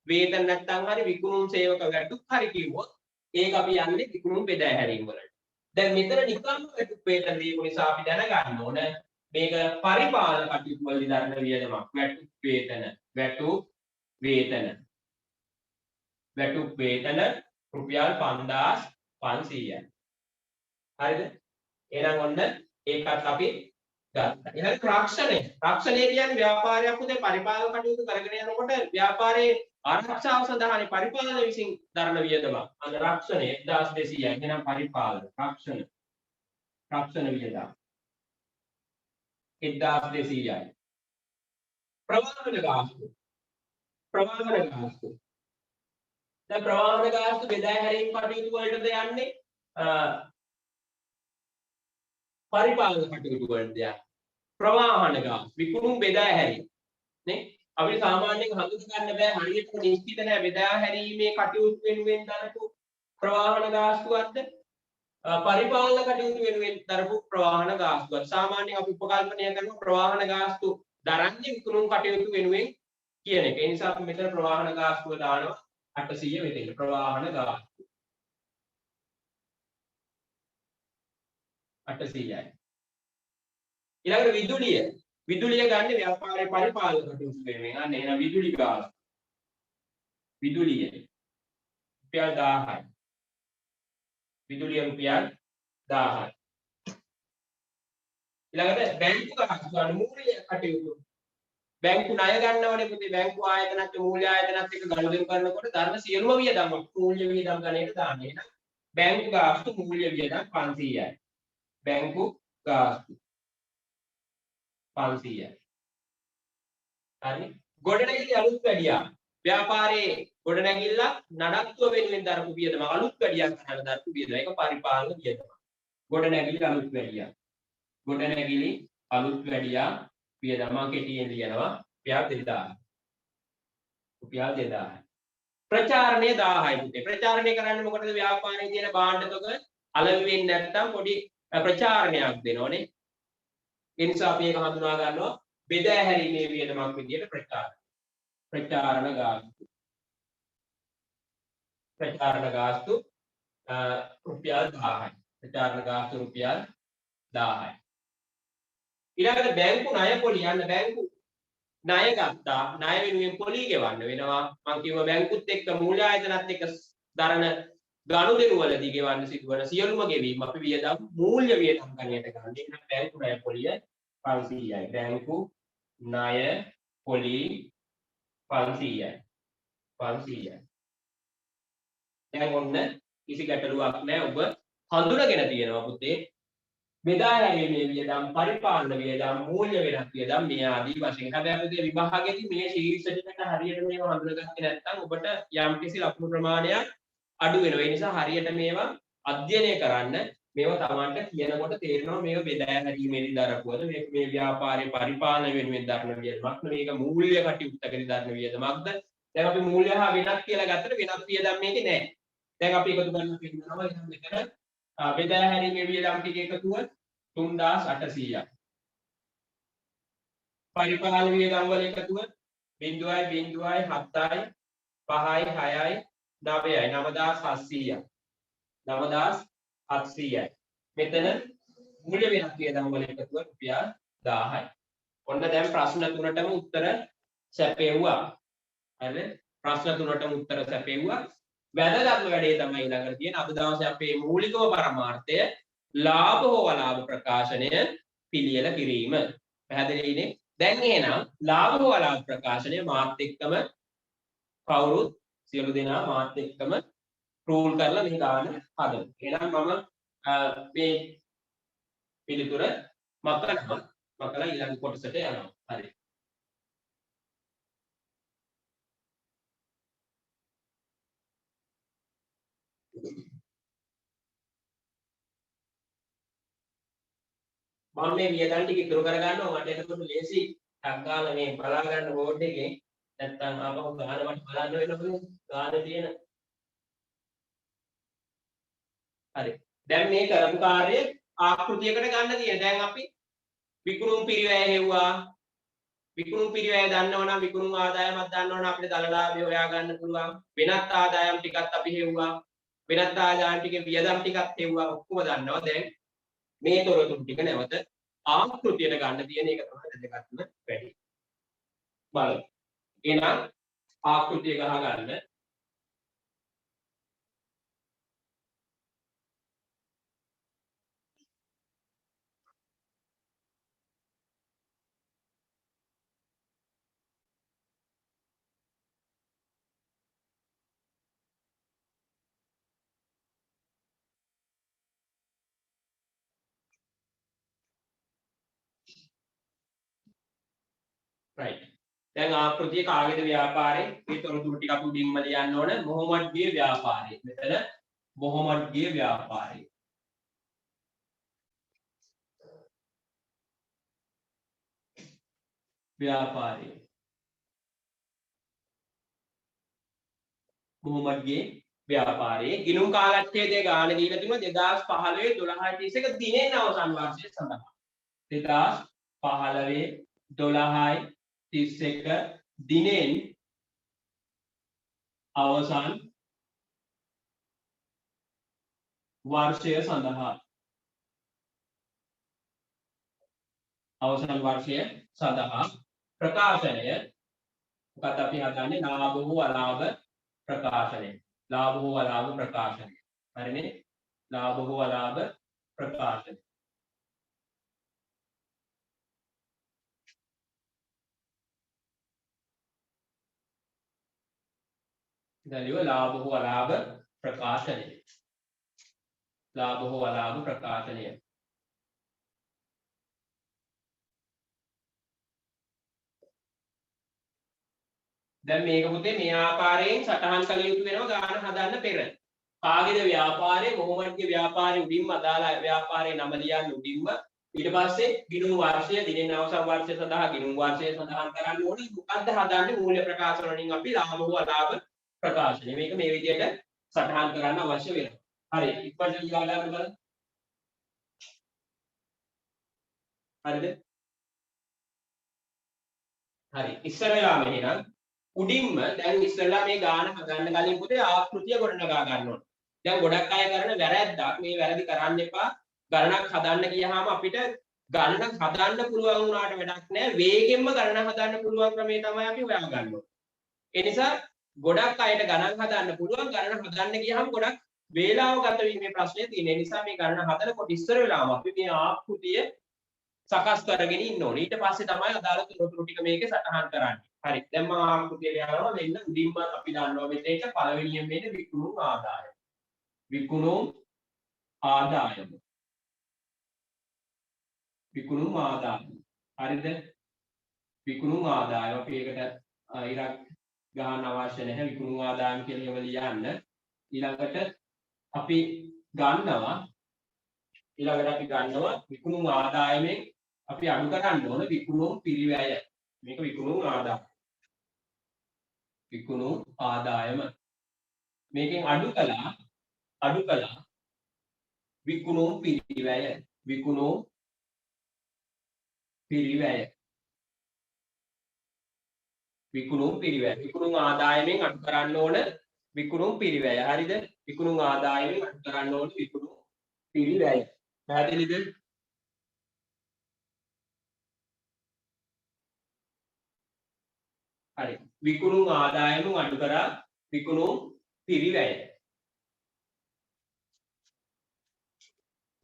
Speaker 1: වේතන නැත්නම් හරි විකුණුම් සේවක වැටුප් හරි කිව්වොත් ඒක අපි යන්නේ විකුණුම් බෙදා හැරීම වලට. දැන් මෙතන නිකම්ම වැටුප් වේතන දීපු නිසා අපි දැනගන්න ඕන මේක පරිපාලන කටයුතු වලදී දරන වියදමක්. වැටුප් වේතන රුපියල් 5500යි. හරිද? එහෙනම් ඔන්න ඒකත් අපි ගත්තා. ඊළඟ රක්ෂණය කියන්නේ ව්‍යාපාරයක් උදේ පරිපාලන කටයුතු කරගෙන යනකොට ව්‍යාපාරයේ ආරක්ෂාව සඳහානේ පරිපාලන විසින් දරන වියදමක්. අන්න රක්ෂණය 1200යි. එහෙනම් පරිපාලන රක්ෂණ වියදම් 1200යි. ප්‍රවාහන ගාස්තු දැන් ප්‍රවාහන ගාස්තු බෙදා හැරීම කටයුතු වලටද යන්නේ පරිපාලන කටයුතු වලටද යන්නේ ප්‍රවාහන ගාස්තු විකුණුම් බෙදා හැරීම නේ අපි සාමාන්‍යයෙන් හඳුනා ගන්න බෑ හරියටම නිශ්චිත නෑ බෙදා හැරීමේ කටයුතු වෙනුවෙන් දරපු ප්‍රවාහන ගාස්තුවක්ද පරිපාලන කටයුතු වෙනුවෙන් දරපු ප්‍රවාහන ගාස්තුවක් සාමාන්‍යයෙන් අපි උපකල්පනය කරන ප්‍රවාහන ගාස්තු දරන්නේ විකුණුම් කටයුතු වෙනුවෙන් කියන එක. ඒ නිසා අපි මෙතන ප්‍රවාහන ගාස්තුව දානවා 800 මෙතන ප්‍රවාහන ගාස්තු 800යි. ඊළඟට විදුලිය ගන්න ව්‍යාපාරයේ පරිපාලන කටයුතු වෙනුවෙන් අන්න එන විදුලි ගාස්තු විදුලිය රුපියල් 1000යි. විදුලිය රුපියල් 1000යි. ඊළඟට බැංකු ගාස්තු අනුමූල්‍ය කටයුතු බැංකු ණය ගන්නවනේ පුතේ බැංකු ආයතනත් මූල්‍ය ආයතනත් එක්ක ගනුදෙනු කරනකොට ධර්ම සියලුම වියදම් මූල්‍ය වියදම් ගණයට දාන්නේ. එහෙනම් බැංකු ගාස්තු මූල්‍ය වියදම් 500යි. බැංකු ගාස්තු 500යි. හරි. ගොඩනැගිලි අලුත් වැඩියා ව්‍යාපාරයේ ගොඩනැගිල්ලක් නඩත්තුව වෙනුවෙන් දරපු වියදම අලුත් වැඩියක් කරන දරපු වියදම ඒක පරිපාලන වියදම. ගොඩනැගිලි අලුත් වැඩියක්. ගොඩනැගිලි අලුත් වැඩියක් වියදම කෙටියෙන් ලියනවා රුපියල් 2000. රුපියල් 2000. ප්‍රචාරණය 1000යි පුතේ. ප්‍රචාරණය කරන්නේ මොකටද? ව්‍යාපාරයේ තියෙන භාණ්ඩ තොග අලෙවි වෙන්නේ නැත්නම් පොඩි ප්‍රචාරණයක් දෙනෝනේ. ඒ නිසා අපි ඒක හඳුනා ගන්නවා බෙදා හැරීමේ වියදමක් විදියට ප්‍රචාරණ. प्रचारण गास्तु रुपया 1000 प्रचारण गास्तु रुपया 1000 ඊළඟට බැංකු ණය පොලි යන්න බැංකු ණය ගත්තා ණය වෙනුවෙන් පොලි ගෙවන්න වෙනවා මම කිව්වා බැංකුත් එක්ක මූල්‍ය ආයතනත් එක්ක දරන ගනුදෙනු වලදී ගෙවන්න සිදුවන සියලුම ගෙවීම් අපි වියදම් මූල්‍ය වියදම් ගණයට ගන්න. ඒක බැංකු ණය පොලිය 500යි. බැංකු ණය පොලි 500යි. 500යි. දැන් ඔන්න කිසි ගැටලුවක් නැහැ. ඔබ හඳුනගෙන තියෙනවා පුතේ. බෙදා හැරීමේ වියදම්, පරිපාලන වියදම්, මූල්‍ය වෙනස් වියදම් මේ ආදී වශයෙන්. හැබැයි පුතේ විභාගයේදී මේ ශීර්ෂ ටිකට හරියට මේව හඳුනගත්තේ නැත්නම් ඔබට යම්කිසි ලකුණු ප්‍රමාණයක් අඩු වෙනවා. ඒ නිසා හරියට මේවා අධ්‍යයනය කරන්න. මේවා Tamanට කියනකොට තේරෙනවා මේක බෙදා හැරීමේදී දරපුවද මේ ව්‍යාපාරයේ පරිපාලන වෙනුවෙන් දරන වියදමක් මේක මූල්‍ය කටයුත්තකදී දරන වියදමක්ද දැන් අපි මූල්‍ය හා වෙනස් කියලා ගත්තට වෙනස් වියදම් මේකේ නැහැ දැන් අපි එකතු කරන්න කියනවා එහෙනම් මෙතන බෙදා හැරීමේ වියදම් ටික එකතුව 3800යි පරිපාලන වියදම් වල එකතුව 0.0යි 7යි 5යි 6යි 9යි 9700යි 9700යි මෙතන මූල්‍ය වෙනස් වියදම් වල එකතුව රුපියල් 1000යි. ඔන්න දැන් ප්‍රශ්න තුනටම උත්තර සැපෙව්වා. හරිද? ප්‍රශ්න තුනටම උත්තර සැපෙව්වා. වැදගත්ම වැඩේ තමයි ඊළඟට තියෙන අද දවසේ අපේ මූලිකම පරමාර්ථය ලාභ හෝ අලාභ ප්‍රකාශනය පිළියෙල කිරීම. පැහැදිලිනේ? දැන් එහෙනම් ලාභ හෝ අලාභ ප්‍රකාශනය මාත් එක්කම කවුරුත් සියලු දෙනා මාත් එක්කම රූල් කරලා මේ ගාන හදමු. එහෙනම් මම මේ පිළිතුර මකලා ඊළඟ කොටසට යනවා. හරි. මම මේ වියදම් ටික ඉතුරු කර ගන්නවා මට එතකොට ලේසි ටක්කාල මේ බලා ගන්න බෝඩ් එකේ නැත්තම් ආපහු ගාන මට බලන්න වෙනවනේ ගාන තියෙන. හරි. දැන් මේ කරපු කාර්යය ආකෘතියකට ගන්න තියෙන. දැන් අපි විකුණුම් පිරිවැය හෙව්වා. විකුණුම් පිරිවැය දන්නවනම් විකුණුම් ආදායමක් දන්නවනම් අපිට දලලාභය හොයා ගන්න පුළුවන්. වෙනත් ආදායම් ටිකක් අපි හෙව්වා. වෙනත් ආදායම් ටිකේ වියදම් ටිකක් හෙව්වා. ඔක්කොම දන්නවා. දැන් මේ තොරතුරු ටික නැවත ආකෘතියට ගන්න තියෙන එක තමයි වැදගත්ම වැඩි. බලමු. එහෙනම් ආකෘතිය ගහ ගන්න. right. දැන් ආකෘතිය කාගේද ව්‍යාපාරේ මේ තොරතුරු ටික අපි උඩින්ම ලියන්න ඕන මොහොමඩ්ගේ ව්‍යාපාරේ. මෙතන මොහොමඩ්ගේ ව්‍යාපාරේ. ව්‍යාපාරේ. මොහොමඩ්ගේ ව්‍යාපාරේ ගිණුම් කාලච්ඡේදයේ ගාන දීලා තිබුණා 2015 12 31 දිනෙන් අවසන් වර්ෂය සඳහා. 2015 12 31 දිනෙන් අවසන් වර්ෂය සඳහා ප්‍රකාශනය මොකක්ද අපි හදන්නේ ලාභ හෝ අලාභ ප්‍රකාශනය. ලාභ හෝ අලාභ ප්‍රකාශනය. හරිනේ? ලාභ හෝ අලාභ ප්‍රකාශනය. දැලිව ලාභ හෝ අලාභ ප්‍රකාශනය. ලාභ හෝ අලාභ ප්‍රකාශනය. දැන් මේක පුතේ මේ ආකාරයෙන් සටහන් කළ යුතු වෙනවා ගාන හදන්න පෙර. කාගේද ව්‍යාපාරේ මොහොමඩ්ගේ ව්‍යාපාරේ උඩින්ම අදාළ ව්‍යාපාරේ නම ලියන්න උඩින්ම ඊට පස්සේ ගිණුම් වර්ෂය දිනෙන් අවසන් වර්ෂය සඳහා ගිණුම් වර්ෂය සඳහන් කරන්න ඕනේ. මොකක්ද හදන්නේ මූල්‍ය ප්‍රකාශන වලින් අපි ලාභ හෝ අලාභ ප්‍රකාශනය. මේක මේ විදිහට සටහන් කරන්න අවශ්‍ය වෙනවා. හරි ඉක්මනට ලියලා ගන්න බලන්න. හරිද? හරි ඉස්සර වෙලාම එහෙනම් උඩින්ම දැන් ඉස්සරලා මේ ගාන හදන්න කලින් පුතේ ආකෘතිය ගොඩනගා ගන්න ඕනේ. දැන් ගොඩක් අය කරන වැරැද්දක් මේ වැරදි කරන්න එපා. ගණනක් හදන්න ගියාම අපිට ගණනක් හදන්න පුළුවන් වුණාට වැඩක් නැහැ. වේගෙන්ම ගණන හදන්න පුළුවන් ක්‍රමය තමයි අපි හොයාගන්න ඕනේ. ඒ නිසා ගොඩක් අයට ගණන් හදන්න පුළුවන් ගණන හදන්න ගියාම ගොඩක් වේලාව ගත වීමේ ප්‍රශ්නේ තියෙන නිසා මේ ගණන හදනකොට ඉස්සර වෙලාම අපි මේ ආකෘතිය සකස් කරගෙන ඉන්න ඕනේ. ඊට පස්සේ තමයි අදාළ තොරතුරු ටික මේකේ සටහන් කරන්නේ. හරි. දැන් මම ආකෘතිය ලියනවා මෙන්න උඩින්ම අපි දන්නවා මෙතේක පළවෙනියෙන් මේක විකුණුම් ආදායම. විකුණුම් ආදායම. විකුණුම් ආදායම. හරිද? විකුණුම් ආදායම අපි ඒකට ඉරක් ගහන්න අවශ්‍ය නැහැ. විකුණුම් ආදායම කියලා ලියන්න. ඊළඟට අපි ගන්නවා විකුණුම් ආදායමෙන් අපි අඩු කරන්න ඕන විකුණුම් පිරිවැය. මේක විකුණුම් ආදායම. විකුණුම් ආදායම. මේකෙන් අඩු කළා විකුණුම් පිරිවැය. විකුණුම් පිරිවැය. විකුණුම් පිරිවැය. විකුණුම් ආදායමෙන් අඩු කරන්න ඕන විකුණුම් පිරිවැය. හරිද? විකුණුම් ආදායමෙන් අඩු කරන්න ඕන විකුණුම් පිරිවැය. පැහැදිලිද? හරි. විකුණුම් ආදායම අඩු කරා විකුණුම් පිරිවැය.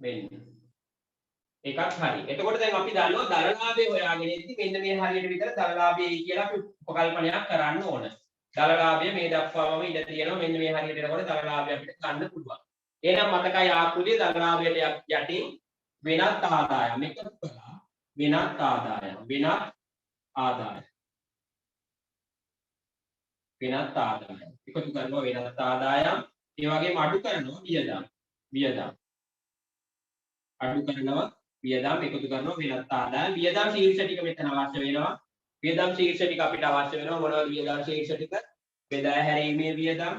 Speaker 1: මෙන්න. එකක් හරි. එතකොට දැන් අපි දන්නවා දරලාභය හොයාගෙන ඉද්දි මෙන්න මේ හරියට විතර දරලාභයයි කියලා අපි උපකල්පනයක් කරන්න ඕන. දරලාභය මේ දක්වාම ඉඳ තියෙනවා මෙන්න මේ හරියට එනකොට දරලාභය අපිට ගන්න පුළුවන්. එහෙනම් මතකයි ආකෘතිය දරලාභයට යටින් වෙනත් ආදායම් එකතු කළා. වෙනත් ආදායම්. එකතු කරනවා වෙනත් ආදායම්. ඒ වගේම අඩු කරනවා වියදම්. අඩු කරනවා වියදම් එකතු කරනවා වෙනත් ආදායම්. වියදම් ශීර්ෂ ටික මෙතන අවශ්‍ය වෙනවා. වියදම් ශීර්ෂ ටික අපිට අවශ්‍ය වෙනවා. මොනවද වියදම් ශීර්ෂ ටික? බෙදා හැරීමේ වියදම්.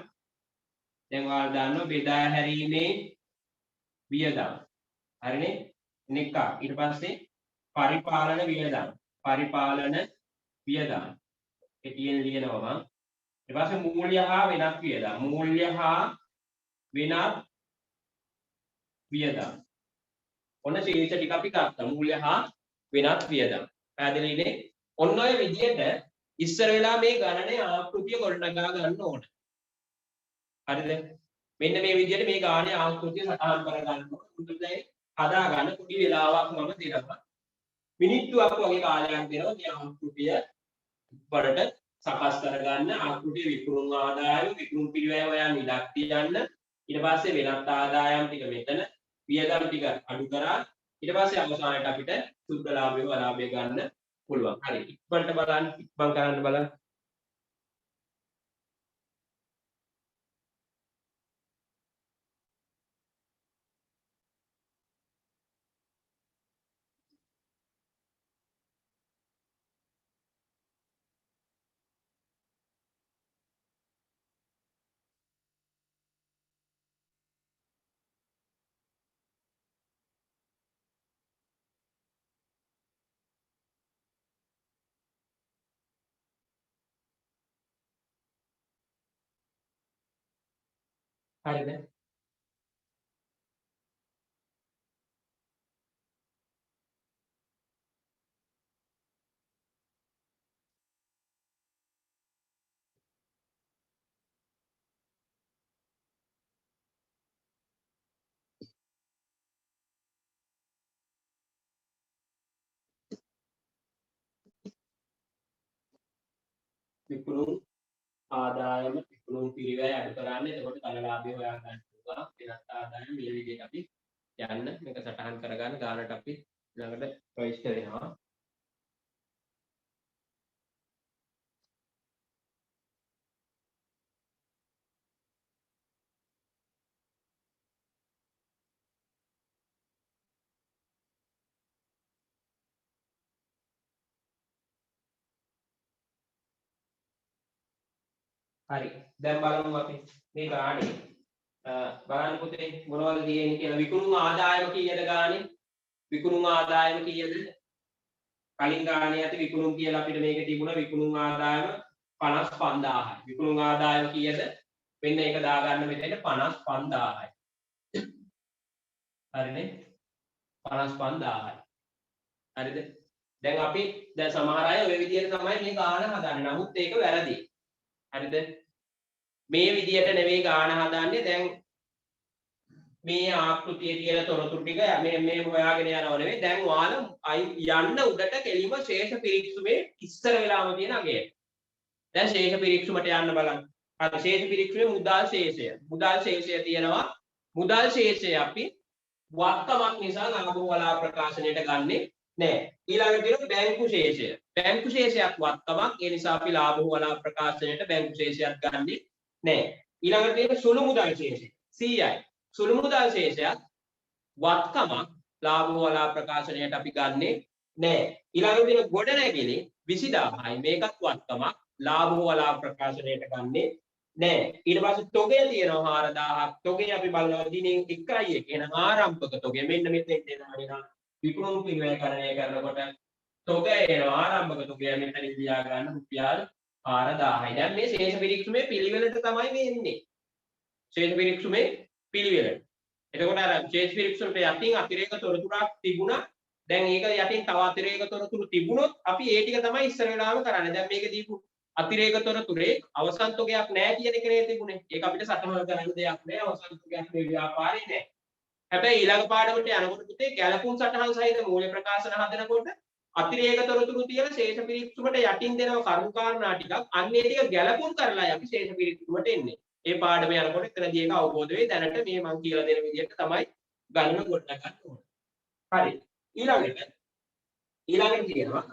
Speaker 1: දැන් ඔයාලා දන්නවා බෙදා හැරීමේ වියදම්. හරිනේ? නෙක ඊට පස්සේ පරිපාලන වියදම්. කෙටියෙන් ලියනවා මම. ඊට පස්සේ මූල්‍ය හා වෙනත් වියදම්. ඔන්න ශීර්ෂ ටික අපි ගත්තා. මූල්‍ය හා වෙනත් වියදම්. පැහැදිලිනේ? ඔන්න ඔය විදිහට ඉස්සර වෙලා මේ ගණනේ ආකෘතිය ගොඩනගා ගන්න ඕන. හරිද? මෙන්න මේ විදිහට මේ ගානේ ආකෘතිය සටහන් කර ගන්න ඕන. මුලින්ම හදා ගන්න පොඩි වෙලාවක් මම දෙනවා. මිනිත්තුවක් වගේ කාලයක් දෙනවා මේ ආකෘතිය වලට සකස් කරගන්න. ආකෘතිය විකුණුම් ආදායම විකුණුම් පිරිවැය හොයන්න ඉලක්ක තියන්න. ඊට පස්සේ වෙනත් ආදායම් ටික මෙතන වියදම් ටික අඩු කරා. ඊට පස්සේ අවසානයේ අපිට සුද්ධ ලාභය අලාභය ගන්න පුළුවන්. හරි. ඉක්මනට බලන්න ඉක්මන් කරන්න බලන්න. හරිද? විකුණුම් ආදායම විකුණුම් පිරිවැය අඩු කරන්න. එතකොට ධන ලාභය හොයා ගන්න පුළුවන්. වෙනත් ආදායම මේ විදිහට අපි යන්න මේක සටහන් කරගන්න ගානට අපි ළඟට ප්‍රවිෂ්ඨ වෙනවා. හරි. දැන් බලමු අපි මේ ගානේ බලන්න පුතේ මොනවද තියෙන්නේ කියලා. විකුණුම් ආදායම කීයද ගානේ? විකුණුම් ආදායම කීයද? කලින් ගානේ ඇති විකුණුම් කියලා අපිට මේක තිබුණා විකුණුම් ආදායම 55000යි. විකුණුම් ආදායම කීයද? මෙන්න ඒක දාගන්න මෙතන 55000යි. හරිනේ? 55000යි. හරිද? දැන් අපි දැන් සමහර අය ඔය විදිහට තමයි මේ ගාන හදන්නේ. නමුත් ඒක වැරදි. හරිද? මේ විදිහට නෙවෙයි ගාන හදන්නේ. දැන් මේ ආකෘතියේ තියෙන තොරතුරු ටික මේ හොයාගෙන යනව නෙවෙයි. දැන් ඔයාලා යන්න උඩට කෙලිම ශේෂ පිරික්සුමේ ඉස්සර වෙලාම තියෙන අගය. දැන් ශේෂ පිරික්සුමට යන්න බලන්න. හරි ශේෂ පිරික්සුමේ මුදල් ශේෂය. මුදල් ශේෂය තියෙනවා. මුදල් ශේෂය අපි වක්කමක් නිසා ලාභ වලා ප්‍රකාශනයට ගන්නෙ නෑ. ඊළඟට තියෙනවා බැංකු ශේෂය. බැංකු ශේෂයක් වක්කමක්. ඒ නිසා අපි ලාභ වලා ප්‍රකාශනයට බැංකු ශේෂයක් ගන්නෙ නෑ. ඊළඟට තියෙන සුළු මුදල් ශේෂය 100යි. සුළු මුදල් ශේෂයක් වත්කමක් ලාභ වලා ප්‍රකාශනයට අපි ගන්නෙ නෑ. ඊළඟට තියෙන ගොඩනැගිලි 20000යි. මේකත් වත්කමක් ලාභ වලා ප්‍රකාශනයට ගන්නෙ නෑ. ඊට පස්සේ තොගය තියෙනවා 4000ක්. තොගය අපි බලනවා දිනෙන් 1.1. එහෙනම් ආරම්භක තොගය මෙන්න මෙතෙන් එනවා නේද? විකුණුම් පිරිවැයකරණය කරනකොට තොගය එනවා ආරම්භක තොගය මෙතනින් ලියා ගන්න රුපියල් 4000යි. දැන් මේ ශේෂ පිරික්සුමේ පිළිවෙලට තමයි මේ එන්නේ. ශේෂ පිරික්සුමේ පිළිවෙලට. එතකොට අර ශේෂ පිරික්සුමට යටින් අතිරේක තොරතුරක් තිබුණා. දැන් ඒක යටින් තව අතිරේක තොරතුරු තිබුණොත් අපි ඒ ටික තමයි ඉස්සර වෙලාම කරන්නේ. දැන් මේක දීපු අතිරේක තොරතුරේ අවසන් තොගයක් නැහැ කියන එක නේ තිබුණේ. ඒක අපිට සටහන් කරන්න දෙයක් නැහැ. අවසන් තොගයක් මේ ව්‍යාපාරේ නැහැ. හැබැයි ඊළඟ පාඩමට යනකොට පුතේ ගැලපුම් සටහන් සහිත මූල්‍ය ප්‍රකාශන හදනකොට අතිරේක තොරතුරු තියෙන ශේෂ පිරික්සුමට යටින් දෙනව කරුණු කාරණා ටිකක් අන්නේ ටික ගැලපුම් කරලා අපි ශේෂ පිරික්සුමට එන්නේ. ඒ පාඩම යනකොට එතනදී ඒක අවබෝධ වෙයි. දැනට මේ මම කියලා දෙන විදිහට තමයි ගණන ගොඩනගන්න ඕනේ. හරි. ඊළඟට තියෙනවා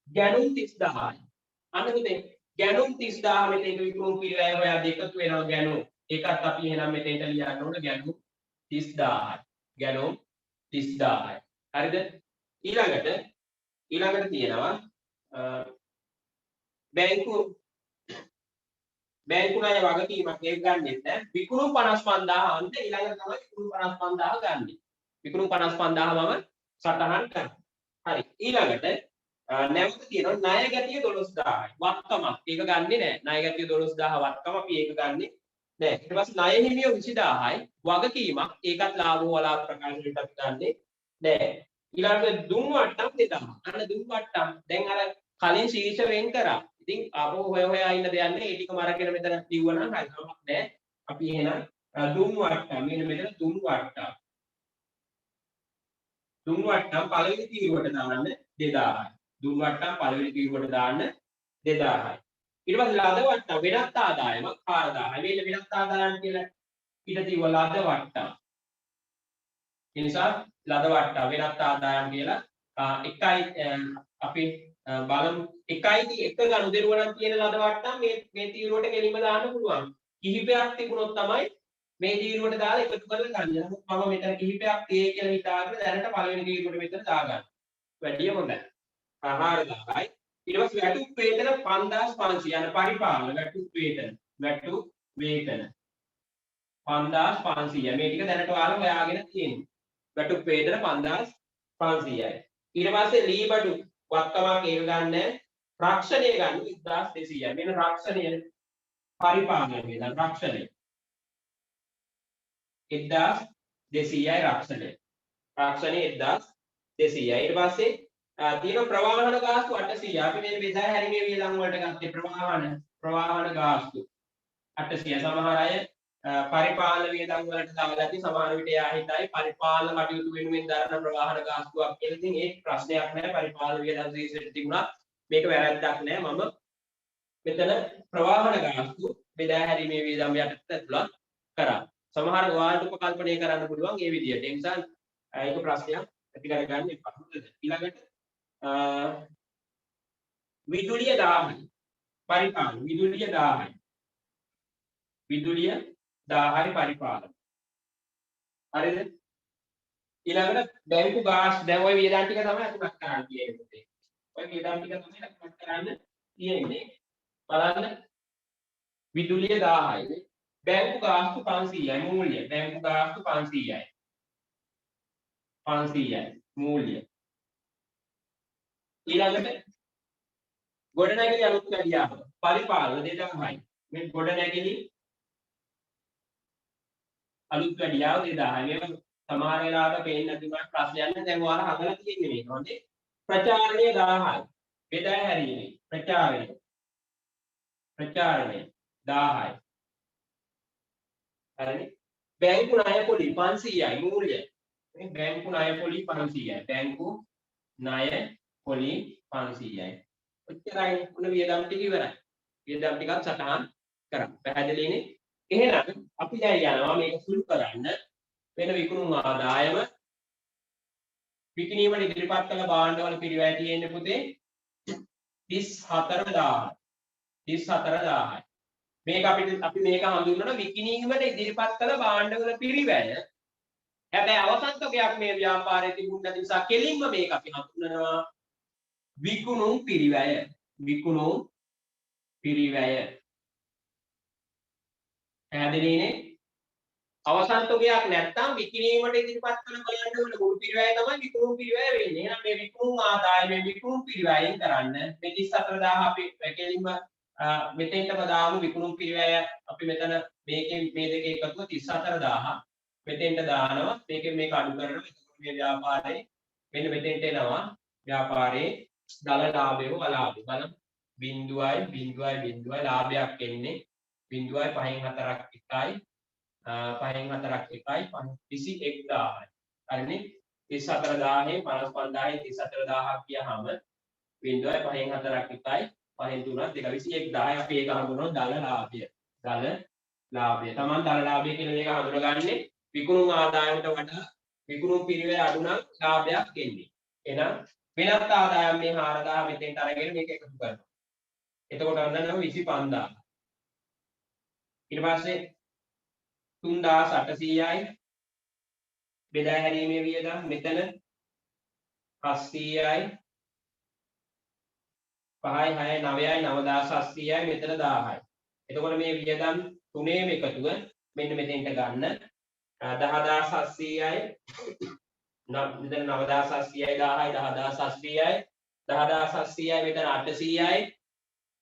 Speaker 1: ගැණුම් 30000යි. අන්න පුතේ ගැණුම් 30000 මෙතන විකුණුම් පිළිවෙල හොයා දෙකතු වෙනවා ගැණුම්. ඒකත් අපි එහෙනම් මෙතෙන්ට ලියන්න ඕන ගැණුම් 30000යි. ගැණුම් 30000යි. හරිද? ඊළඟට තියෙනවා බැංකු ණය වගකීමක් ඒක ගන්නෙත් නෑ. විකුණුම් 55000 අන්ත ඊළඟට තමයි විකුණුම් 55000 ගන්නෙ. විකුණුම් 55000 මම සටහන් කරනවා. හරි. ඊළඟට නැවත තියෙනවා ණය ගැටිය 12000යි. වත්කමක්. ඒක ගන්නෙ නෑ. ණය ගැටිය 12000 වත්කම අපි ඒක ගන්නෙ නෑ. ඊට පස්සේ ණය හිමියෝ 20000යි. වගකීමක්. ඒකත් ලාභ වලා ප්‍රකාශනයට අපි ගන්නෙ නෑ. ඊළඟට දුම් වට්ටම් 2000. අන්න දුම් වට්ටම්. දැන් අර කලින් ශීර්ෂ වෙන් කරා. ඉතින් ආපහු හොයා ඉන්න දෙයක් නෑ. ඒ ටිකම අරගෙන මෙතන ලිව්වනම් හරි කමක් නෑ. අපි එහෙනම් දුම් වට්ටම් මෙන්න මෙතන දුම් වට්ටම්. දුම් වට්ටම් පළවෙනි තීරුවට දාන්න 2000යි. දුම් වට්ටම් පළවෙනි තීරුවට දාන්න 2000යි. ඊට පස්සේ ලද වට්ටම් වෙනත් ආදායමක් 4000යි. මේක වෙනත් ආදායම් කියලා ඊට තියුව ලද වට්ටම්. ඒ නිසා ලද වට්ටම් වෙනත් ආදායම් කියලා එකයි අපි බලමු 1 ගනුදෙනුව නම් තියෙන ලද වට්ටම් මේ තීරුවට ගෙලින්ම දාන්න පුළුවන්. කිහිපයක් තිබුණොත් තමයි මේ තීරුවට දාලා එකතු කරලා ගන්න. නමුත් මම මෙතන කිහිපයක් tie කියලා හිතාගෙන දැනට පළවෙනි තීරුවට මෙතන දාගන්න. වැඩිය හොඳයි. 4000යි. ඊට පස්සේ වැටුප් වේතන 5500 යන පරිපාලන වැටුප් වේතන 5500 මේ ටික දැනට ඔයාලා හොයාගෙන තියෙනවා. වැටුප් වේතන 5500යි. ඊට පස්සේ ලී බඩු වත්කමක් ඒක ගන්න රක්ෂණය ගන්න 1200යි. මෙන්න රක්ෂණය පරිපාලන වේදන රක්ෂණය 1200යි රක්ෂණය. රක්ෂණය 1200යි. ඊට පස්සේ තියෙන ප්‍රවාහන ගාස්තු 800යි. අපි මේ බෙදා හැරීමේ වියදම් වලට ගත්තේ ප්‍රවාහන ගාස්තු 800. සමහර අය පරිපාලන වියදම් වලට දාලා ඇති. සමහර විට එයා හිතයි පරිපාලන කටයුතු වෙනුවෙන් දරන ප්‍රවාහන ගාස්තුවක් කියලා. ඉතින් ඒක ප්‍රශ්නයක් නෑ. පරිපාලන වියදම් ශීර්ෂයට තිබුණා. මේක වැරද්දක් නෑ. මම මෙතන ප්‍රවාහන ගාස්තු බෙදා හැරීමේ වියදම් යටතට ඇතුළත් කරා. සමහර ඔයාලට උපකල්පනය කරන්න පුළුවන් මේ විදියට. ඒ නිසා ඒක ප්‍රශ්නයක් ඇති කරගන්න එපා. ඊළඟට විදුලිය 1000යි. පරිපාලන විදුලිය 1000යි. විදුලිය 1000යි පරිපාලන. හරිද? ඊළඟට බැංකු ගාස්තු දැන් ওই වියදම් ටික තමයි අතුලත් කරන්න තියෙන්නේ. ওই වියදම් ටික තමයි අතුලත් කරන්න තියෙන්නේ. බලන්න විදුලිය 1000යි. බැංකු ගාස්තු 500යි මූල්‍ය. බැංකු ගාස්තු 500යි. 500යි මූල්‍ය. ඊළඟට ගොඩනැගිලි අලුත් වැඩියාව. පරිපාලන 2000යි. මේ ගොඩනැගිලි අලුත් වැඩියාව 2000යි. මේක සමහර වෙලාවට පේන්නේ නැති වුණාට ප්‍රශ්නයක් නැහැ. දැන් ඔයාලා හදලා තියෙන්නේ මේක. හොඳේ. ප්‍රචාරණය 1000යි. බෙදා හැරීමේ ප්‍රචාරණය 1000යි. හරිනේ. බැංකු ණය පොලි 500යි මූල්‍ය. මේ බැංකු ණය පොලි 500යි. බැංකු ණය පොලි 500යි. ඔච්චරයි උන වියදම් ටික ඉවරයි. වියදම් ටිකක් සටහන් කරා. පැහැදිලිනේ? එහෙනම් අපි දැන් යනවා මේක සුළු කරන්න. වෙන විකුණුම් ආදායම විකිණීමට ඉදිරිපත් කළ භාණ්ඩවල පිරිවැය තියෙන්නේ පුතේ 34000. 34000යි. මේක අපි මේක හඳුන්වන විකිණීමට ඉදිරිපත් කළ භාණ්ඩවල පිරිවැය. හැබැයි අවසන්තකයක් මේ ව්‍යාපාරයේ තිබුණ නැති නිසා කෙලින්ම මේක අපි හඳුන්වනවා විකුණුම් පිරිවැය. විකුණුම් පිරිවැය. පැහැදිලිනේ? අවසන්තකයක් නැත්තම් විකිණීමට ඉදිරිපත් කරන භාණ්ඩවල මුළු පිරිවැය තමයි විකුණුම් පිරිවැය වෙන්නේ. එහෙනම් මේ විකුණුම් ආදායමේ විකුණුම් පිරිවැයෙන් කරන්න මේ 34000 අපි කෙලින්ම මෙතෙන්ටම දාමු විකුණුම් පිරිවැය අපි මෙතන මේකෙන් මේ දෙකේ එකතුව 34000 මෙතෙන්ට දානවා මේකෙන් මේක අඩු කරනවා එතකොට මේ ව්‍යාපාරේ මෙන්න මෙතෙන්ට එනවා ව්‍යාපාරේ දල ලාභය හෝ අලාභය බලමු 0.0 ලාභයක් එන්නේ 0.54ක් එකයි 5 4ක් එකයි 21000යි හරිනේ 34000 55000 34000ක් කියහම 0.54ක් එකයි 5 3ක් 221 අපි ඒක හඳුනනවා දල ලාභය. දල ලාභය. Taman දල ලාභය කියන එක හඳුනගන්නේ විකුණුම් ආදායමට වඩා විකුණුම් පිරිවැය අඩු නම් ලාභයක් එන්නේ. එහෙනම් වෙනත් ආදායම් මේ 4000 මෙතෙන්ට අරගෙන මේක එකතු කරනවා. එතකොට අඳනවා 25000. ඊට පස්සේ 3800යි බෙදා හැරීමේ වියදම් මෙතන 700යි 5යි 6යි 9යි 9700යි මෙතන 1000යි. එතකොට මේ වියදම් තුනේම එකතුව මෙන්න මෙතෙන්ට ගන්න 10700යි මෙතන 9700යි 10යි 10700යි 10700යි මෙතන 800යි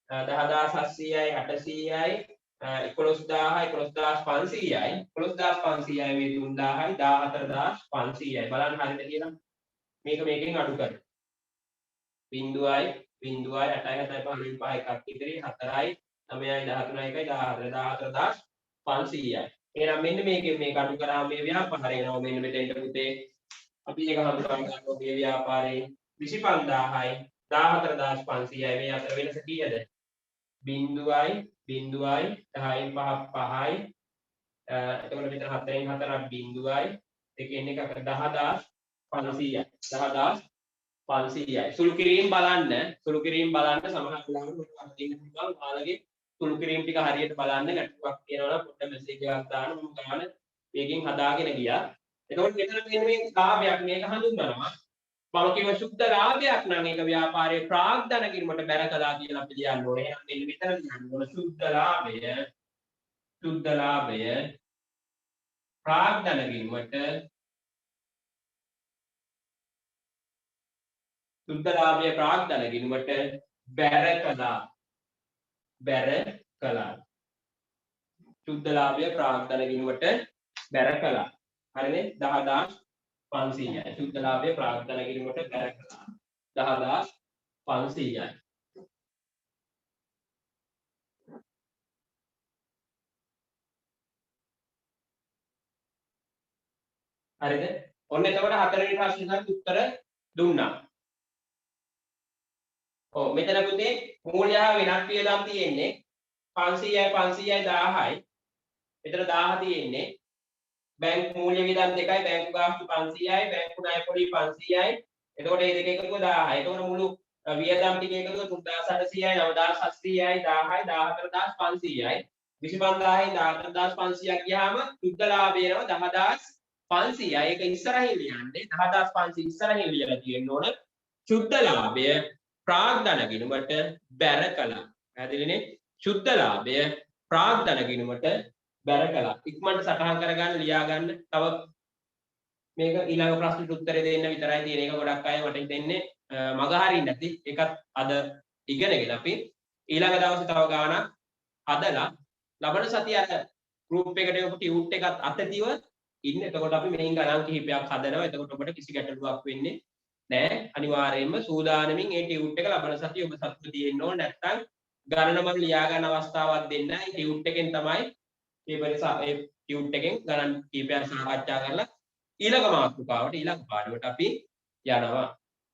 Speaker 1: 10700යි 800යි 11000යි 11500යි 11500යි මේ 3000යි 14500යි බලන්න හරියට කියලා මේක මේකෙන් අඩු කරලා 0යි 0යි 8යි 7යි 5යි 5 එකක් ඉතිරි 4යි 9යි 13යි 1යි 14500යි එහෙනම් මෙන්න මේකෙන් මේක අඩු කරාම මේ ව්‍යාපාරය එනවා මෙන්න මෙතෙන්ට පුතේ අපි ඒක හඳුනා ගන්නවා මේ ව්‍යාපාරේ 25000යි 14500යි මේ අතර වෙනස කීයද 0යි 0යි 10යි 5ක් 5යි එතකොට මෙතන 4න් 4ක් 0යි දෙකෙන් එකක 10500යි 10500යි සුළු කිරීම බලන්න සමහර වෙලාවට මට අදින්න පුළුවන් ඔයාලගේ සුළු කිරීම ටික හරියට බලන්න ගැටලුවක් තියෙනවා නම් පොඩ්ඩක් මෙසේජ් එකක් දාන්න මම ගාන මේකෙන් හදාගෙන ගියා එතකොට මෙතන තියෙන මේ ලාභයක් මේක හඳුන්වනවා මම කිව්ව සුද්ධ ලාභයක් නම් ඒක ව්‍යාපාරයේ ප්‍රාග්ධන කිරීමට බැර කළා කියලා අපි ලියන්න ඕනේ. එහෙනම් මෙන්න මෙතන ලියන්න ඕන සුද්ධ ලාභය ප්‍රාග්ධන කිරීමට සුද්ධ ලාභය ප්‍රාග්ධන කිරීමට බැර කළා. සුද්ධ ලාභය ප්‍රාග්ධන කිරීමට බැර කළා. හරිනේ 10500යි. සුද්ධ ලාභය ප්‍රාග්ධන කිරීමට බැර කළා 10500යි. හරිද? ඔන්න එතකොට හතරවෙනි ප්‍රශ්නෙට උත්තර දුන්නා. ඔව් මෙතන පුතේ මූල්‍ය හා වෙනත් වියදම් තියෙන්නේ 500යි 500යි 1000යි. මෙතන 1000 තියෙන්නේ. බැංකු මූල්‍ය වියදම් දෙකයි බැංකු ගාස්තු 500යි බැංකු ණය පොලි 500යි. එතකොට මේ දෙක එකතුව 1000යි. එතකොට මුළු වියදම් ටික එකතුව 3800යි 9700යි 1000යි 14500යි 25000යි 14500ක් ගියාම සුද්ධ ලාභය එනවා 10500යි. ඒක ඉස්සරහින් ලියන්නේ 10500 ඉස්සරහින් ලියලා තියෙන්න ඕන. සුද්ධ ලාභය ප්‍රාග්ධන ගිණුමට බැර කළා. පැහැදිලිනේ? සුද්ධ ලාභය ප්‍රාග්ධන ගිණුමට බැර කළා. ඉක්මනට සටහන් කරගන්න ලියා ගන්න. තව මේක ඊළඟ ප්‍රශ්නෙට උත්තරේ දෙන්න විතරයි තියෙන. ඒක ගොඩක් අය මට හිතෙන්නේ මග හරින්න නැති. ඒකත් අද ඉගෙනගෙන අපි ඊළඟ දවසේ තව ගානක් හදලා ලබන සතිය අර ගෲප් එකට යොමු ටියුට් එකත් අතතිව ඉන්න. එතකොට අපි මේන් ගණන් කිහිපයක් හදනවා. එතකොට ඔබට කිසි ගැටලුවක් වෙන්නේ නැහැ. අනිවාර්යයෙන්ම සූදානමින් ඒ ටියුට් එක ලබන සතිය ඔබ සතුටු තියෙන්න ඕන. නැත්නම් ගණන මම ලියා ගන්න අවස්ථාවක් දෙන්න. ඒ ටියුට් එකෙන් තමයි ඒ ටියුට් එකෙන් ගණන් කිහිපයක් සාකච්ඡා කරලා ඊළඟ මාතෘකාවට ඊළඟ පාඩුවට අපි යනවා.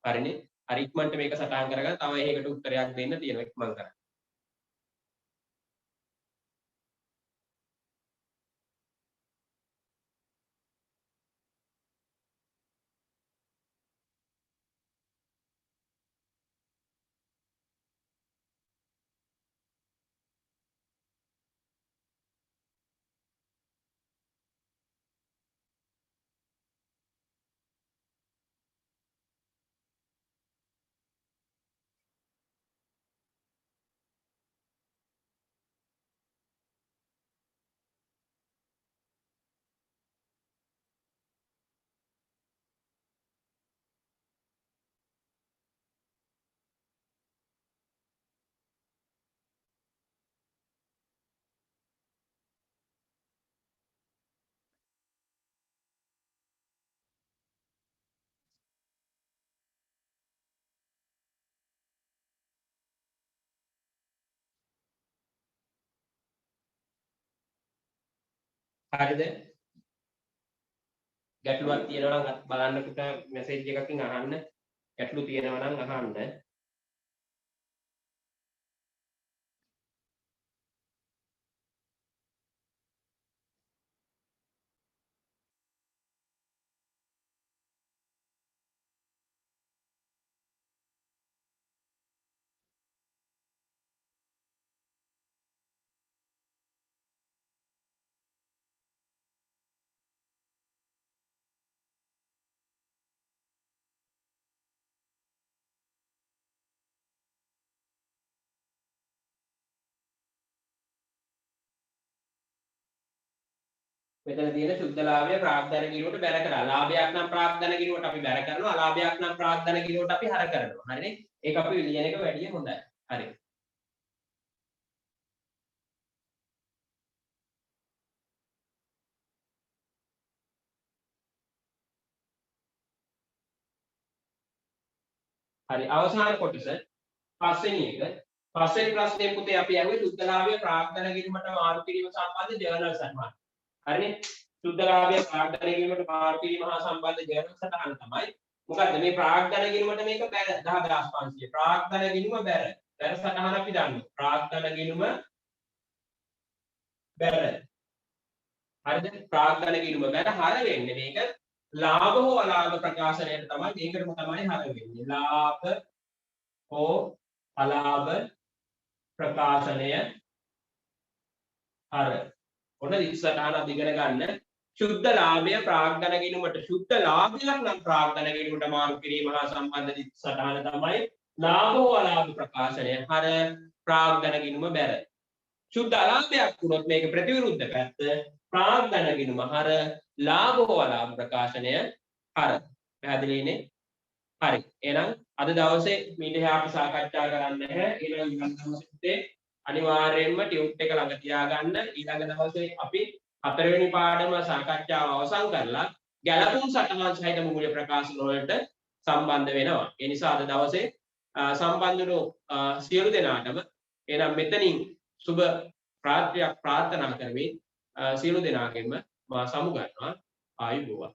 Speaker 1: හරිනේ. හරි ඉක්මනට මේක සටහන් කරගන්න. තව එහෙකට උත්තරයක් දෙන්න තියෙනවා ඉක්මන් කරන්න. හරිද? ගැටලුවක් තියෙනවා නම් බලන්නකොට මැසේජ් එකකින් අහන්න. ගැටලු තියෙනවා නම් අහන්න. මෙතන තියෙන සුද්ධලාභය ප්‍රාග්ධන ගිණුවට බැර කරලා. ලාභයක් නම් ප්‍රාග්ධන ගිණුවට අපි බැර කරනවා. අලාභයක් නම් ප්‍රාග්ධන ගිණුවට අපි හර කරනවා. හරිනේ? ඒක අපි ලියන එක වැඩිය හොඳයි. හරි. හරි. අවසාන කොටස පස්වෙනි එක. පස්වෙනි ප්‍රශ්නේ පුතේ අපි අහුවේ සුද්ධලාභය ප්‍රාග්ධන ගිණුමට මාරු කිරීම සම්බන්ධ ජර්නල් සටහන. හරිනේ? සුද්ධලාභය ප්‍රාග්ධන ගිණුමට මාරු කිරීම හා සම්බන්ධ ජර්නල් සටහන තමයි. මොකද්ද මේ ප්‍රාග්ධන ගිණුමට මේක බැර 10500. ප්‍රාග්ධන ගිණුම බැර. බැර සටහන අපි දන්නවා. ප්‍රාග්ධන ගිණුම බැර. හරිද? ප්‍රාග්ධන ගිණුම බැර හර වෙන්නේ මේක ලාභ හෝ අලාභ ප්‍රකාශනයට තමයි මේකටම තමයි හර වෙන්නේ. ලාභ හෝ අලාභ ප්‍රකාශනය හර. ඔන්න ඉස්සරහට අපි ඉගෙන ගන්න සුද්ධ ලාභය ප්‍රාග්ධන ගිණුමට සුද්ධ ලාභයක් නම් ප්‍රාග්ධන ගිණුමට මාරු කිරීම හා සම්බන්ධ සටහන තමයි ලාභ හෝ අලාභ ප්‍රකාශනය හර ප්‍රාග්ධන ගිණුම බැර. සුද්ධ අලාභයක් වුණොත් මේක ප්‍රතිවිරුද්ධ පැත්ත ප්‍රාග්ධන ගිණුම හර ලාභ හෝ අලාභ ප්‍රකාශනය හර. පැහැදිලිනේ? හරි. එහෙනම් අද දවසේ මීට එහා අපි සාකච්ඡා කරන්නේ නැහැ. ඊළඟ දවසේ අනිවාර්යයෙන්ම ටියුට් එක ළඟ තියාගන්න. ඊළඟ දවසේ අපි හතරවෙනි පාඩම සාකච්ඡාව අවසන් කරලා ගැලපුම් සටහන් සහිත මූල්‍ය ප්‍රකාශන වලට සම්බන්ධ වෙනවා. ඒ නිසා අද දවසේ සම්බන්ධ වුණු සියලු දෙනාටම එහෙනම් මෙතනින් සුබ ප්‍රාර්ථනා කරමින් සියලු දෙනාගෙන්ම මා සමුගන්නවා. ආයුබෝවන්.